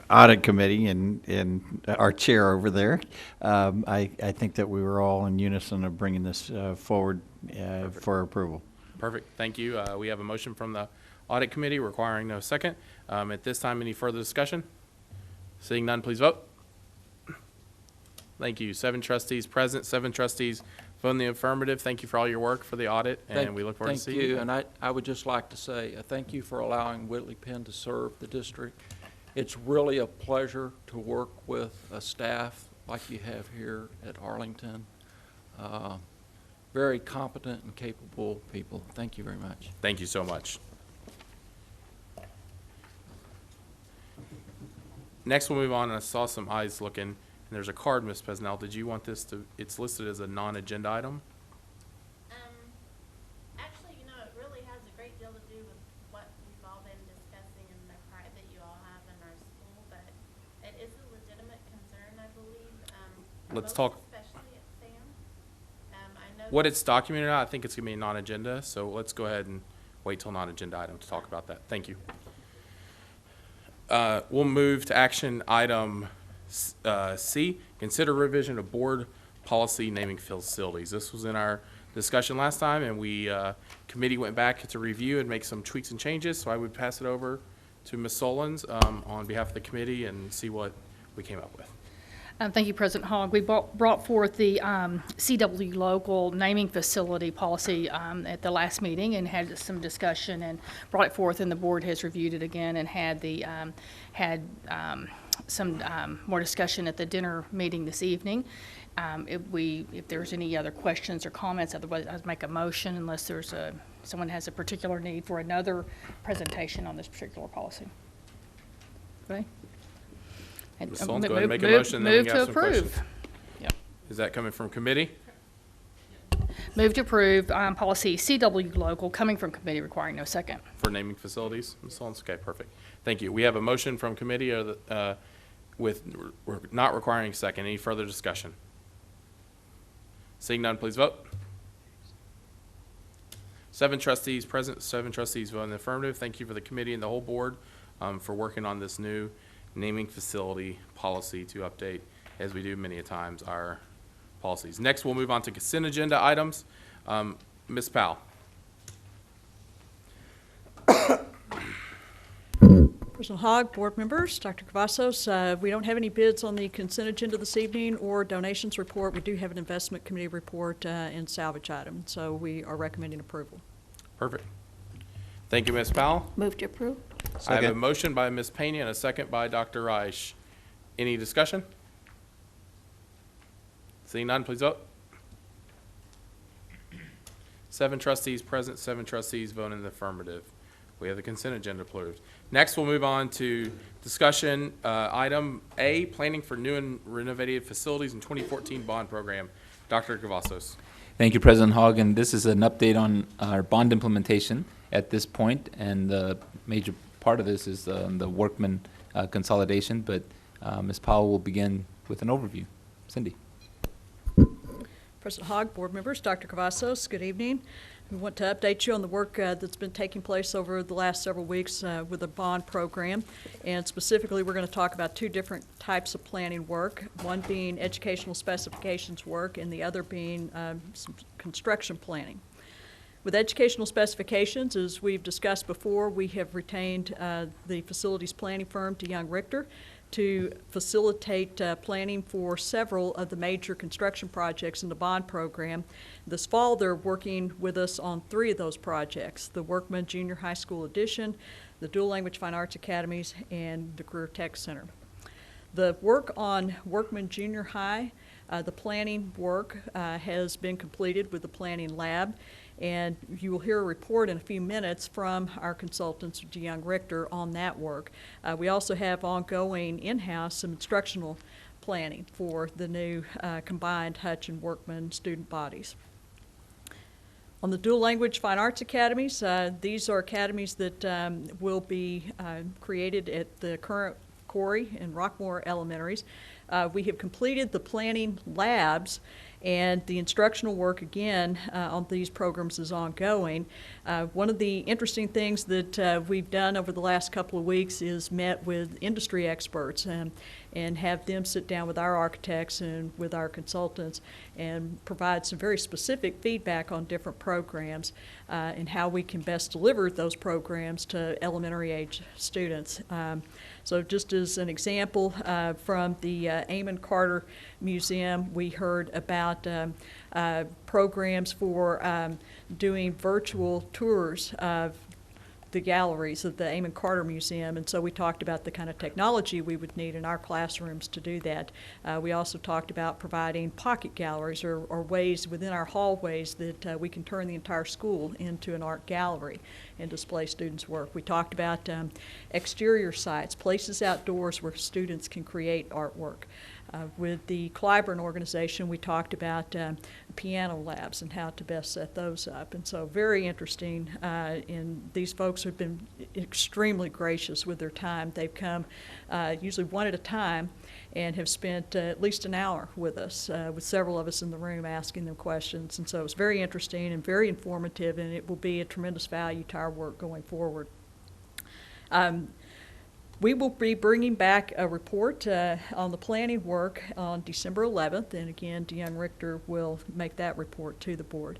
audit committee and our chair over there. I think that we were all in unison of bringing this forward for approval. Perfect. Thank you. We have a motion from the audit committee requiring no second. At this time, any further discussion? Seeing none, please vote. Thank you. 7 trustees present, 7 trustees vote in the affirmative. Thank you for all your work for the audit, and we look forward to seeing you. Thank you, and I would just like to say thank you for allowing Whitley Penn to serve the district. It's really a pleasure to work with a staff like you have here at Arlington. very competent and capable people. Thank you very much. Thank you so much. Next, we'll move on. I saw some eyes looking, and there's a card, Ms. Pesnell. Did you want this to, it's listed as a non-agenda item? Actually, it really has a great deal to do with what we've all been discussing and the pride that you all have in our school, but it is a legitimate concern, I believe. Let's most talk. Especially at SAM. I know What it's documented on, I think it's going to be a non-agenda, so let's go ahead and wait till non-agenda item to talk about that. Thank you. We'll move to action item C, consider revision of board policy naming facilities. This was in our discussion last time, and we committee went back to review and make some tweaks and changes, so I would pass it over to Ms. Solons on behalf of the committee and see what we came up with. Thank you, President Hogg. We brought forth the CW local naming facility policy at the last meeting and had some discussion and brought it forth, and the board has reviewed it again and had the some more discussion at the dinner meeting this evening. If there's any other questions or comments, otherwise I'd make a motion unless there's someone has a particular need for another presentation on this particular policy. Okay. Ms. Solons, go ahead and make a motion, then we can have some questions. Move to approve. Yep. Is that coming from committee? Move to approve policy CW local coming from committee requiring no second. For naming facilities? Ms. Solons, okay, perfect. Thank you. We have a motion from committee with not requiring a second. Any further discussion? Seeing none, please vote. 7 trustees present, 7 trustees vote in the affirmative. Thank you for the committee and the whole board for working on this new naming facility policy to update, as we do many a times, our policies. Next, we'll move on to consent agenda items. Ms. Powell. President Hogg, board members, Dr. Cavazos, we don't have any bids on the consent agenda this evening or donations report. We do have an investment committee report and salvage item, so we are recommending approval. Perfect. Thank you, Ms. Powell. Move to approve. I have a motion by Ms. Pena and a second by Dr. Reich. Any discussion? Seeing none, please vote. 7 trustees present, 7 trustees vote in the affirmative. We have the consent agenda approved. Next, we'll move on to discussion item A, planning for new and renovated facilities in 2014 bond program. Dr. Cavazos. Thank you, President Hogg, and this is an update on our bond implementation at this point, and the major part of this is the workman consolidation, but Ms. Powell will begin with an overview. Cindy. President Hogg, board members, Dr. Cavazos, good evening. We want to update you on the work that's been taking place over the last several weeks with the bond program, and specifically we're going to talk about 2 different types of planning work, one being educational specifications work and the other being some construction planning. With educational specifications, as we've discussed before, we have retained the facilities planning firm DeYoung Richter to facilitate planning for several of the major construction projects in the bond program. This fall, they're working with us on 3 of those projects, the Workman Junior High School addition, the Dual Language Fine Arts Academies, and the Career Tech Center. The work on Workman Junior High, the planning work has been completed with the planning lab, and you will hear a report in a few minutes from our consultants, DeYoung Richter, on that work. We also have ongoing in-house some instructional planning for the new combined Hutch and Workman student bodies. On the Dual Language Fine Arts Academies, these are academies that will be created at the current Corey and Rockmore Elementaries. We have completed the planning labs, and the instructional work again on these programs is ongoing. One of the interesting things that we've done over the last couple of weeks is met with industry experts and have them sit down with our architects and with our consultants and provide some very specific feedback on different programs and how we can best deliver those programs to elementary age students. So just as an example, from the Amon Carter Museum, we heard about programs for doing virtual tours of the galleries of the Amon Carter Museum, and so we talked about the kind of technology we would need in our classrooms to do that. We also talked about providing pocket galleries or ways within our hallways that we can turn the entire school into an art gallery and display students' work. We talked about exterior sites, places outdoors where students can create artwork. With the Clyburn organization, we talked about piano labs and how to best set those up. And so very interesting, and these folks have been extremely gracious with their time. They've come usually one at a time and have spent at least an hour with us, with several of us in the room asking them questions. And so it's very interesting and very informative, and it will be a tremendous value to our work going forward. We will be bringing back a report on the planning work on December 11th, and again, Deanne Richter will make that report to the board.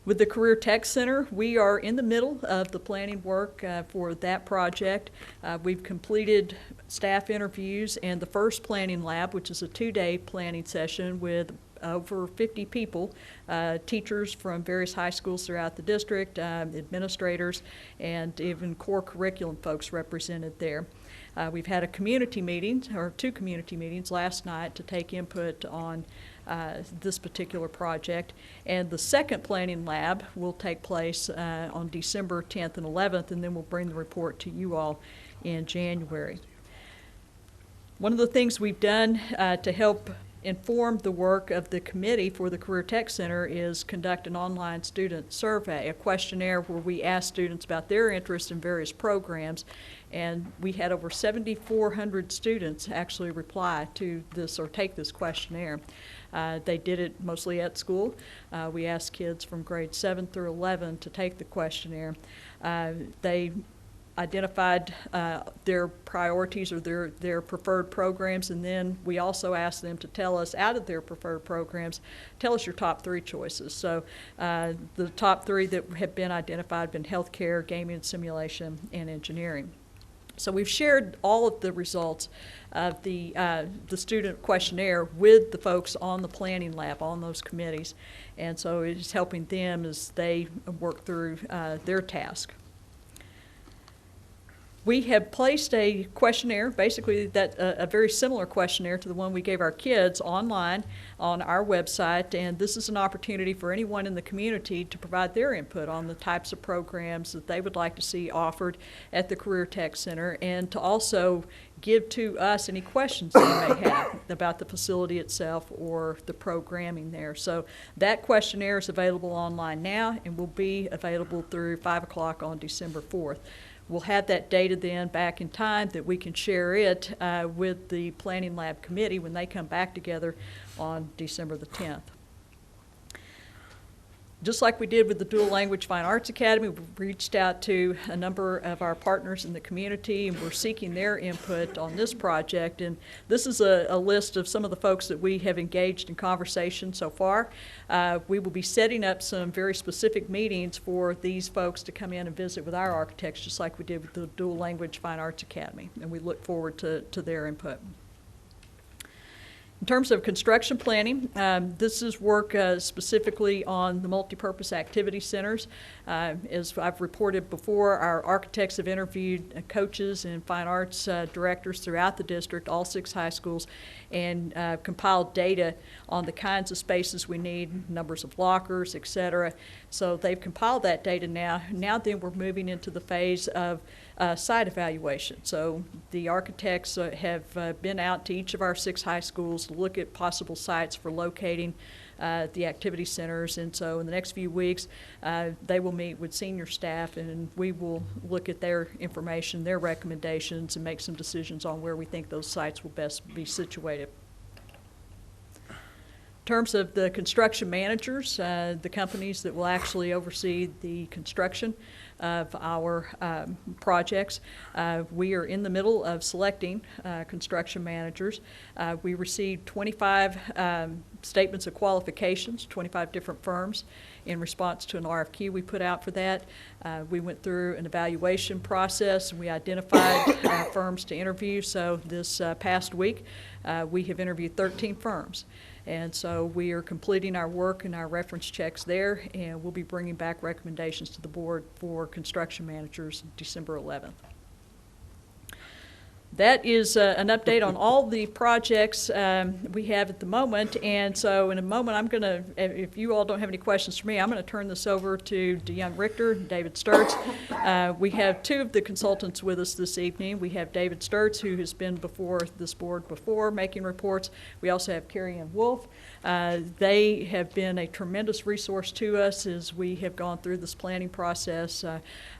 With the Career Tech Center, we are in the middle of the planning work for that project. We've completed staff interviews and the first planning lab, which is a 2-day planning session with over 50 people, teachers from various high schools throughout the district, administrators, and even core curriculum folks represented there. We've had a community meeting, or 2 community meetings last night to take input on this particular project. And the second planning lab will take place on December 10th and 11th, and then we'll bring the report to you all in January. One of the things we've done to help inform the work of the committee for the Career Tech Center is conduct an online student survey, a questionnaire where we ask students about their interest in various programs, and we had over 7,400 students actually reply to this or take this questionnaire. They did it mostly at school. We asked kids from grades 7 through 11 to take the questionnaire. They identified their priorities or their preferred programs, and then we also asked them to tell us, out of their preferred programs, tell us your top 3 choices. So the top 3 that have been identified have been healthcare, gaming and simulation, and engineering. So we've shared all of the results of the student questionnaire with the folks on the planning lab, on those committees, and so it's helping them as they work through their task. We have placed a questionnaire, basically a very similar questionnaire to the one we gave our kids, online on our website, and this is an opportunity for anyone in the community to provide their input on the types of programs that they would like to see offered at the Career Tech Center, and to also give to us any questions they may have about the facility itself or the programming there. So that questionnaire is available online now and will be available through 5 o'clock on December 4th. We'll have that data then back in time that we can share it with the Planning Lab Committee when they come back together on December the 10th. Just like we did with the Dual Language Fine Arts Academy, we've reached out to a number of our partners in the community, and we're seeking their input on this project. And this is a list of some of the folks that we have engaged in conversation so far. We will be setting up some very specific meetings for these folks to come in and visit with our architects, just like we did with the Dual Language Fine Arts Academy, and we look forward to their input. In terms of construction planning, this is work specifically on the multipurpose activity centers. As I've reported before, our architects have interviewed coaches and fine arts directors throughout the district, all 6 high schools, and compiled data on the kinds of spaces we need, numbers of lockers, et cetera. So they've compiled that data now. Now then we're moving into the phase of site evaluation. So the architects have been out to each of our 6 high schools to look at possible sites for locating the activity centers, and so in the next few weeks they will meet with senior staff and we will look at their information, their recommendations, and make some decisions on where we think those sites will best be situated. In terms of the construction managers, the companies that will actually oversee the construction of our projects, we are in the middle of selecting construction managers. We received 25 statements of qualifications, 25 different firms, in response to an RFQ we put out for that. We went through an evaluation process and we identified firms to interview. So this past week we have interviewed 13 firms. And so we are completing our work and our reference checks there, and we'll be bringing back recommendations to the board for construction managers December 11th. That is an update on all the projects we have at the moment, and so in a moment I'm going to, if you all don't have any questions for me, I'm going to turn this over to DeYoung Richter, David Sturts. We have two of the consultants with us this evening. We have David Sturts, who has been before this board before making reports. We also have Carrie Ann Wolf. They have been a tremendous resource to us as we have gone through this planning process.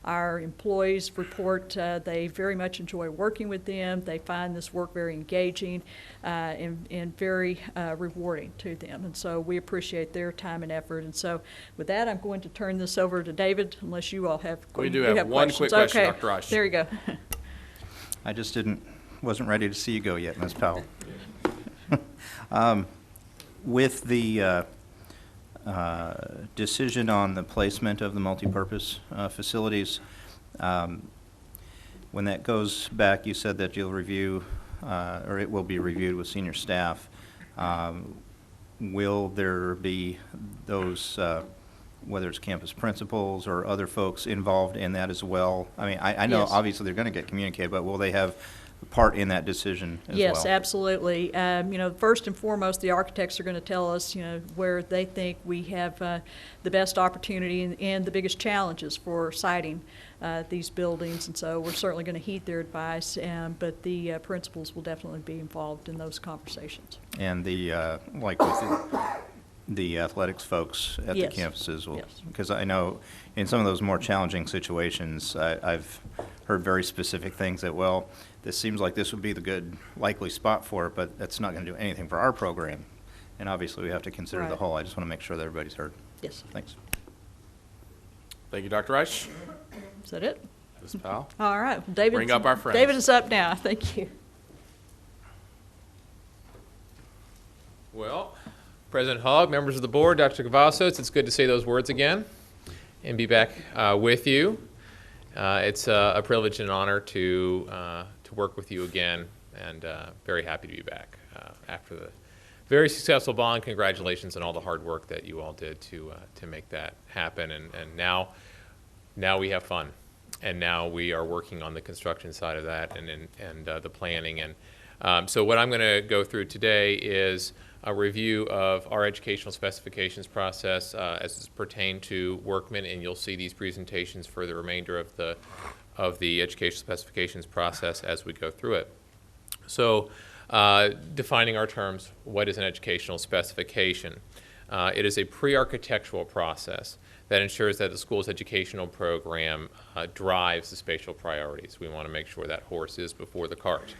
Our employees report they very much enjoy working with them. They find this work very engaging and very rewarding to them. And so we appreciate their time and effort. And so with that, I'm going to turn this over to David, unless you all have questions. We do have one quick question, okay. Dr. Reich. There you go. I just wasn't ready to see you go yet, Ms. Powell. With the decision on the placement of the multipurpose facilities, when that goes back, you said that you'll review, or it will be reviewed with senior staff. Will there be those, whether it's campus principals or other folks involved in that as well? I mean, I know Yes. obviously they're going to get communicated, but will they have part in that decision as well? Yes, absolutely. You know, first and foremost, the architects are going to tell us, you know, where they think we have the best opportunity and the biggest challenges for siting these buildings, and so we're certainly going to heed their advice, but the principals will definitely be involved in those conversations. And the, like with the athletics folks at Yes. the campuses will, Yes. because I know in some of those more challenging situations, I've heard very specific things that, well, this seems like this would be the good likely spot for it, but that's not going to do anything for our program. And obviously we have to consider the Right. whole. I just want to make sure that everybody's heard. Yes. Thanks. Thank you, Dr. Reich. Is that it? Ms. Powell. All right. David, Bring up our friends. David is up now. Thank you. Well, President Hogg, members of the board, Dr. Cavazos, it's good to say those words again and be back with you. It's a privilege and an honor to work with you again, and very happy to be back after the very successful bond. Congratulations on all the hard work that you all did to make that happen, and now we have fun, and now we are working on the construction side of that and the planning. And so what I'm going to go through today is a review of our educational specifications process as it's pertained to workmen, and you'll see these presentations for the remainder of the educational specifications process as we go through it. So defining our terms, what is an educational specification? It is a pre-architectural process that ensures that the school's educational program drives the spatial priorities. We want to make sure that horse is before the cart.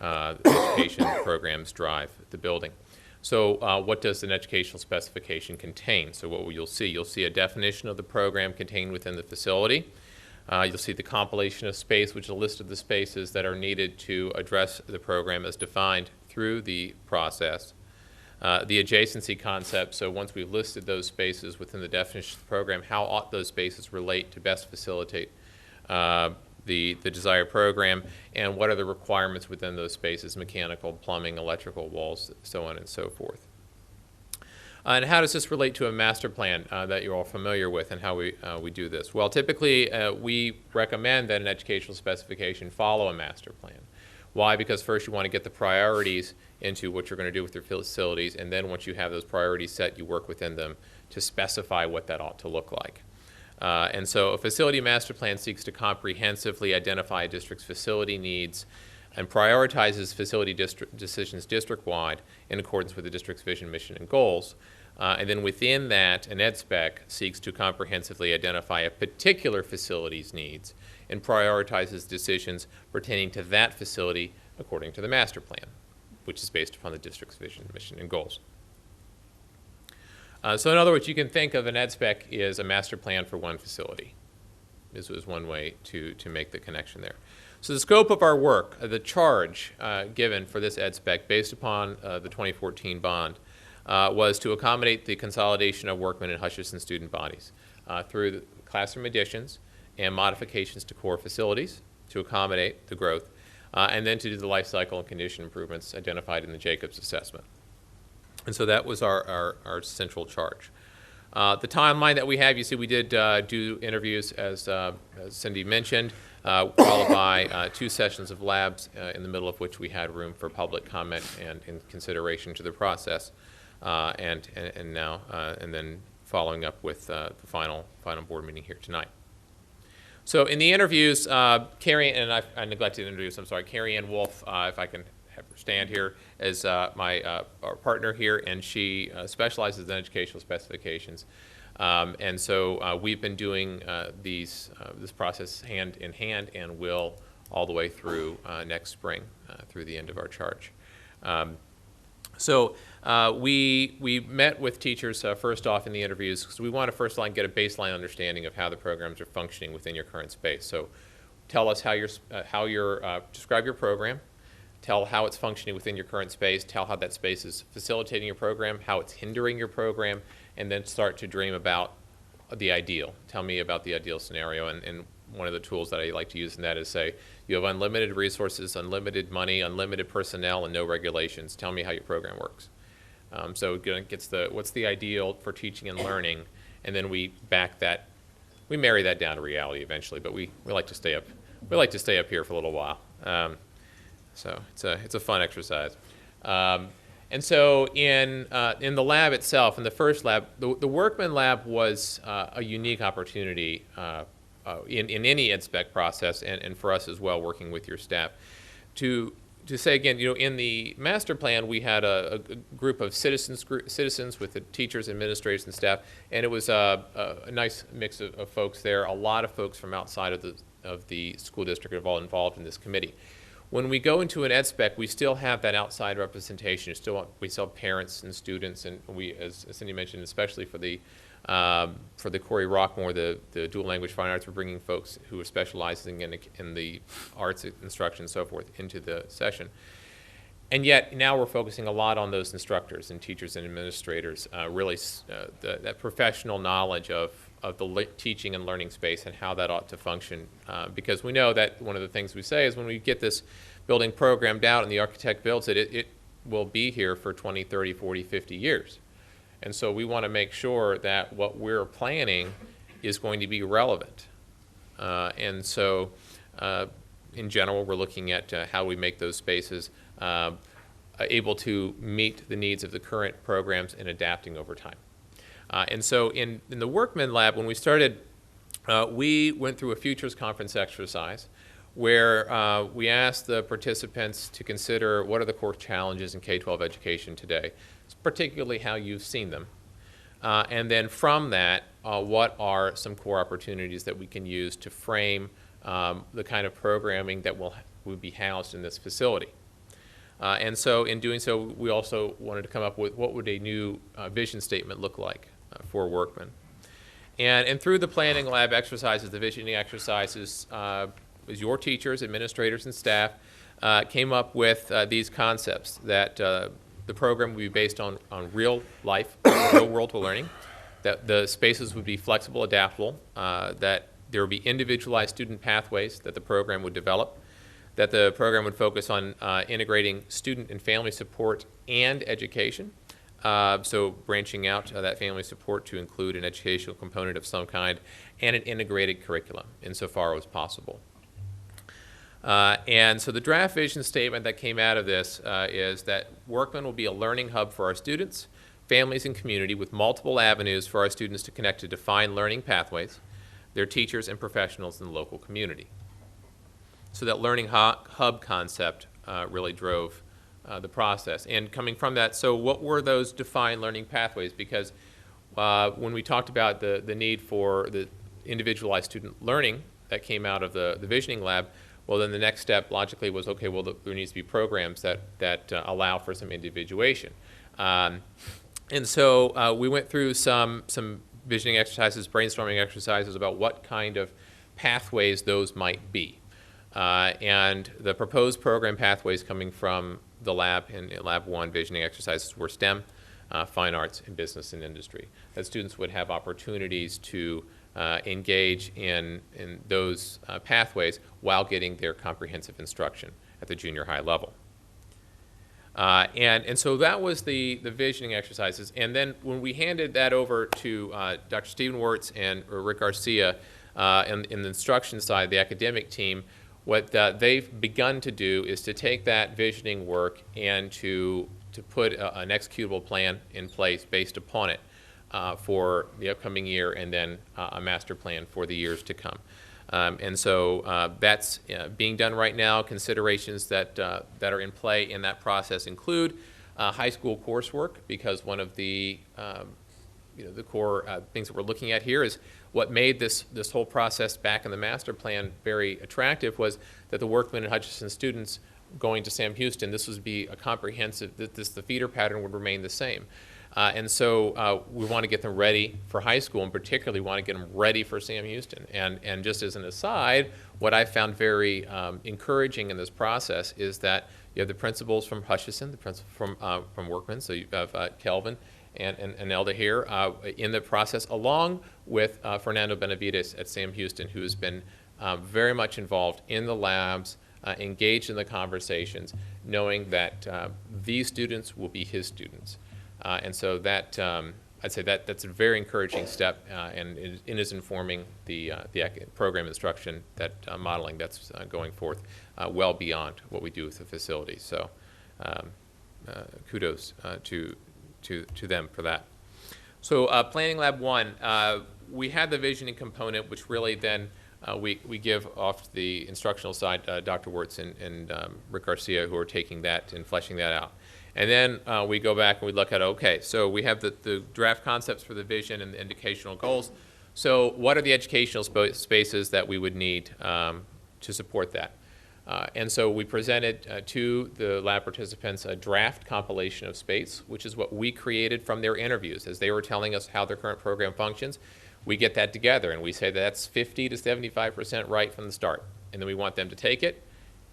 The education programs drive the building. So what does an educational specification contain? So what you'll see a definition of the program contained within the facility. You'll see the compilation of space, which is a list of the spaces that are needed to address the program as defined through the process. The adjacency concept, so once we've listed those spaces within the definition of the program, how ought those spaces relate to best facilitate the desired program, and what are the requirements within those spaces, mechanical, plumbing, electrical, walls, so on and so forth. And how does this relate to a master plan that you're all familiar with, and how we do this? Well, typically we recommend that an educational specification follow a master plan. Why? Because first you want to get the priorities into what you're going to do with your facilities, and then once you have those priorities set, you work within them to specify what that ought to look like. And so a facility master plan seeks to comprehensively identify a district's facility needs and prioritizes facility decisions district-wide in accordance with the district's vision, mission, and goals. And then within that, an ed spec seeks to comprehensively identify a particular facility's needs and prioritizes decisions pertaining to that facility according to the master plan, which is based upon the district's vision, mission, and goals. So in other words, you can think of an ed spec as a master plan for one facility. This was one way to make the connection there. So the scope of our work, the charge given for this ed spec based upon the 2014 bond was to accommodate the consolidation of workmen and Hutchinson student bodies through the classroom additions and modifications to core facilities to accommodate the growth, and then to do the life cycle and condition improvements identified in the Jacobs assessment. And so that was our central charge. The timeline that we have, you see we did do interviews, as Cindy mentioned, followed by 2 sessions of labs, in the middle of which we had room for public comment and in consideration to the process, and then following up with the final board meeting here tonight. So in the interviews, Carrie, and I neglected to introduce, I'm sorry, Carrie Ann Wolf, if I can have her stand here, as our partner here, and she specializes in educational specifications. And so we've been doing this process hand in hand, and will all the way through next spring, through the end of our charge. So we met with teachers first off in the interviews, because we want to first get a baseline understanding of how the programs are functioning within your current space. So tell us how describe your program, tell how it's functioning within your current space, tell how that space is facilitating your program, how it's hindering your program, and then start to dream about the ideal. Tell me about the ideal scenario, and one of the tools that I like to use in that is say, you have unlimited resources, unlimited money, unlimited personnel, and no regulations. Tell me how your program works. So it gets what's the ideal for teaching and learning, and then we marry that down to reality eventually, but we like to stay up. We like to stay up here for a little while. So it's a fun exercise. And so in the lab itself, in the first lab, the Workman lab was a unique opportunity in any EdSpec process, and for us as well, working with your staff, to say again, in the master plan, we had a group of citizens with the teachers, administrators, and staff, and it was a nice mix of folks there. A lot of folks from outside of the school district are all involved in this committee. When we go into an EdSpec, we still have that outside representation. We still have parents and students, and we, as Cindy mentioned, especially for the Corey Rockmore, the dual language fine arts, we're bringing folks who are specializing in the arts instruction and so forth into the session. And yet now we're focusing a lot on those instructors and teachers and administrators, really that professional knowledge of the teaching and learning space and how that ought to function. Because we know that one of the things we say is when we get this building programmed out and the architect builds it, it will be here for 20, 30, 40, 50 years. And so we want to make sure that what we're planning is going to be relevant. And so in general, we're looking at how we make those spaces able to meet the needs of the current programs and adapting over time. And so in the Workman lab, when we started, we went through a futures conference exercise where we asked the participants to consider what are the core challenges in K-12 education today, particularly how you've seen them. And then from that, what are some core opportunities that we can use to frame the kind of programming that will be housed in this facility. And so in doing so, we also wanted to come up with what would a new vision statement look like for Workman. And through the planning lab exercises, the visioning exercises, your teachers, administrators, and staff came up with these concepts that the program would be based on real life, real world learning, that the spaces would be flexible, adaptable, that there would be individualized student pathways that the program would develop, that the program would focus on integrating student and family support and education, so branching out that family support to include an educational component of some kind and an integrated curriculum insofar as possible. And so the draft vision statement that came out of this is that Workman will be a learning hub for our students, families, and community with multiple avenues for our students to connect to defined learning pathways, their teachers and professionals in the local community. So that learning hub concept really drove the process. And coming from that, so what were those defined learning pathways? Because when we talked about the need for the individualized student learning that came out of the visioning lab, well, then the next step logically was, okay, well, there needs to be programs that allow for some individuation. And so we went through some visioning exercises, brainstorming exercises about what kind of pathways those might be. And the proposed program pathways coming from the lab in Lab 1 visioning exercises were STEM, fine arts, and business and industry. That students would have opportunities to engage in those pathways while getting their comprehensive instruction at the junior high level. And so that was the visioning exercises. And then when we handed that over to Dr. Stephen Wirtz and Rick Garcia in the instruction side, the academic team, what they've begun to do is to take that visioning work and to put an executable plan in place based upon it for the upcoming year, and then a master plan for the years to come. And so that's being done right now. Considerations that are in play in that process include high school coursework, because one of the the core things that we're looking at here is what made this whole process back in the master plan very attractive was that the Workman and Hutchinson students going to Sam Houston, this would be a comprehensive, the feeder pattern would remain the same. And so we want to get them ready for high school, and particularly want to get them ready for Sam Houston. And just as an aside, what I found very encouraging in this process is that you have the principals from Hutchinson, the principal from Workman, so you have Kelvin and Elda here in the process, along with Fernando Benavides at Sam Houston, who has been very much involved in the labs, engaged in the conversations, knowing that these students will be his students. And so that, I'd say that's a very encouraging step, and it is informing the program instruction, that modeling that's going forth well beyond what we do with the facility. So kudos to them for that. So Planning Lab 1, we had the visioning component, which really then we give off the instructional side, Dr. Wirtz and Rick Garcia, who are taking that and fleshing that out. And then we go back and we look at, okay, so we have the draft concepts for the vision and the educational goals. So what are the educational spaces that we would need to support that? And so we presented to the lab participants a draft compilation of space, which is what we created from their interviews. As they were telling us how their current program functions, we get that together and we say that's 50 to 75% right from the start. And then we want them to take it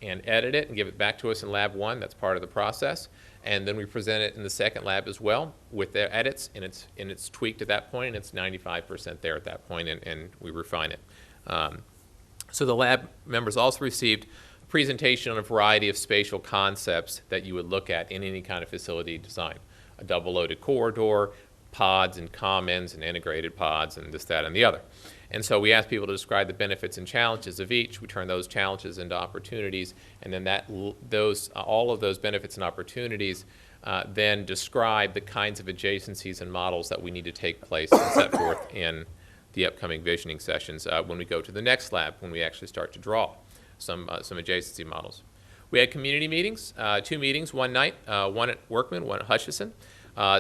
and edit it and give it back to us in Lab 1. That's part of the process. And then we present it in the second lab as well with their edits, and it's tweaked at that point, and it's 95% there at that point, and we refine it. So the lab members also received a presentation on a variety of spatial concepts that you would look at in any kind of facility design. A double-loaded corridor, pods and commons and integrated pods and this, that, and the other. And so we asked people to describe the benefits and challenges of each. We turn those challenges into opportunities, and then all of those benefits and opportunities then describe the kinds of adjacencies and models that we need to take place and set forth in the upcoming visioning sessions when we go to the next lab, when we actually start to draw some adjacency models. We had community meetings, 2 meetings, one night, one at Workman, one at Hutchinson.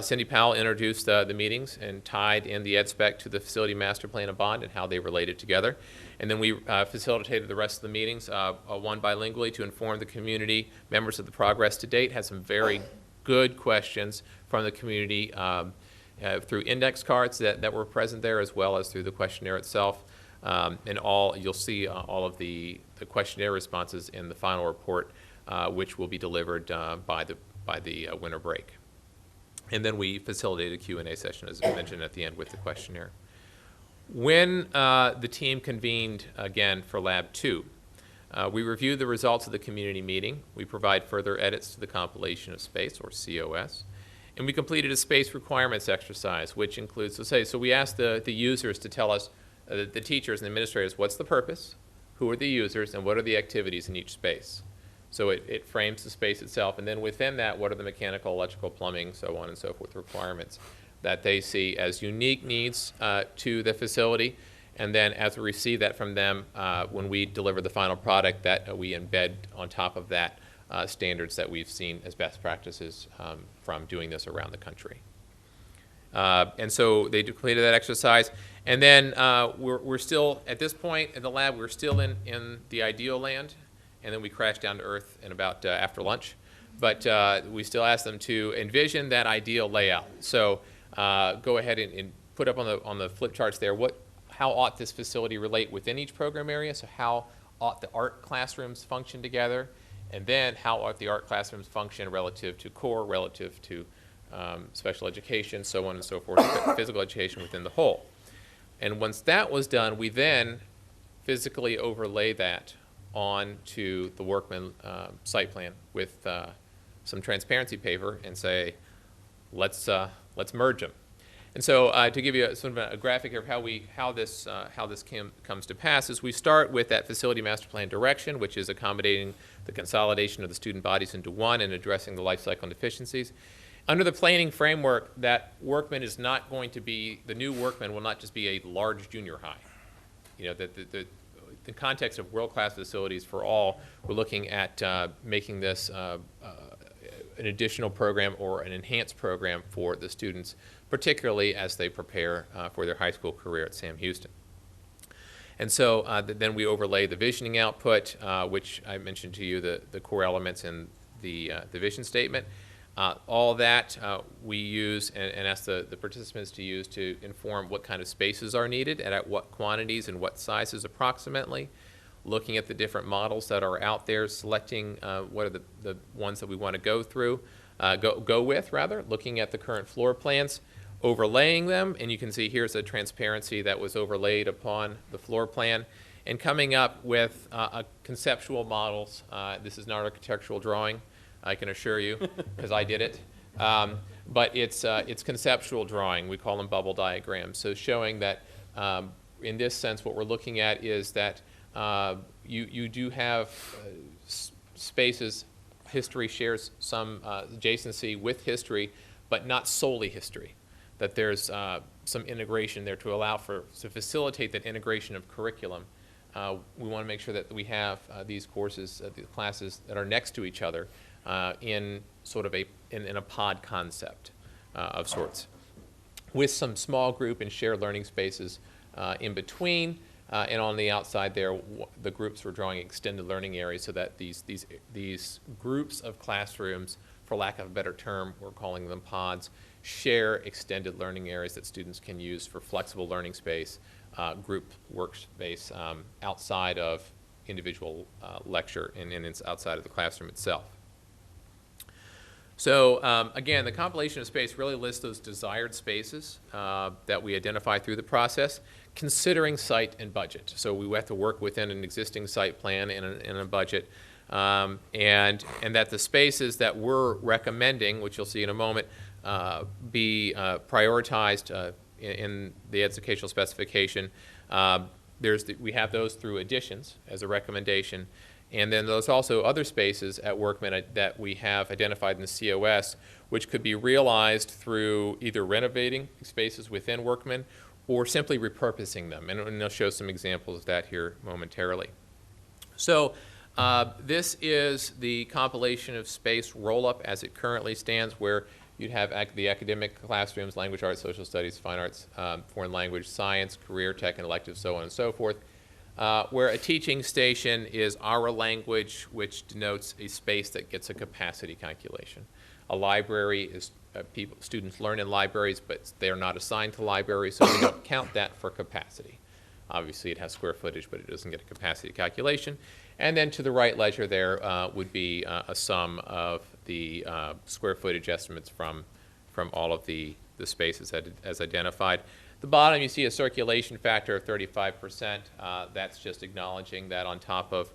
Cindy Powell introduced the meetings and tied in the ed spec to the facility master plan and bond and how they related together. And then we facilitated the rest of the meetings, one bilingually to inform the community members of the progress to date. Had some very good questions from the community through index cards that were present there, as well as through the questionnaire itself. And you'll see all of the questionnaire responses in the final report, which will be delivered by the winter break. And then we facilitated a Q&A session, as I mentioned at the end, with the questionnaire. When the team convened again for Lab 2, we reviewed the results of the community meeting. We provide further edits to the compilation of space, or COS. And we completed a space requirements exercise, which includes, so we asked the users to tell us, the teachers and administrators, what's the purpose, who are the users, and what are the activities in each space. So it frames the space itself, and then within that, what are the mechanical, electrical, plumbing, so on and so forth requirements that they see as unique needs to the facility. And then as we receive that from them, when we deliver the final product, that we embed on top of that standards that we've seen as best practices from doing this around the country. And so they completed that exercise. And then we're still, at this point in the lab, we're still in the ideal land. And then we crashed down to earth in about after lunch. But we still ask them to envision that ideal layout. So go ahead and put up on the flip charts there, how ought this facility relate within each program area? So how ought the art classrooms function together? And then how ought the art classrooms function relative to core, relative to special education, so on and so forth, physical education within the whole. And once that was done, we then physically overlay that onto the Workman site plan with some transparency paper and say, let's merge them. And so to give you sort of a graphic of how this comes to pass is we start with that facility master plan direction, which is accommodating the consolidation of the student bodies into one and addressing the life cycle and deficiencies. Under the planning framework, that workman is not going to be, the new workman will not just be a large junior high. You know, the context of world-class facilities for all, we're looking at making this an additional program or an enhanced program for the students, particularly as they prepare for their high school career at Sam Houston. And so then we overlay the visioning output, which I mentioned to you, the core elements in the vision statement. All that we use and ask the participants to use to inform what kind of spaces are needed and at what quantities and what sizes approximately. Looking at the different models that are out there, selecting what are the ones that we want to go with, looking at the current floor plans, overlaying them, and you can see here's a transparency that was overlaid upon the floor plan, and coming up with conceptual models. This is not an architectural drawing, I can assure you, because I did it. But it's conceptual drawing. We call them bubble diagrams. So showing that in this sense, what we're looking at is that you do have spaces. History shares some adjacency with history, but not solely history. That there's some integration there to facilitate that integration of curriculum. We want to make sure that we have these courses, the classes that are next to each other in sort of in a pod concept of sorts, with some small group and shared learning spaces in between. And on the outside there, the groups were drawing extended learning areas so that these groups of classrooms, for lack of a better term, we're calling them pods, share extended learning areas that students can use for flexible learning space, group workspace outside of individual lecture and it's outside of the classroom itself. So again, the compilation of space really lists those desired spaces that we identify through the process, considering site and budget. So we have to work within an existing site plan and a budget, and that the spaces that we're recommending, which you'll see in a moment, be prioritized in the educational specification. We have those through additions as a recommendation. And then there's also other spaces at Workman that we have identified in the COS, which could be realized through either renovating spaces within Workman or simply repurposing them. And I'll show some examples of that here momentarily. So this is the compilation of space roll-up as it currently stands, where you'd have the academic classrooms, language arts, social studies, fine arts, foreign language, science, career tech, and electives, so on and so forth. Where a teaching station is our language, which denotes a space that gets a capacity calculation. A library is students learn in libraries, but they're not assigned to libraries, so we don't count that for capacity. Obviously, it has square footage, but it doesn't get a capacity calculation. And then to the right ledger there would be a sum of the square footage estimates from all of the spaces as identified. The bottom, you see a circulation factor of 35%. That's just acknowledging that on top of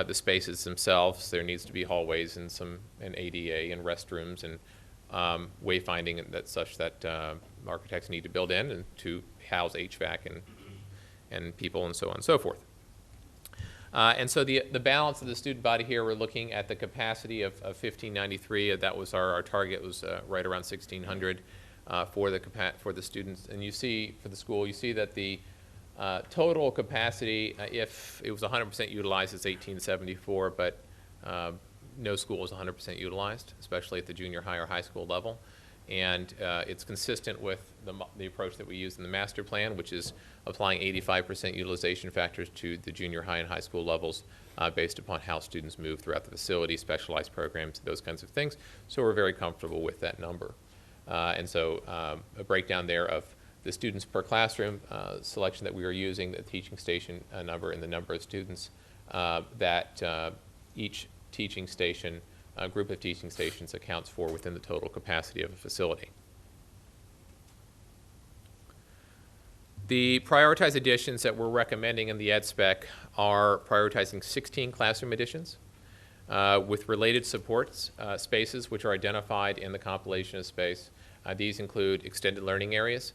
the spaces themselves, there needs to be hallways and an ADA and restrooms and wayfinding and such that architects need to build in and to house HVAC and people and so on and so forth. And so the balance of the student body here, we're looking at the capacity of 1,593. That was our target, was right around 1,600. For the students, and you see for the school, you see that the total capacity, if it was 100% utilized, is 1,874, but no school is 100% utilized, especially at the junior high or high school level, and it's consistent with the approach that we use in the master plan, which is applying 85% utilization factors to the junior high and high school levels based upon how students move throughout the facility, specialized programs, those kinds of things. So we're very comfortable with that number. And so a breakdown there of the students per classroom selection that we are using, the teaching station number, and the number of students that each teaching station, group of teaching stations accounts for within the total capacity of a facility. The prioritized additions that we're recommending in the ed spec are prioritizing 16 classroom additions. with related supports spaces which are identified in the compilation of space. These include extended learning areas,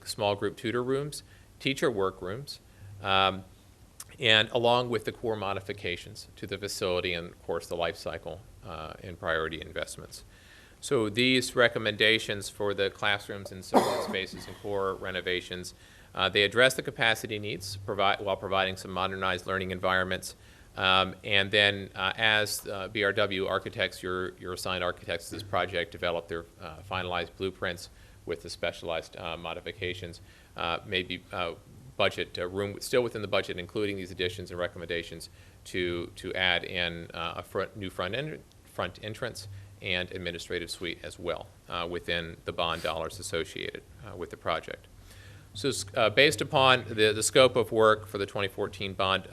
small group tutor rooms, teacher workrooms, and along with the core modifications to the facility and, of course, the life cycle and priority investments. So these recommendations for the classrooms and support spaces and core renovations, they address the capacity needs while providing some modernized learning environments. And then as BRW architects, your assigned architects to this project develop their finalized blueprints with the specialized modifications, maybe budget room still within the budget, including these additions and recommendations to add in a new front entrance and administrative suite as well within the bond dollars associated with the project. So based upon the scope of work for the 2014 bond,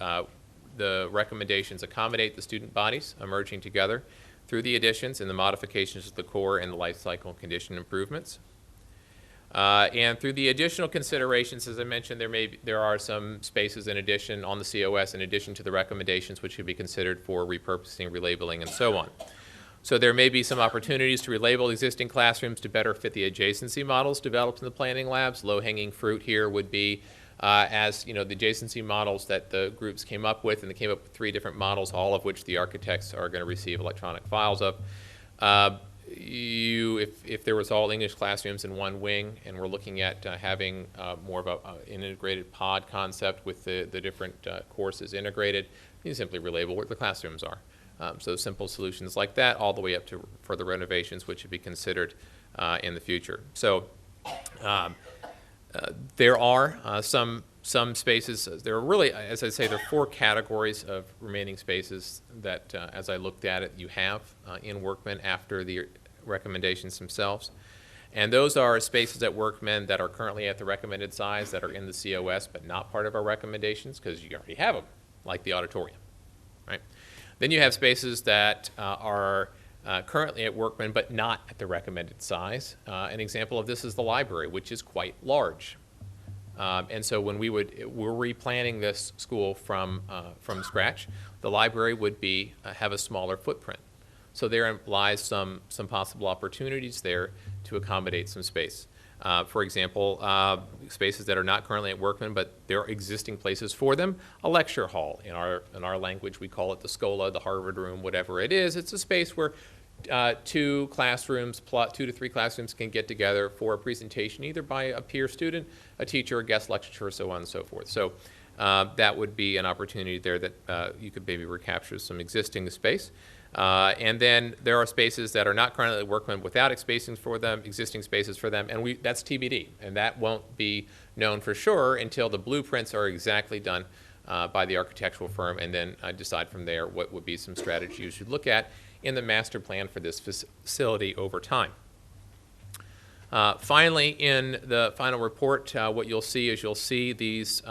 the recommendations accommodate the student bodies emerging together through the additions and the modifications to the core and the life cycle condition improvements. And through the additional considerations, as I mentioned, there are some spaces in addition on the COS in addition to the recommendations which should be considered for repurposing, relabeling, and so on. So there may be some opportunities to relabel existing classrooms to better fit the adjacency models developed in the planning labs. Low-hanging fruit here would be, as you know, the adjacency models that the groups came up with, and they came up with 3 different models, all of which the architects are going to receive electronic files of. If there was all English classrooms in one wing, and we're looking at having more of an integrated pod concept with the different courses integrated, you simply relabel where the classrooms are. So simple solutions like that, all the way up to further renovations, which should be considered in the future. So there are some spaces. There are really, as I say, there are 4 categories of remaining spaces that, as I looked at it, you have in Workman after the recommendations themselves. And those are spaces at Workman that are currently at the recommended size, that are in the COS, but not part of our recommendations because you already have them, like the auditorium, right? Then you have spaces that are currently at Workman, but not at the recommended size. An example of this is the library, which is quite large. And so when we're replanning this school from scratch, the library would have a smaller footprint. So there lies some possible opportunities there to accommodate some space. For example, spaces that are not currently at Workman, but there are existing places for them. A lecture hall. In our language, we call it the Scola, the Harvard room, whatever it is. It's a space where 2 classrooms, 2 to 3 classrooms can get together for a presentation, either by a peer student, a teacher, a guest lecturer, so on and so forth. So that would be an opportunity there that you could maybe recapture some existing space. And then there are spaces that are not currently at Workman without existing spaces for them, and that's TBD, and that won't be known for sure until the blueprints are exactly done by the architectural firm, and then decide from there what would be some strategies you should look at in the master plan for this facility over time. Finally, in the final report, what you'll see these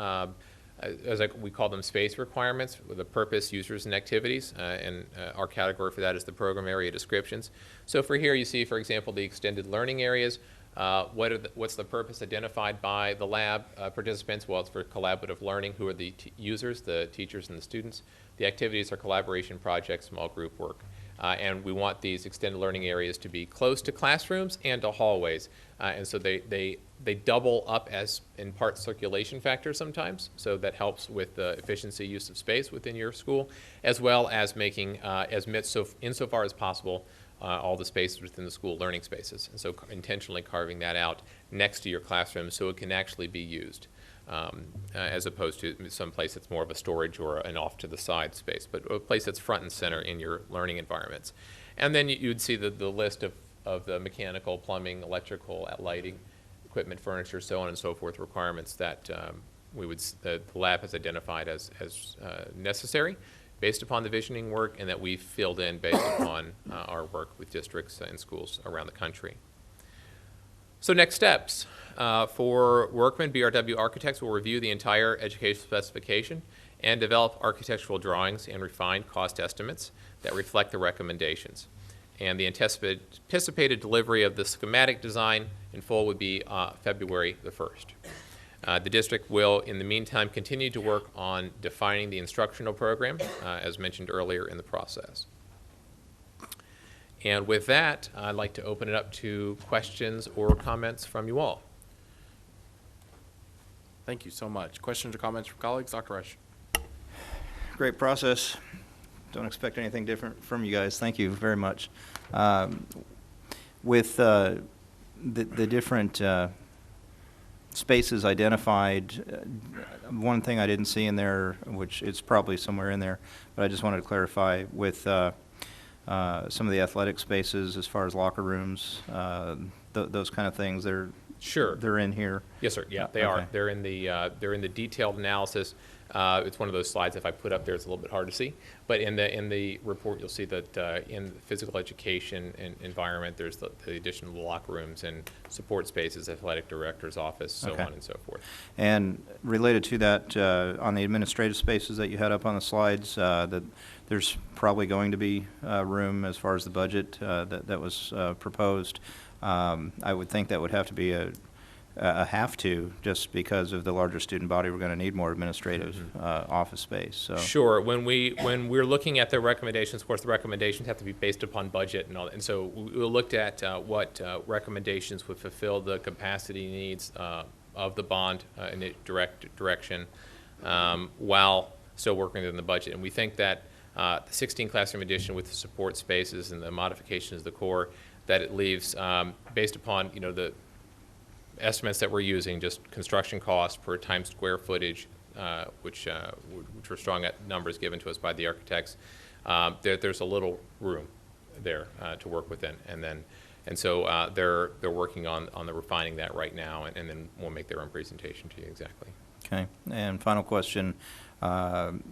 we call them space requirements with the purpose, users, and activities, and our category for that is the program area descriptions. So for here you see, for example, the extended learning areas. What's the purpose identified by the lab participants? Well, it's for collaborative learning. Who are the users, the teachers, and the students? The activities are collaboration projects, small group work. And we want these extended learning areas to be close to classrooms and to hallways. And so they double up as, in part, circulation factors sometimes. So that helps with the efficiency use of space within your school, as well as making, insofar as possible, all the spaces within the school learning spaces. And so intentionally carving that out next to your classroom so it can actually be used. As opposed to some place that's more of a storage or an off-to-the-side space, but a place that's front and center in your learning environments. And then you'd see the list of the mechanical, plumbing, electrical, lighting, equipment, furniture, so on and so forth requirements that the lab has identified as necessary based upon the visioning work, and that we've filled in based upon our work with districts and schools around the country. So next steps. For Workman, BRW architects will review the entire educational specification and develop architectural drawings and refined cost estimates that reflect the recommendations. And the anticipated delivery of the schematic design in full would be February the 1st. The district will, in the meantime, continue to work on defining the instructional program, as mentioned earlier in the process. And with that, I'd like to open it up to questions or comments from you all. Thank you so much. Questions or comments from colleagues? Dr. Rush. Great process. Don't expect anything different from you guys. Thank you very much. With the different spaces identified, one thing I didn't see in there, which it's probably somewhere in there, but I just wanted to clarify with some of the athletic spaces as far as locker rooms, those kind of things. They're in here. Yes, sir. Yeah, they are. They're in the detailed analysis. It's one of those slides. If I put up there, it's a little bit hard to see. But in the report, you'll see that in the physical education environment, there's the addition of the locker rooms and support spaces, athletic director's office, so on and so forth. And related to that, on the administrative spaces that you had up on the slides, that there's probably going to be room as far as the budget that was proposed. I would think that would have to be a just because of the larger student body, we're going to need more administrative office space. So. Sure. When we're looking at the recommendations, of course, the recommendations have to be based upon budget and all that. And so we looked at what recommendations would fulfill the capacity needs of the bond in a direction while still working within the budget. And we think that the 16 classroom addition with the support spaces and the modifications of the core, that it leaves, based upon the estimates that we're using, just construction costs per times square footage, which were strong at numbers given to us by the architects. There's a little room there to work within, and so they're working on the refining that right now, and then we'll make their own presentation to you exactly. Okay. And final question: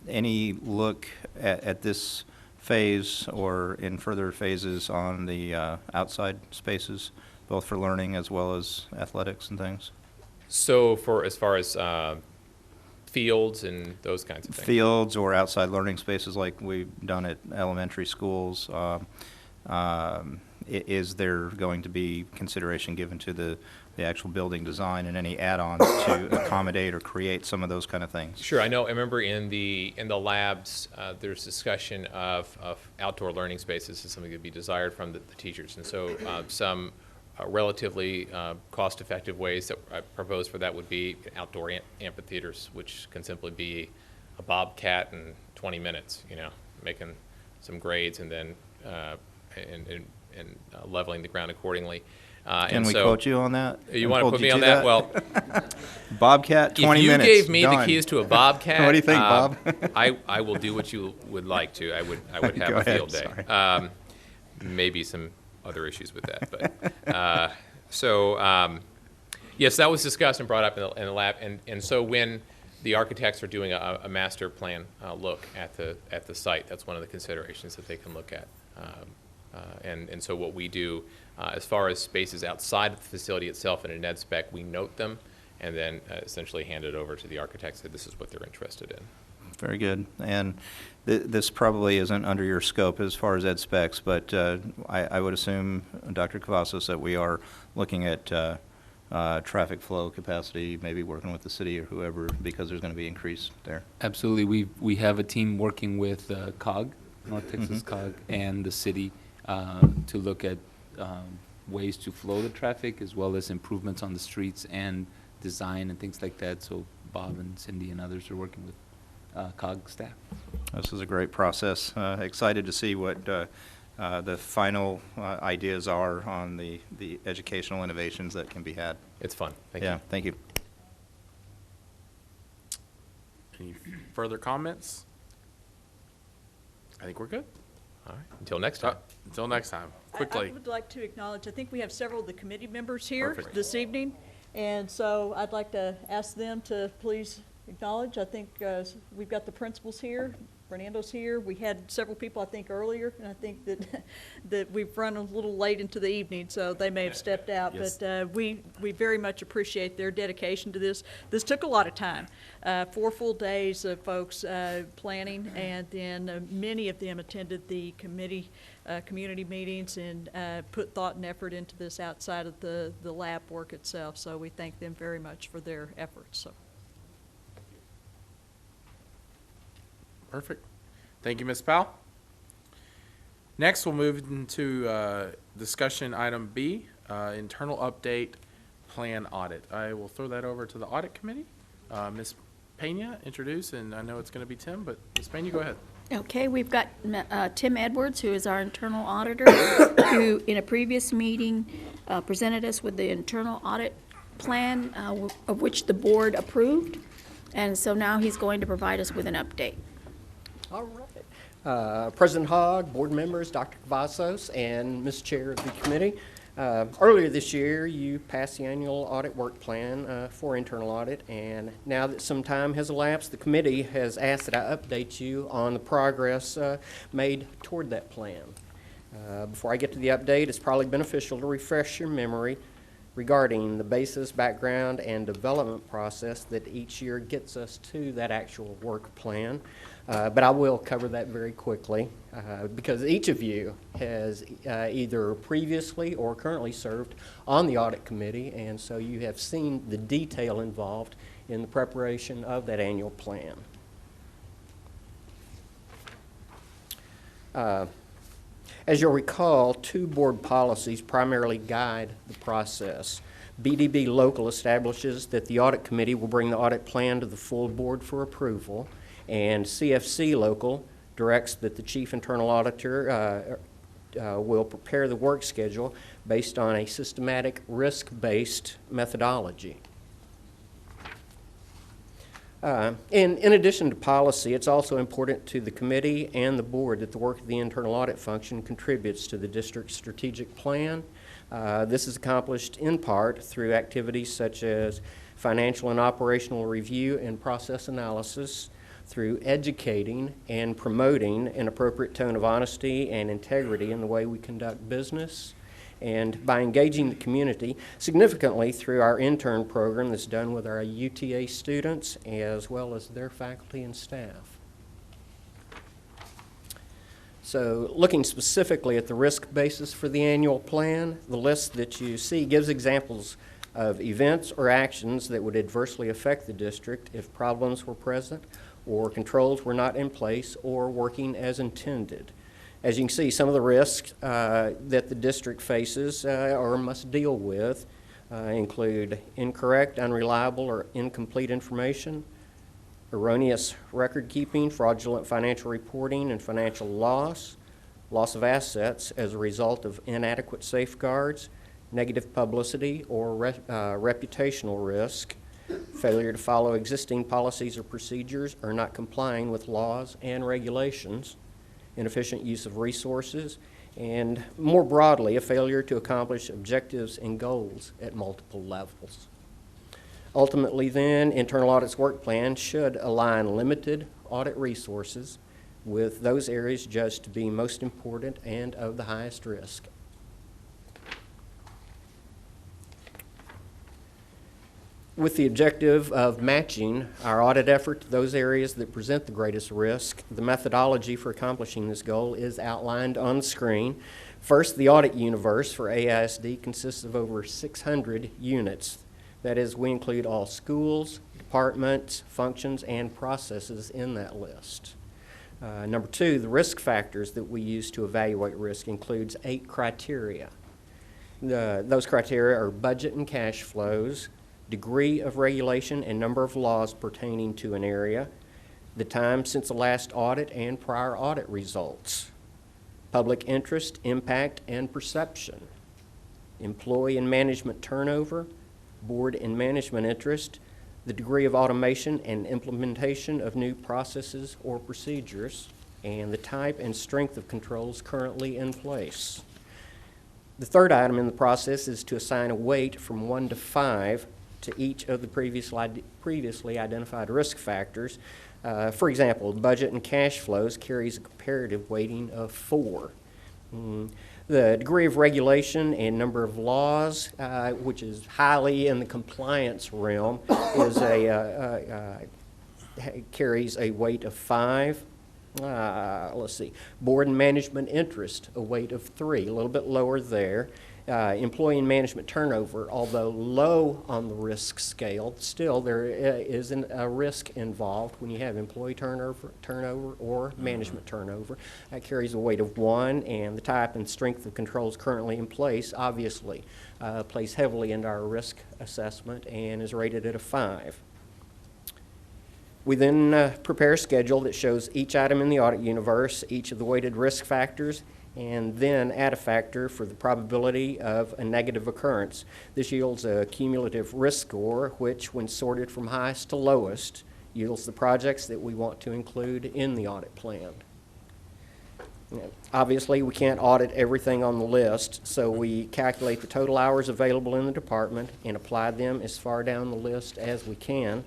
any look at this phase or in further phases on the outside spaces, both for learning as well as athletics and things? So as far as fields and those kinds of things? Fields or outside learning spaces like we've done at elementary schools, is there going to be consideration given to the actual building design and any add-ons to accommodate or create some of those kind of things? Sure. I remember in the labs, there's discussion of outdoor learning spaces as something that would be desired from the teachers. And so some relatively cost-effective ways that I propose for that would be outdoor amphitheaters, which can simply be a bobcat in 20 minutes, making some grades and then leveling the ground accordingly. Can we quote you on that? You want to put me on that? Well, bobcat, 20 minutes. If you gave me done. The keys to a bobcat, what do you think, Bob? I will do what you would like to. I would have a field day. Maybe some other issues with that, but yes, that was discussed and brought up in the lab, and so when the architects are doing a master plan look at the site, that's one of the considerations that they can look at, and so what we do as far as spaces outside of the facility itself in an ed spec, we note them and then essentially hand it over to the architects that this is what they're interested in. Very good. And this probably isn't under your scope as far as ed specs, but I would assume, Dr. Cavazos, that we are looking at traffic flow capacity, maybe working with the city or whoever, because there's going to be increase there. Absolutely. We have a team working with COG, North Texas COG, and the city to look at ways to flow the traffic as well as improvements on the streets and design and things like that. So Bob and Cindy and others are working with COG staff. This is a great process. Excited to see what the final ideas are on the educational innovations that can be had. It's fun. Thank you. Thank you. Any further comments? I think we're good. All right. Until next time. Until next time. Quickly. I would like to acknowledge, I think we have several of the committee members here Perfect. this evening, and so I'd like to ask them to please acknowledge. I think we've got the principals here. Fernando's here. We had several people, I think, earlier, and I think that that we've run a little late into the evening, so they may have stepped out. Yes. But we very much appreciate their dedication to this. This took a lot of time, 4 full days of folks planning, and then many of them attended the community meetings and put thought and effort into this outside of the lab work itself. So we thank them very much for their efforts. So. Perfect. Thank you, Ms. Powell. Next, we'll move into discussion item B, internal update plan audit. I will throw that over to the audit committee. Ms. Pena, introduce, and I know it's going to be Tim, but Ms. Pena, go ahead. Okay, we've got Tim Edwards, who is our internal auditor, who in a previous meeting presented us with the internal audit plan of which the board approved. And so now he's going to provide us with an update. All right. President Hogg, board members, Dr. Cavazos, and Ms. Chair of the committee. Earlier this year, you passed the annual audit work plan for internal audit, and now that some time has elapsed, the committee has asked that I update you on the progress made toward that plan. Before I get to the update, it's probably beneficial to refresh your memory regarding the basis, background, and development process that each year gets us to that actual work plan. But I will cover that very quickly because each of you has either previously or currently served on the audit committee, and so you have seen the detail involved in the preparation of that annual plan. As you'll recall, 2 board policies primarily guide the process. BDB Local establishes that the audit committee will bring the audit plan to the full board for approval, and CFC Local directs that the chief internal auditor will prepare the work schedule based on a systematic risk-based methodology. In addition to policy, it's also important to the committee and the board that the work of the internal audit function contributes to the district's strategic plan. This is accomplished in part through activities such as financial and operational review and process analysis, through educating and promoting an appropriate tone of honesty and integrity in the way we conduct business, and by engaging the community significantly through our intern program that's done with our UTA students as well as their faculty and staff. So looking specifically at the risk basis for the annual plan, the list that you see gives examples of events or actions that would adversely affect the district if problems were present or controls were not in place or working as intended. As you can see, some of the risks that the district faces or must deal with include incorrect, unreliable, or incomplete information, erroneous record keeping, fraudulent financial reporting and financial loss, loss of assets as a result of inadequate safeguards, negative publicity or reputational risk, failure to follow existing policies or procedures or not complying with laws and regulations, inefficient use of resources, and more broadly, a failure to accomplish objectives and goals at multiple levels. Ultimately then, internal audit's work plan should align limited audit resources with those areas judged to be most important and of the highest risk. With the objective of matching our audit effort to those areas that present the greatest risk, the methodology for accomplishing this goal is outlined on the screen. First, the audit universe for AISD consists of over 600 units. That is, we include all schools, departments, functions, and processes in that list. Number 2, the risk factors that we use to evaluate risk includes 8 criteria. Those criteria are budget and cash flows, degree of regulation and number of laws pertaining to an area, the time since the last audit and prior audit results, public interest, impact, and perception, employee and management turnover, board and management interest, the degree of automation and implementation of new processes or procedures, and the type and strength of controls currently in place. The third item in the process is to assign a weight from 1 to 5 to each of the previously identified risk factors For example, budget and cash flows carries a comparative weighting of 4. The degree of regulation and number of laws, which is highly in the compliance realm, is carries a weight of 5. Let's see, board and management interest, a weight of 3, a little bit lower there. Employee and management turnover, although low on the risk scale, still there is a risk involved when you have employee turnover or management turnover. That carries a weight of 1, and the type and strength of controls currently in place obviously plays heavily into our risk assessment and is rated at a 5. We then prepare a schedule that shows each item in the audit universe, each of the weighted risk factors, and then add a factor for the probability of a negative occurrence. This yields a cumulative risk score, which, when sorted from highest to lowest, yields the projects that we want to include in the audit plan. Obviously, we can't audit everything on the list, so we calculate the total hours available in the department and apply them as far down the list as we can.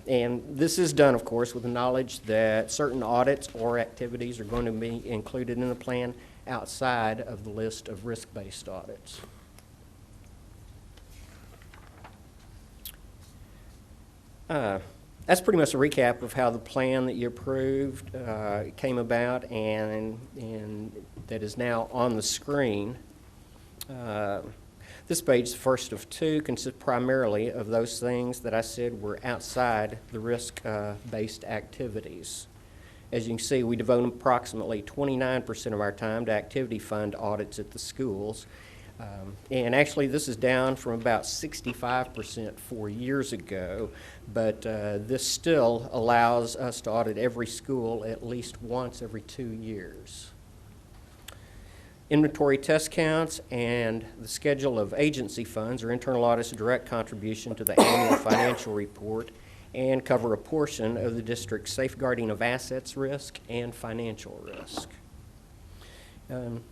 And this is done, of course, with the knowledge that certain audits or activities are going to be included in the plan outside of the list of risk-based audits. That's pretty much a recap of how the plan that you approved came about and that is now on the screen. This page, the first of 2, consists primarily of those things that I said were outside the risk-based activities. As you can see, we devote approximately 29% of our time to activity fund audits at the schools. And actually, this is down from about 65% 4 years ago, but this still allows us to audit every school at least once every 2 years. Inventory test counts and the schedule of agency funds or internal audit's direct contribution to the annual financial report and cover a portion of the district's safeguarding of assets risk and financial risk.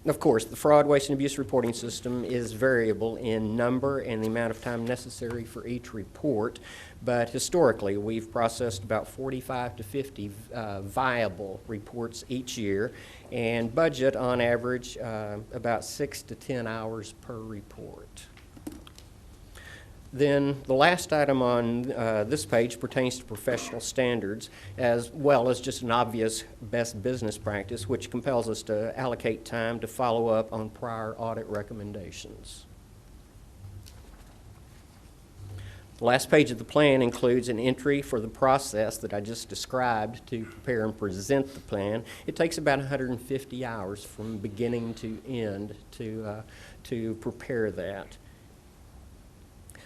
Of course, the fraud, waste, and abuse reporting system is variable in number and the amount of time necessary for each report, but historically we've processed about 45 to 50 viable reports each year and budget on average about 6 to 10 hours per report. Then the last item on this page pertains to professional standards, as well as just an obvious best business practice, which compels us to allocate time to follow up on prior audit recommendations. The last page of the plan includes an entry for the process that I just described to prepare and present the plan. It takes about 150 hours from beginning to end to prepare that.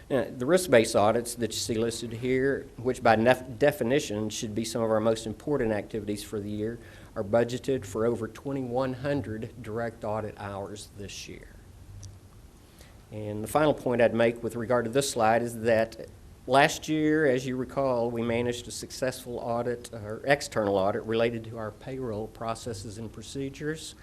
The risk-based audits that you see listed here, which by definition should be some of our most important activities for the year, are budgeted for over 2,100 direct audit hours this year. And the final point I'd make with regard to this slide is that last year, as you recall, we managed a successful audit, or external audit, related to our payroll processes and procedures.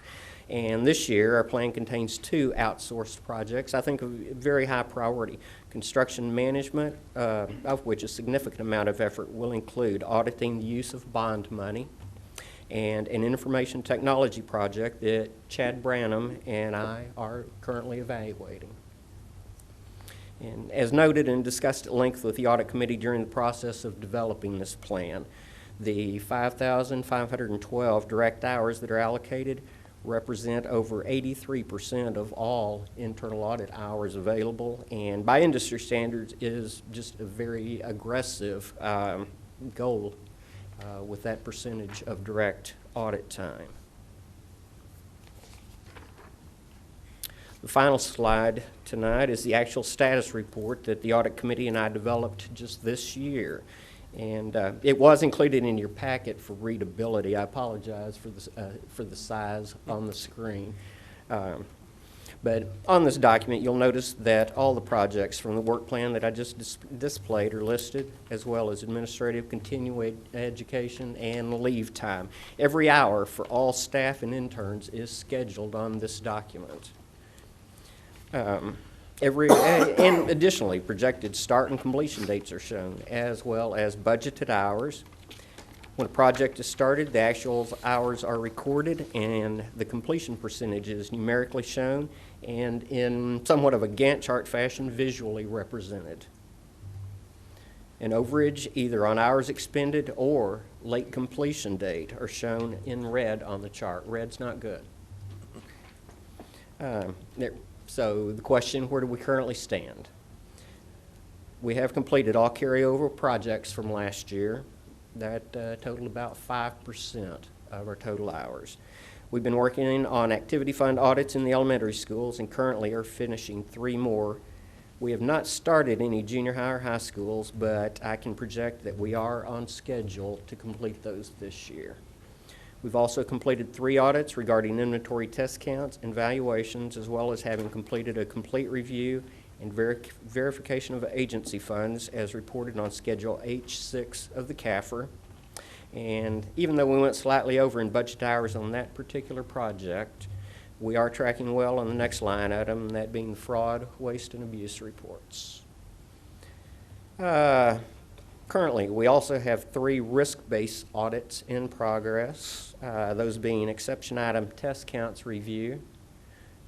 And this year, our plan contains 2 outsourced projects, I think of very high priority. Construction management, of which a significant amount of effort will include auditing the use of bond money, and an information technology project that Chad Branham and I are currently evaluating. And as noted and discussed at length with the audit committee during the process of developing this plan, the 5,512 direct hours that are allocated represent over 83% of all internal audit hours available, and by industry standards is just a very aggressive goal with that percentage of direct audit time. The final slide tonight is the actual status report that the audit committee and I developed just this year. And it was included in your packet for readability. I apologize for the size on the screen. But on this document, you'll notice that all the projects from the work plan that I just displayed are listed, as well as administrative, continuing education, and leave time. Every hour for all staff and interns is scheduled on this document. And additionally, projected start and completion dates are shown, as well as budgeted hours, When a project is started, the actual hours are recorded and the completion percentage is numerically shown and in somewhat of a Gantt chart fashion visually represented. An overage, either on hours expended or late completion date, are shown in red on the chart. Red's not good. So the question, where do we currently stand? We have completed all carryover projects from last year. That totaled about 5% of our total hours. We've been working on activity fund audits in the elementary schools and currently are finishing 3 more. We have not started any junior high or high schools, but I can project that we are on schedule to complete those this year. We've also completed 3 audits regarding inventory test counts and valuations, as well as having completed a complete review and verification of agency funds as reported on Schedule H6 of the CAFR. And even though we went slightly over in budget hours on that particular project, we are tracking well on the next line item, that being fraud, waste, and abuse reports. Currently, we also have 3 risk-based audits in progress, those being exception item test counts review,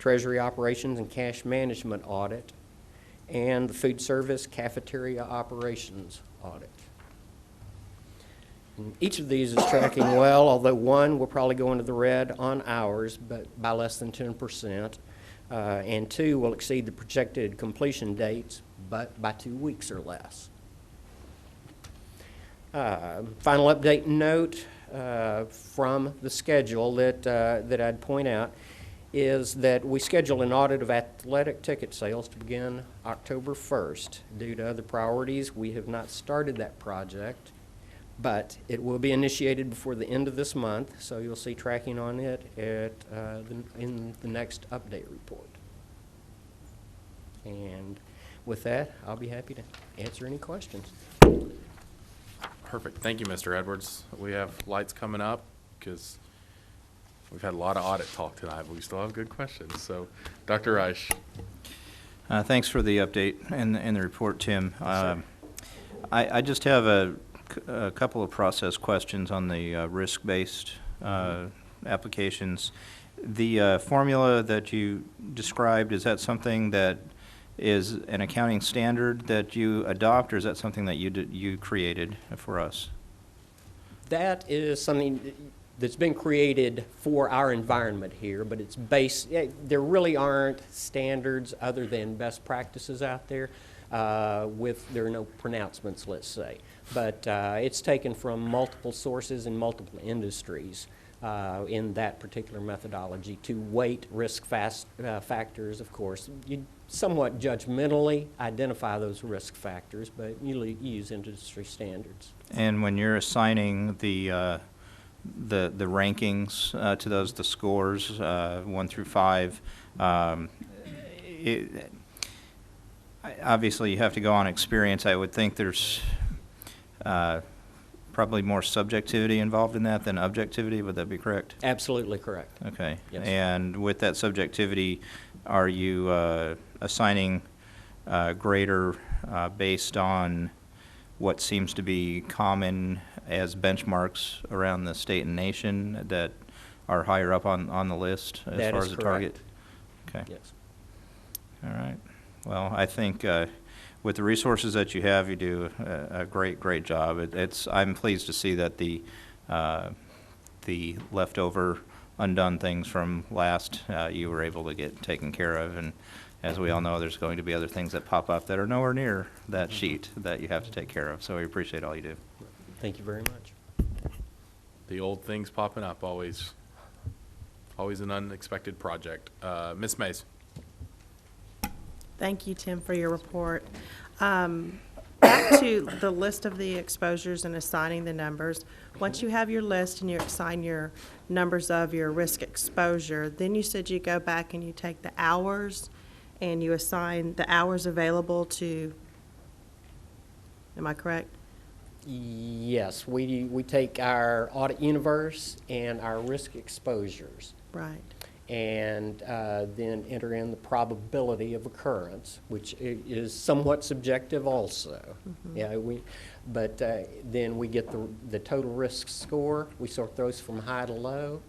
treasury operations and cash management audit, and the food service cafeteria operations audit. And each of these is tracking well, although one will probably go into the red on hours, but by less than 10%, and 2 will exceed the projected completion dates, but by 2 weeks or less. Final update note from the schedule that I'd point out is that we scheduled an audit of athletic ticket sales to begin October 1st. Due to other priorities, we have not started that project, but it will be initiated before the end of this month, so you'll see tracking on it in the next update report. And with that, I'll be happy to answer any questions. Perfect. Thank you, Mr. Edwards. We have lights coming up because we've had a lot of audit talk tonight, but we still have good questions. So, Dr. Reich. Thanks for the update and the report, Tim. I just have a couple of process questions on the risk-based applications. The formula that you described, is that something that is an accounting standard that you adopt, or is that something that you created for us? That is something that's been created for our environment here, but it's based, there really aren't standards other than best practices out there. There are no pronouncements, let's say. But it's taken from multiple sources and multiple industries in that particular methodology to weight risk factors, of course. You somewhat judgmentally identify those risk factors, but you use industry standards. And when you're assigning the rankings to those, the scores, 1 through 5, obviously you have to go on experience. I would think there's probably more subjectivity involved in that than objectivity. Would that be correct? Absolutely correct. Okay. Yes. And with that subjectivity, are you assigning greater based on what seems to be common as benchmarks around the state and nation that are higher up on the list as That far is as the correct. target? Okay. Yes. All right. Well, I think with the resources that you have, you do a great job. I'm pleased to see that the leftover undone things from last you were able to get taken care of, and as we all know, there's going to be other things that pop up that are nowhere near that sheet that you have to take care of. So we appreciate all you do. Thank you very much. The old things popping up, always an unexpected project. Ms. Mays. Thank you, Tim, for your report. Back to the list of the exposures and assigning the numbers. Once you have your list and you assign your numbers of your risk exposure, then you said you go back and you take the hours and you assign the hours available to, am I correct? Yes, we take our audit universe and our risk exposures. Right. and then enter in the probability of occurrence, which is somewhat subjective also. Yeah, but then we get the total risk score. We sort those from high to low,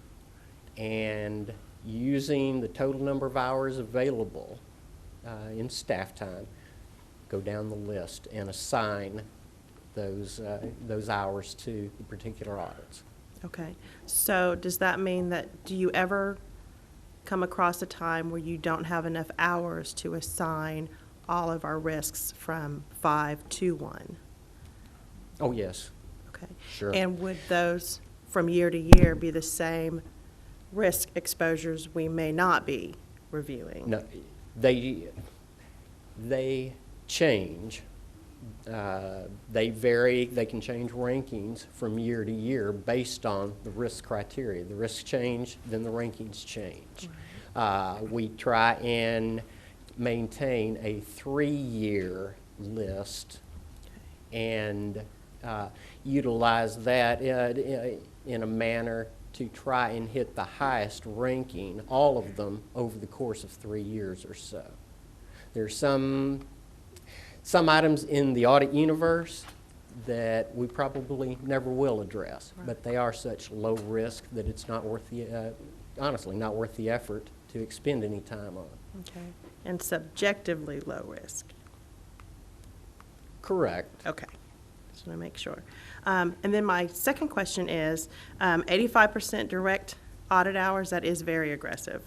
and using the total number of hours available in staff time, go down the list and assign those hours to the particular audits. Okay, so does that mean that, do you ever come across a time where you don't have enough hours to assign all of our risks from 5 to 1? Oh, yes. Okay. Sure. And would those, from year to year, be the same risk exposures we may not be reviewing? No, they change. They vary. They can change rankings from year to year based on the risk criteria. The risks change, then the rankings change. We try and maintain a 3-year list and utilize that in a manner to try and hit the highest ranking, all of them, over the course of 3 years or so. There's some items in the audit universe that we probably never will address, but they are such low risk that it's not worth the, honestly, not worth the effort to expend any time on. Okay. And subjectively low risk? Correct. Okay. Just want to make sure. And then my second question is, 85% direct audit hours, that is very aggressive.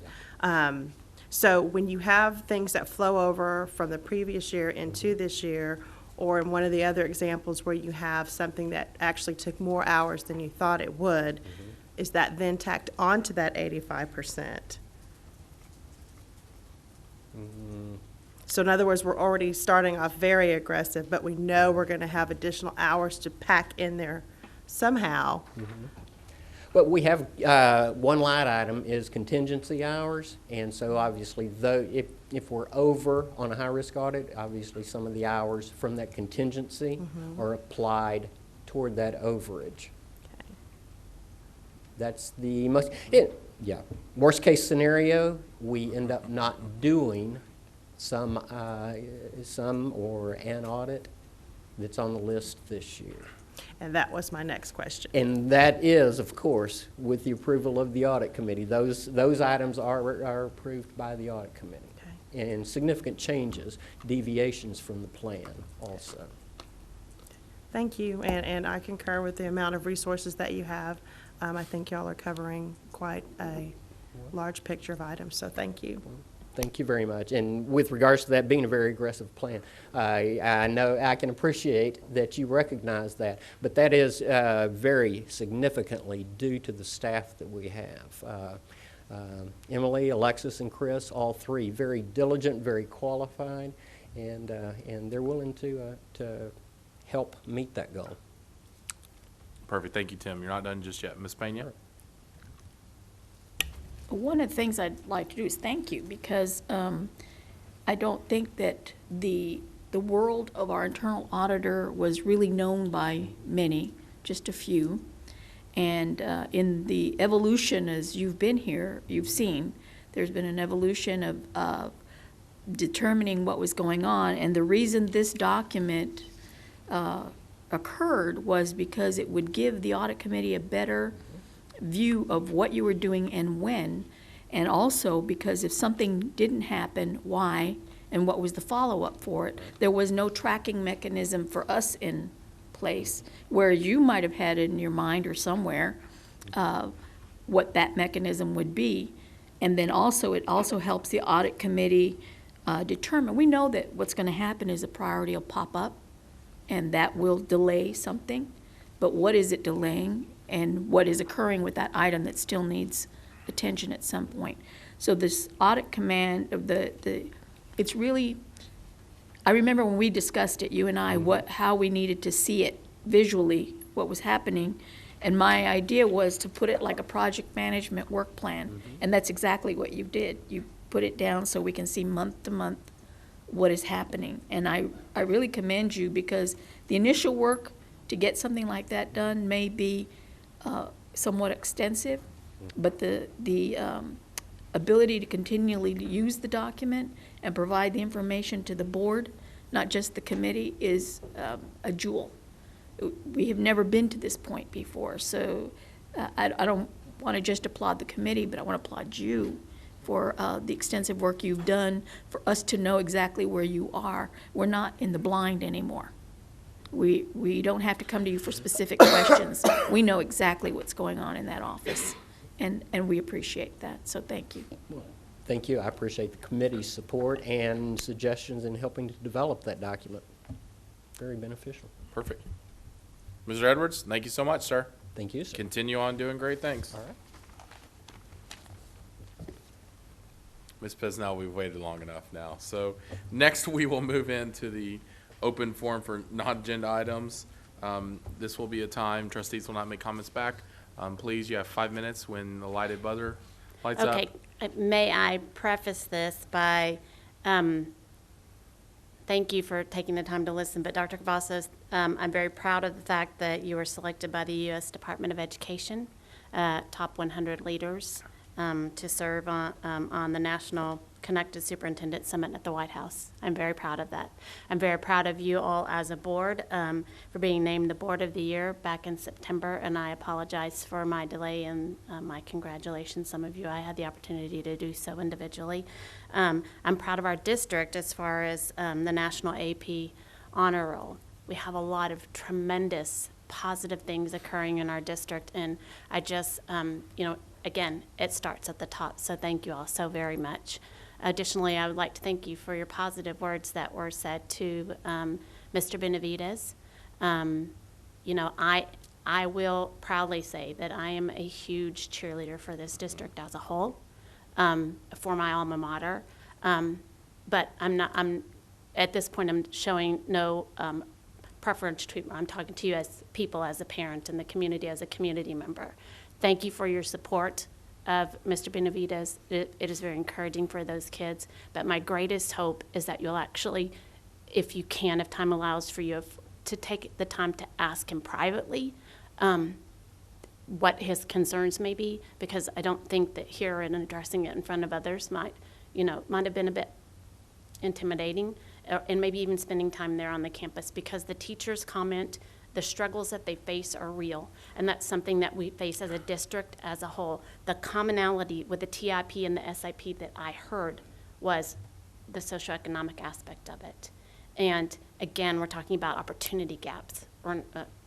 So when you have things that flow over from the previous year into this year, or in one of the other examples where you have something that actually took more hours than you thought it would, is that then tacked onto that 85%? So in other words, we're already starting off very aggressive, but we know we're going to have additional hours to pack in there somehow. But we have, one line item is contingency hours, and so obviously, though, if we're over on a high-risk audit, obviously some of the hours from that contingency are applied toward that overage. Okay. That's the most, worst-case scenario, we end up not doing some or an audit that's on the list this year. And that was my next question. And that is, of course, with the approval of the audit committee. Those items are approved by the audit committee. Okay. And significant changes, deviations from the plan also. Thank you, and I concur with the amount of resources that you have. I think y'all are covering quite a large picture of items, so thank you. Thank you very much. And with regards to that being a very aggressive plan, I know I can appreciate that you recognize that, but that is very significantly due to the staff that we have. Emily, Alexis, and Chris, all three, very diligent, very qualified, and they're willing to help meet that goal. Perfect. Thank you, Tim. You're not done just yet. Ms. Pena? One of the things I'd like to do is thank you, because I don't think that the world of our internal auditor was really known by many, just a few. And in the evolution, as you've been here, you've seen, there's been an evolution of determining what was going on. And the reason this document occurred was because it would give the audit committee a better view of what you were doing and when, and also because if something didn't happen, why, and what was the follow-up for it. There was no tracking mechanism for us in place, where you might have had it in your mind or somewhere what that mechanism would be. And then also, it also helps the audit committee determine. We know that what's going to happen is a priority will pop up, and that will delay something. But what is it delaying? And what is occurring with that item that still needs attention at some point. So this audit command of it's really, I remember when we discussed it, you and I, how we needed to see it visually, what was happening. And my idea was to put it like a project management work plan. And that's exactly what you did. You put it down so we can see month to month what is happening. And I really commend you, because the initial work to get something like that done may be somewhat extensive, but the ability to continually use the document and provide the information to the board, not just the committee, is a jewel. We have never been to this point before, so I don't want to just applaud the committee, but I want to applaud you for the extensive work you've done, for us to know exactly where you are. We're not in the blind anymore. We don't have to come to you for specific questions. We know exactly what's going on in that office, and we appreciate that, so thank you. Thank you. I appreciate the committee's support and suggestions in helping to develop that document. Very beneficial. Perfect. Mr. Edwards, thank you so much, sir. Thank you, sir. Continue on doing great things. All right. Ms. Pesnell, we've waited long enough now. So next we will move into the open forum for non-agenda items. This will be a time trustees will not make comments back. Please, you have 5 minutes when the lighted buzzer lights up. Okay, may I preface this by, thank you for taking the time to listen, but Dr. Cavazos, I'm very proud of the fact that you were selected by the U.S. Department of Education, top 100 leaders, to serve on the National Connected Superintendent Summit at the White House. I'm very proud of that. I'm very proud of you all as a board for being named the Board of the Year back in September, and I apologize for my delay and my congratulations. Some of you, I had the opportunity to do so individually. I'm proud of our district as far as the National AP Honor Roll. We have a lot of tremendous positive things occurring in our district, and I just, again, it starts at the top, so thank you all so very much. Additionally, I would like to thank you for your positive words that were said to Mr. Benavidez. I will proudly say that I am a huge cheerleader for this district as a whole, for my alma mater, but at this point, I'm showing no preference treatment. I'm talking to you as people, as a parent, and the community as a community member. Thank you for your support of Mr. Benavidez. It is very encouraging for those kids, but my greatest hope is that you'll actually, if you can, if time allows for you, to take the time to ask him privately what his concerns may be, because I don't think that here and addressing it in front of others might have been a bit intimidating, and maybe even spending time there on the campus, because the teachers comment the struggles that they face are real, and that's something that we face as a district as a whole. The commonality with the TIP and the SIP that I heard was the socioeconomic aspect of it. And again, we're talking about opportunity gaps.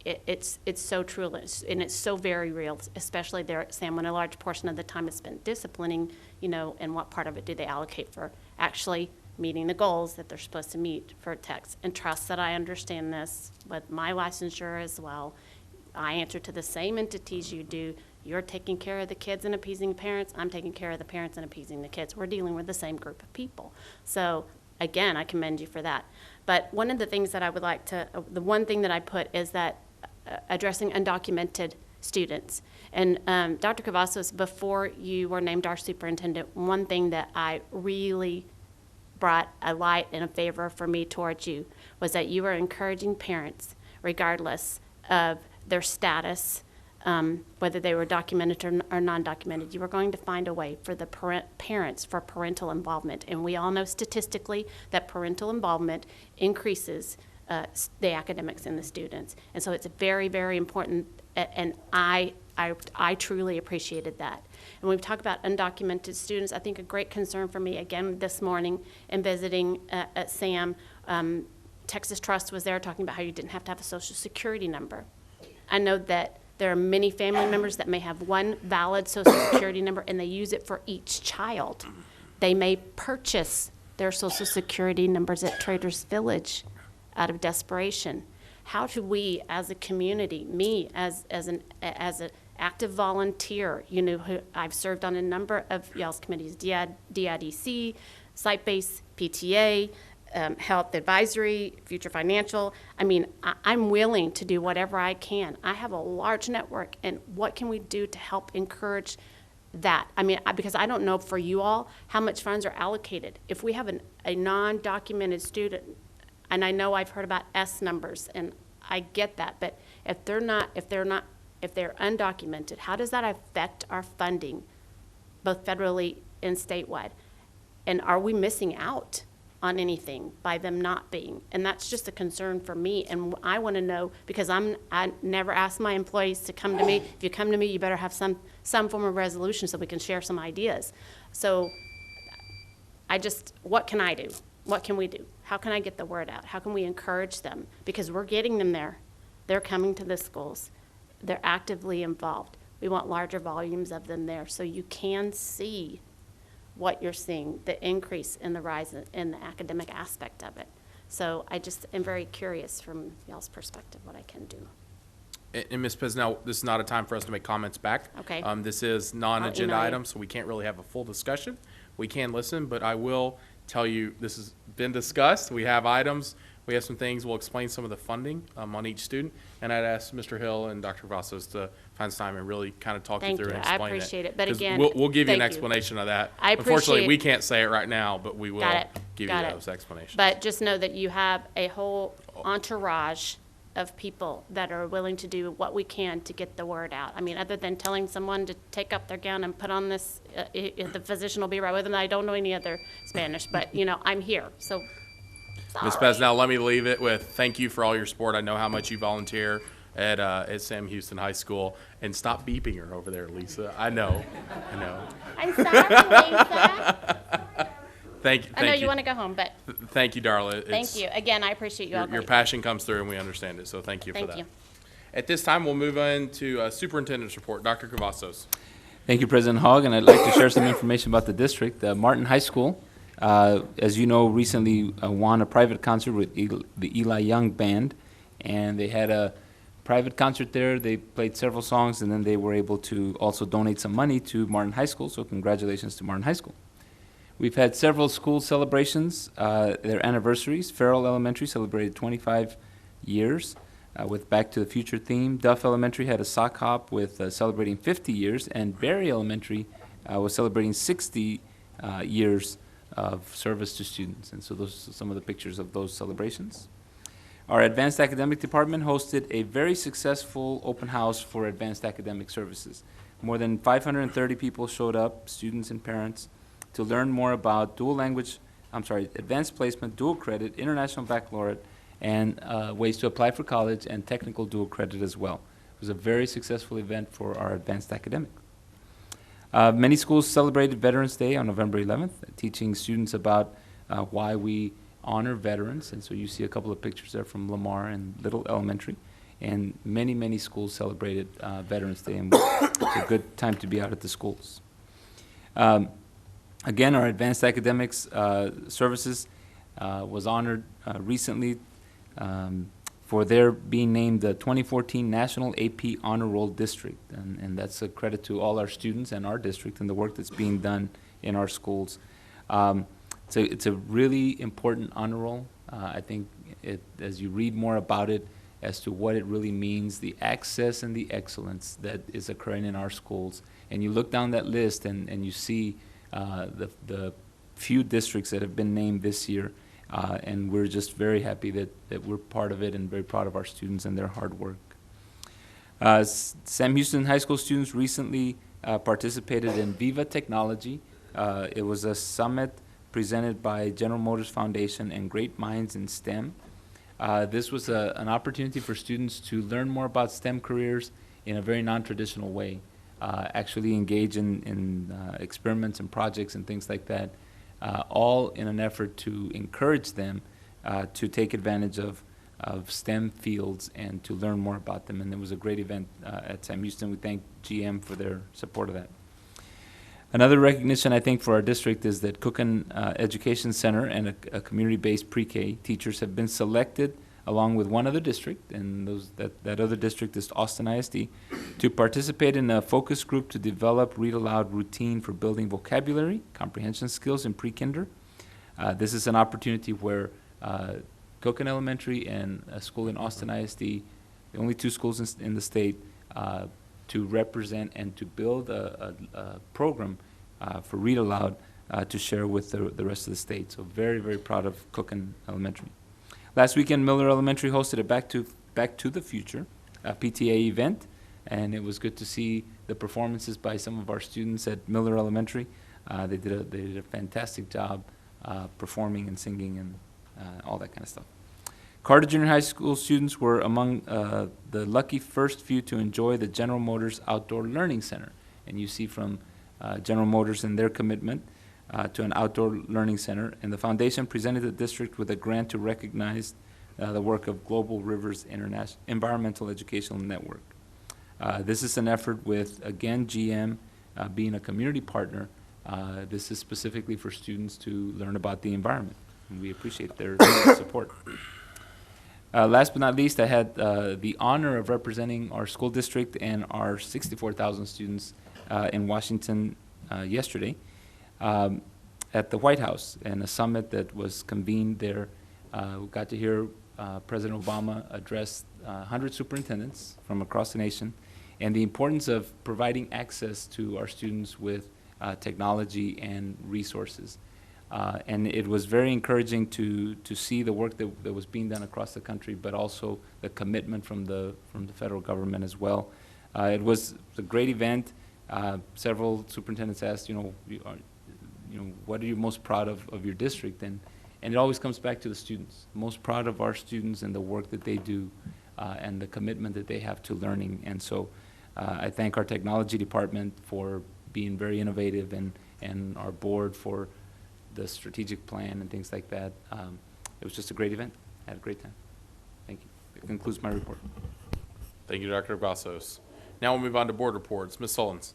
It's so true, and it's so very real, especially there at Sam, when a large portion of the time is spent disciplining, and what part of it do they allocate for actually meeting the goals that they're supposed to meet for text. And trust that I understand this with my licensure as well. I answer to the same entities you do. You're taking care of the kids and appeasing parents. I'm taking care of the parents and appeasing the kids. We're dealing with the same group of people. So again, I commend you for that. But one of the things that I would like to, the one thing that I put is that addressing undocumented students. And Dr. Cavazos, before you were named our superintendent, one thing that I really brought a light and a favor for me towards you was that you were encouraging parents, regardless of their status, whether they were documented or non-documented, you were going to find a way for the parents for parental involvement. And we all know statistically that parental involvement increases the academics and the students. And so it's very, very important, and I truly appreciated that. And when we talk about undocumented students, I think a great concern for me, again, this morning in visiting at SAM, Texas Trust was there talking about how you didn't have to have a social security number. I know that there are many family members that may have one valid social security number and they use it for each child. They may purchase their social security numbers at Traders Village out of desperation. How do we, as a community, me as an active volunteer, who I've served on a number of y'all's committees, DIDC, site-based PTA, health advisory, future financial. I mean, I'm willing to do whatever I can. I have a large network, and what can we do to help encourage that? I mean, because I don't know for you all how much funds are allocated. If we have a non-documented student, and I know I've heard about S numbers, and I get that, but if they're undocumented, how does that affect our funding, both federally in statewide. And are we missing out on anything by them not being? And that's just a concern for me. And I want to know, because I never ask my employees to come to me. If you come to me, you better have some form of resolution so we can share some ideas. So what can I do? What can we do? How can I get the word out? How can we encourage them? Because we're getting them there. They're coming to the schools. They're actively involved. We want larger volumes of them there so you can see what you're seeing, the increase in the rise in the academic aspect of it. So I just am very curious from y'all's perspective what I can do. And Ms. Pesnell, this is not a time for us to make comments back. Okay. This is non-agenda email you. items, so we can't really have a full discussion. We can listen, but I will tell you, this has been discussed. We have items. We have some things. We'll explain some of the funding on each student. And I'd ask Mr. Hill and Dr. Vassos to find some time and really kind of talk you Thank through you. and I explain it. appreciate it. But 'Cause again, we'll give you an thank you. explanation of that. I Unfortunately, appreciate- we can't say it right now, but we will Got it. give Got you it. those explanations. But just know that you have a whole entourage of people that are willing to do what we can to get the word out. I mean, other than telling someone to take up their gown and put on this, the physician will be right with them. I don't know any other Spanish, but, I'm here, so. Ms. Pesnell, let me leave it with thank you for all your support. I know how much you volunteer at Sam Houston High School. And stop beeping her over there, Lisa. I know. I'm sorry, Lisa. Thank you. I know you want to go home, but Thank you, Darla. thank you. Again, I appreciate you all. Your greatly. passion comes through, and we understand it, so thank you for Thank that. you. At this time, we'll move on to Superintendent's report. Dr. Cavazos. Thank you, President Hogg, and I'd like to share some information about the district. Martin High School, as you know, recently won a private concert with the Eli Young Band, and they had a private concert there. They played several songs, and then they were able to also donate some money to Martin High School, so congratulations to Martin High School. We've had several school celebrations, their anniversaries. Farrell Elementary celebrated 25 years with Back to the Future theme. Duff Elementary had a sock hop with celebrating 50 years, and Berry Elementary was celebrating 60 years of service to students. And so those are some of the pictures of those celebrations. Our Advanced Academic Department hosted a very successful open house for advanced academic services. More than 530 people showed up, students and parents, to learn more about advanced placement, dual credit, international baccalaureate, and ways to apply for college and technical dual credit as well. It was a very successful event for our advanced academic. Many schools celebrated Veterans Day on November 11th, teaching students about why we honor veterans. And so you see a couple of pictures there from Lamar and Little Elementary. And many, many schools celebrated Veterans Day, and it's a good time to be out at the schools. Again, our advanced academics services was honored recently for their being named the 2014 National AP Honor Roll District. And that's a credit to all our students and our district and the work that's being done in our schools. It's a really important honor roll. I think as you read more about it as to what it really means, the access and the excellence that is occurring in our schools, and you look down that list and you see the few districts that have been named this year, and we're just very happy that we're part of it and very proud of our students and their hard work. Sam Houston High School students recently participated in Viva Technology. It was a summit presented by General Motors Foundation and Great Minds in STEM. This was an opportunity for students to learn more about STEM careers in a very non-traditional way. Actually engage in experiments and projects and things like that, all in an effort to encourage them to take advantage of STEM fields and to learn more about them. And it was a great event at Sam Houston. We thank GM for their support of that. Another recognition, I think, for our district is that Cookin Education Center and a community-based pre-K teachers have been selected along with one other district, and that other district is Austin ISD, to participate in a focus group to develop read-aloud routine for building vocabulary, comprehension skills in pre-kinder. This is an opportunity where Cookin Elementary and a school in Austin ISD, the only two schools in the state, to represent and to build a program for read aloud to share with the rest of the state. So very, very proud of Cookin Elementary. Last weekend, Miller Elementary hosted a Back to the Future PTA event, and it was good to see the performances by some of our students at Miller Elementary. They did a fantastic job performing and singing and all that kind of stuff. Carter Junior High School students were among the lucky first few to enjoy the General Motors Outdoor Learning Center. And you see from General Motors and their commitment to an outdoor learning center. And the foundation presented the district with a grant to recognize the work of Global Rivers Environmental Educational Network. This is an effort with, again, GM being a community partner. This is specifically for students to learn about the environment, and we appreciate their support. Last but not least, I had the honor of representing our school district and our 64,000 students in Washington yesterday at the White House, and a summit that was convened there. We got to hear President Obama address 100 superintendents from across the nation, and the importance of providing access to our students with technology and resources. And it was very encouraging to see the work that was being done across the country, but also the commitment from the federal government as well. It was a great event. Several superintendents asked, what are you most proud of your district? And it always comes back to the students. Most proud of our students and the work that they do and the commitment that they have to learning. And so I thank our technology department for being very innovative and our board for the strategic plan and things like that. It was just a great event. I had a great time. Thank you. That concludes my report. Thank you, Dr. Vassos. Now we'll move on to board reports. Ms. Sullins.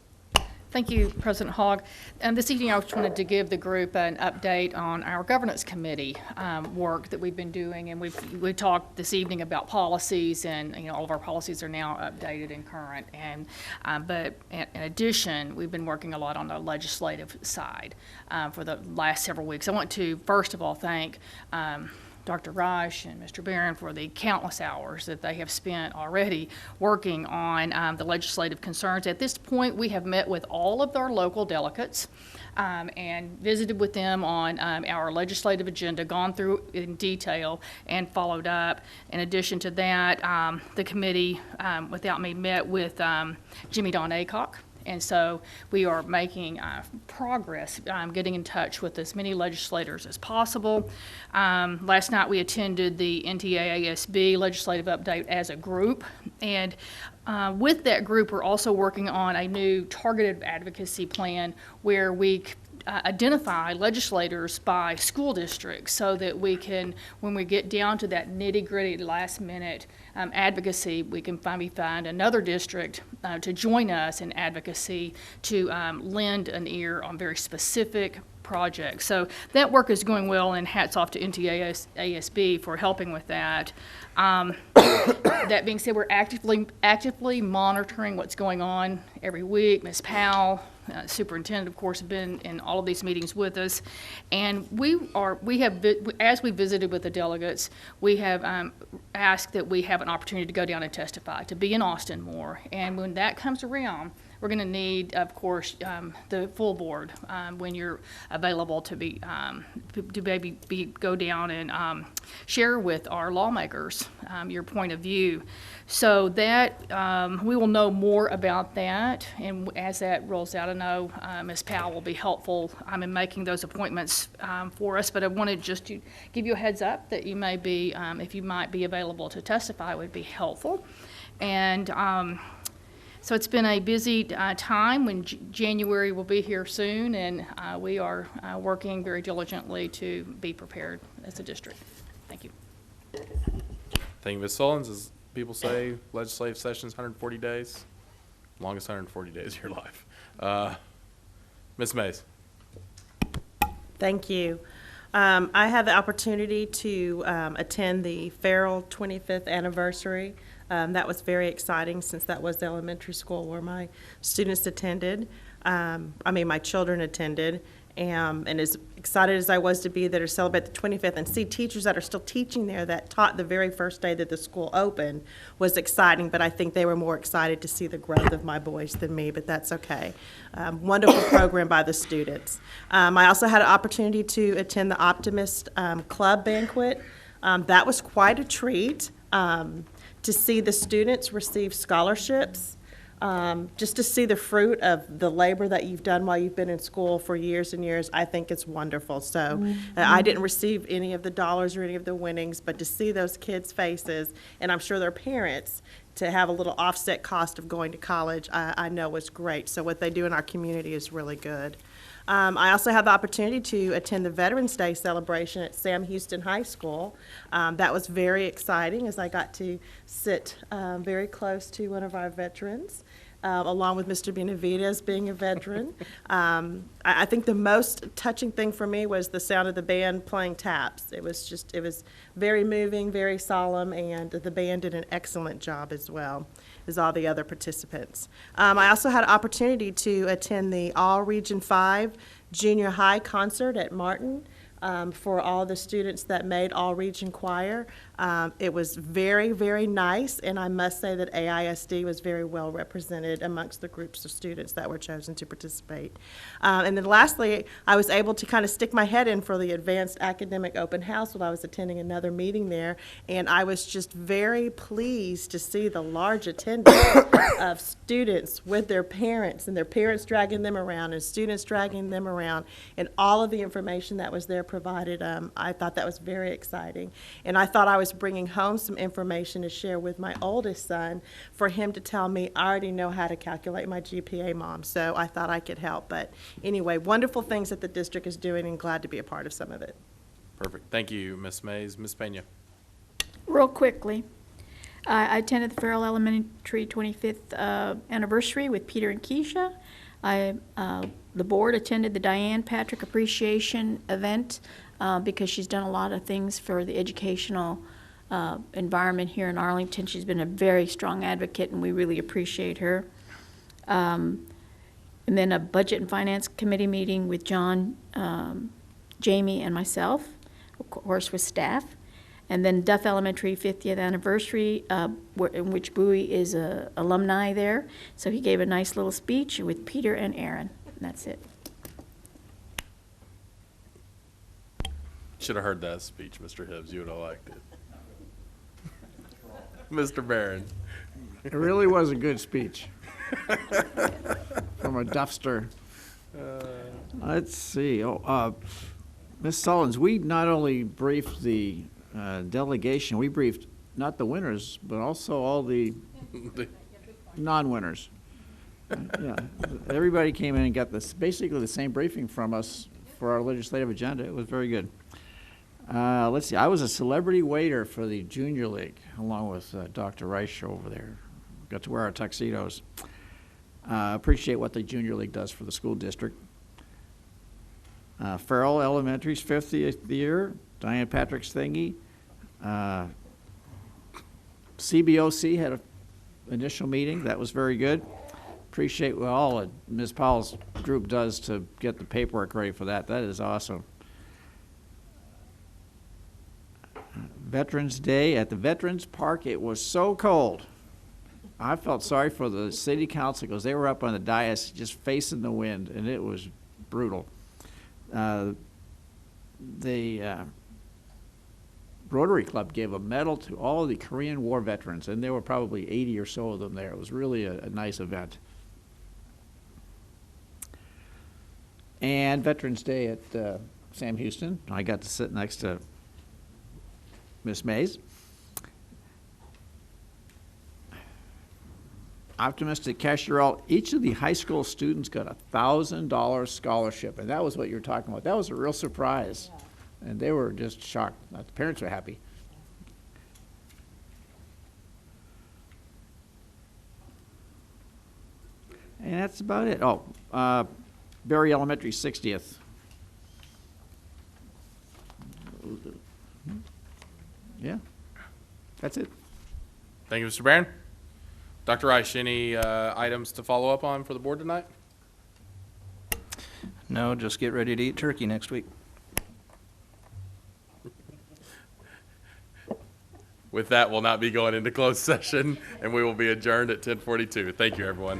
Thank you, President Hogg. This evening I just wanted to give the group an update on our governance committee work that we've been doing, and we talked this evening about policies, and all of our policies are now updated and current. And but in addition, we've been working a lot on the legislative side for the last several weeks. I want to first of all thank Dr. Reich and Mr. Barron for the countless hours that they have spent already working on the legislative concerns. At this point, we have met with all of our local delegates and visited with them on our legislative agenda, gone through in detail and followed up. In addition to that, the committee, without me, met with Jimmy Don Aycock. And so we are making progress, getting in touch with as many legislators as possible. Last night we attended the NTA-AISD legislative update as a group. And with that group, we're also working on a new targeted advocacy plan where we identify legislators by school districts so that we can, when we get down to that nitty-gritty last-minute advocacy, we can finally find another district to join us in advocacy to lend an ear on very specific projects. So that work is going well, and hats off to NTA-AISD for helping with that. That being said, we're actively monitoring what's going on every week. Ms. Powell, Superintendent, of course, have been in all of these meetings with us, and as we visited with the delegates, we have asked that we have an opportunity to go down and testify, to be in Austin more, and when that comes around, we're going to need, of course, the full board when you're available to go down and share with our lawmakers your point of view. So that we will know more about that, and as that rolls out, I know Ms. Powell will be helpful in making those appointments for us. But I wanted just to give you a heads up that you may be, if you might be available to testify, would be helpful. And so it's been a busy time. When January will be here soon, and we are working very diligently to be prepared as a district. Thank you. Thank you, Ms. Sullins. As people say, legislative session's 140 days. Longest 140 days of your life. Ms. Mays. Thank you. I had the opportunity to attend the Farrell 25th anniversary. That was very exciting, since that was the elementary school where my students attended. My children attended. And as excited as I was to be there to celebrate the 25th and see teachers that are still teaching there that taught the very first day that the school opened was exciting, but I think they were more excited to see the growth of my boys than me, but that's okay. Wonderful program by the students. I also had an opportunity to attend the Optimist Club banquet. That was quite a treat to see the students receive scholarships just to see the fruit of the labor that you've done while you've been in school for years and years, I think it's wonderful. So I didn't receive any of the dollars or any of the winnings, but to see those kids' faces, and I'm sure their parents, to have a little offset cost of going to college, I know was great. So what they do in our community is really good. I also had the opportunity to attend the Veterans Day celebration at Sam Houston High School. That was very exciting as I got to sit very close to one of our veterans, along with Mr. Benavidez being a veteran. I think the most touching thing for me was the sound of the band playing taps. It was very moving, very solemn, and the band did an excellent job as well as all the other participants. I also had an opportunity to attend the All Region 5 Junior High concert at Martin for all the students that made All Region Choir. It was very, very nice, and I must say that AISD was very well represented amongst the groups of students that were chosen to participate. And then lastly, I was able to kind of stick my head in for the Advanced Academic Open House while I was attending another meeting there, and I was just very pleased to see the large attendance of students with their parents, and their parents dragging them around, and students dragging them around, and all of the information that was there provided. I thought that was very exciting, and I thought I was bringing home some information to share with my oldest son for him to tell me, I already know how to calculate my GPA, Mom, so I thought I could help. But anyway, wonderful things that the district is doing, and glad to be a part of some of it. Perfect. Thank you, Ms. Mays. Ms. Pena. Real quickly, I attended the Farrell Elementary 25th anniversary with Peter and Keisha. The board attended the Diane Patrick Appreciation event because she's done a lot of things for the educational environment here in Arlington. She's been a very strong advocate, and we really appreciate her. And then a Budget and Finance Committee meeting with John, Jamie, and myself, of course with staff. And then Duff Elementary 50th anniversary, in which Bowie is an alumni there. So he gave a nice little speech with Peter and Aaron. And that's it. Should have heard that speech, Mr. Hibbs. You would have liked it. Mr. Barron. It really was a good speech. From a Duffster. Let's see. Ms. Sullins, we not only briefed the delegation, we briefed not the winners, but also all the non-winners. Yeah, everybody came in and got basically the same briefing from us for our legislative agenda. It was very good. Let's see, I was a celebrity waiter for the Junior League, along with Dr. Reich over there. Got to wear our tuxedos. Appreciate what the Junior League does for the school district. Farrell Elementary's 50th year, Diane Patrick's thingy. CBOC had an initial meeting. That was very good. Appreciate what all Ms. Powell's group does to get the paperwork ready for that. That is awesome. Veterans Day at the Veterans Park. It was so cold. I felt sorry for the city council because they were up on the dais just facing the wind, and it was brutal. The Rotary Club gave a medal to all the Korean War veterans, and there were probably 80 or so of them there. It was really a nice event. And Veterans Day at Sam Houston. I got to sit next to Ms. Mays. Optimistic Cashier, each of the high school students got a $1,000 scholarship, and that was what you were talking about. That was a real surprise, and they were just shocked. The parents were happy. And that's about it. Berry Elementary 60th. Yeah, that's it. Thank you, Mr. Barron. Dr. Reich, any items to follow up on for the board tonight? No, just get ready to eat turkey next week. With that, we'll not be going into closed session, and we will be adjourned at 10:42. Thank you, everyone.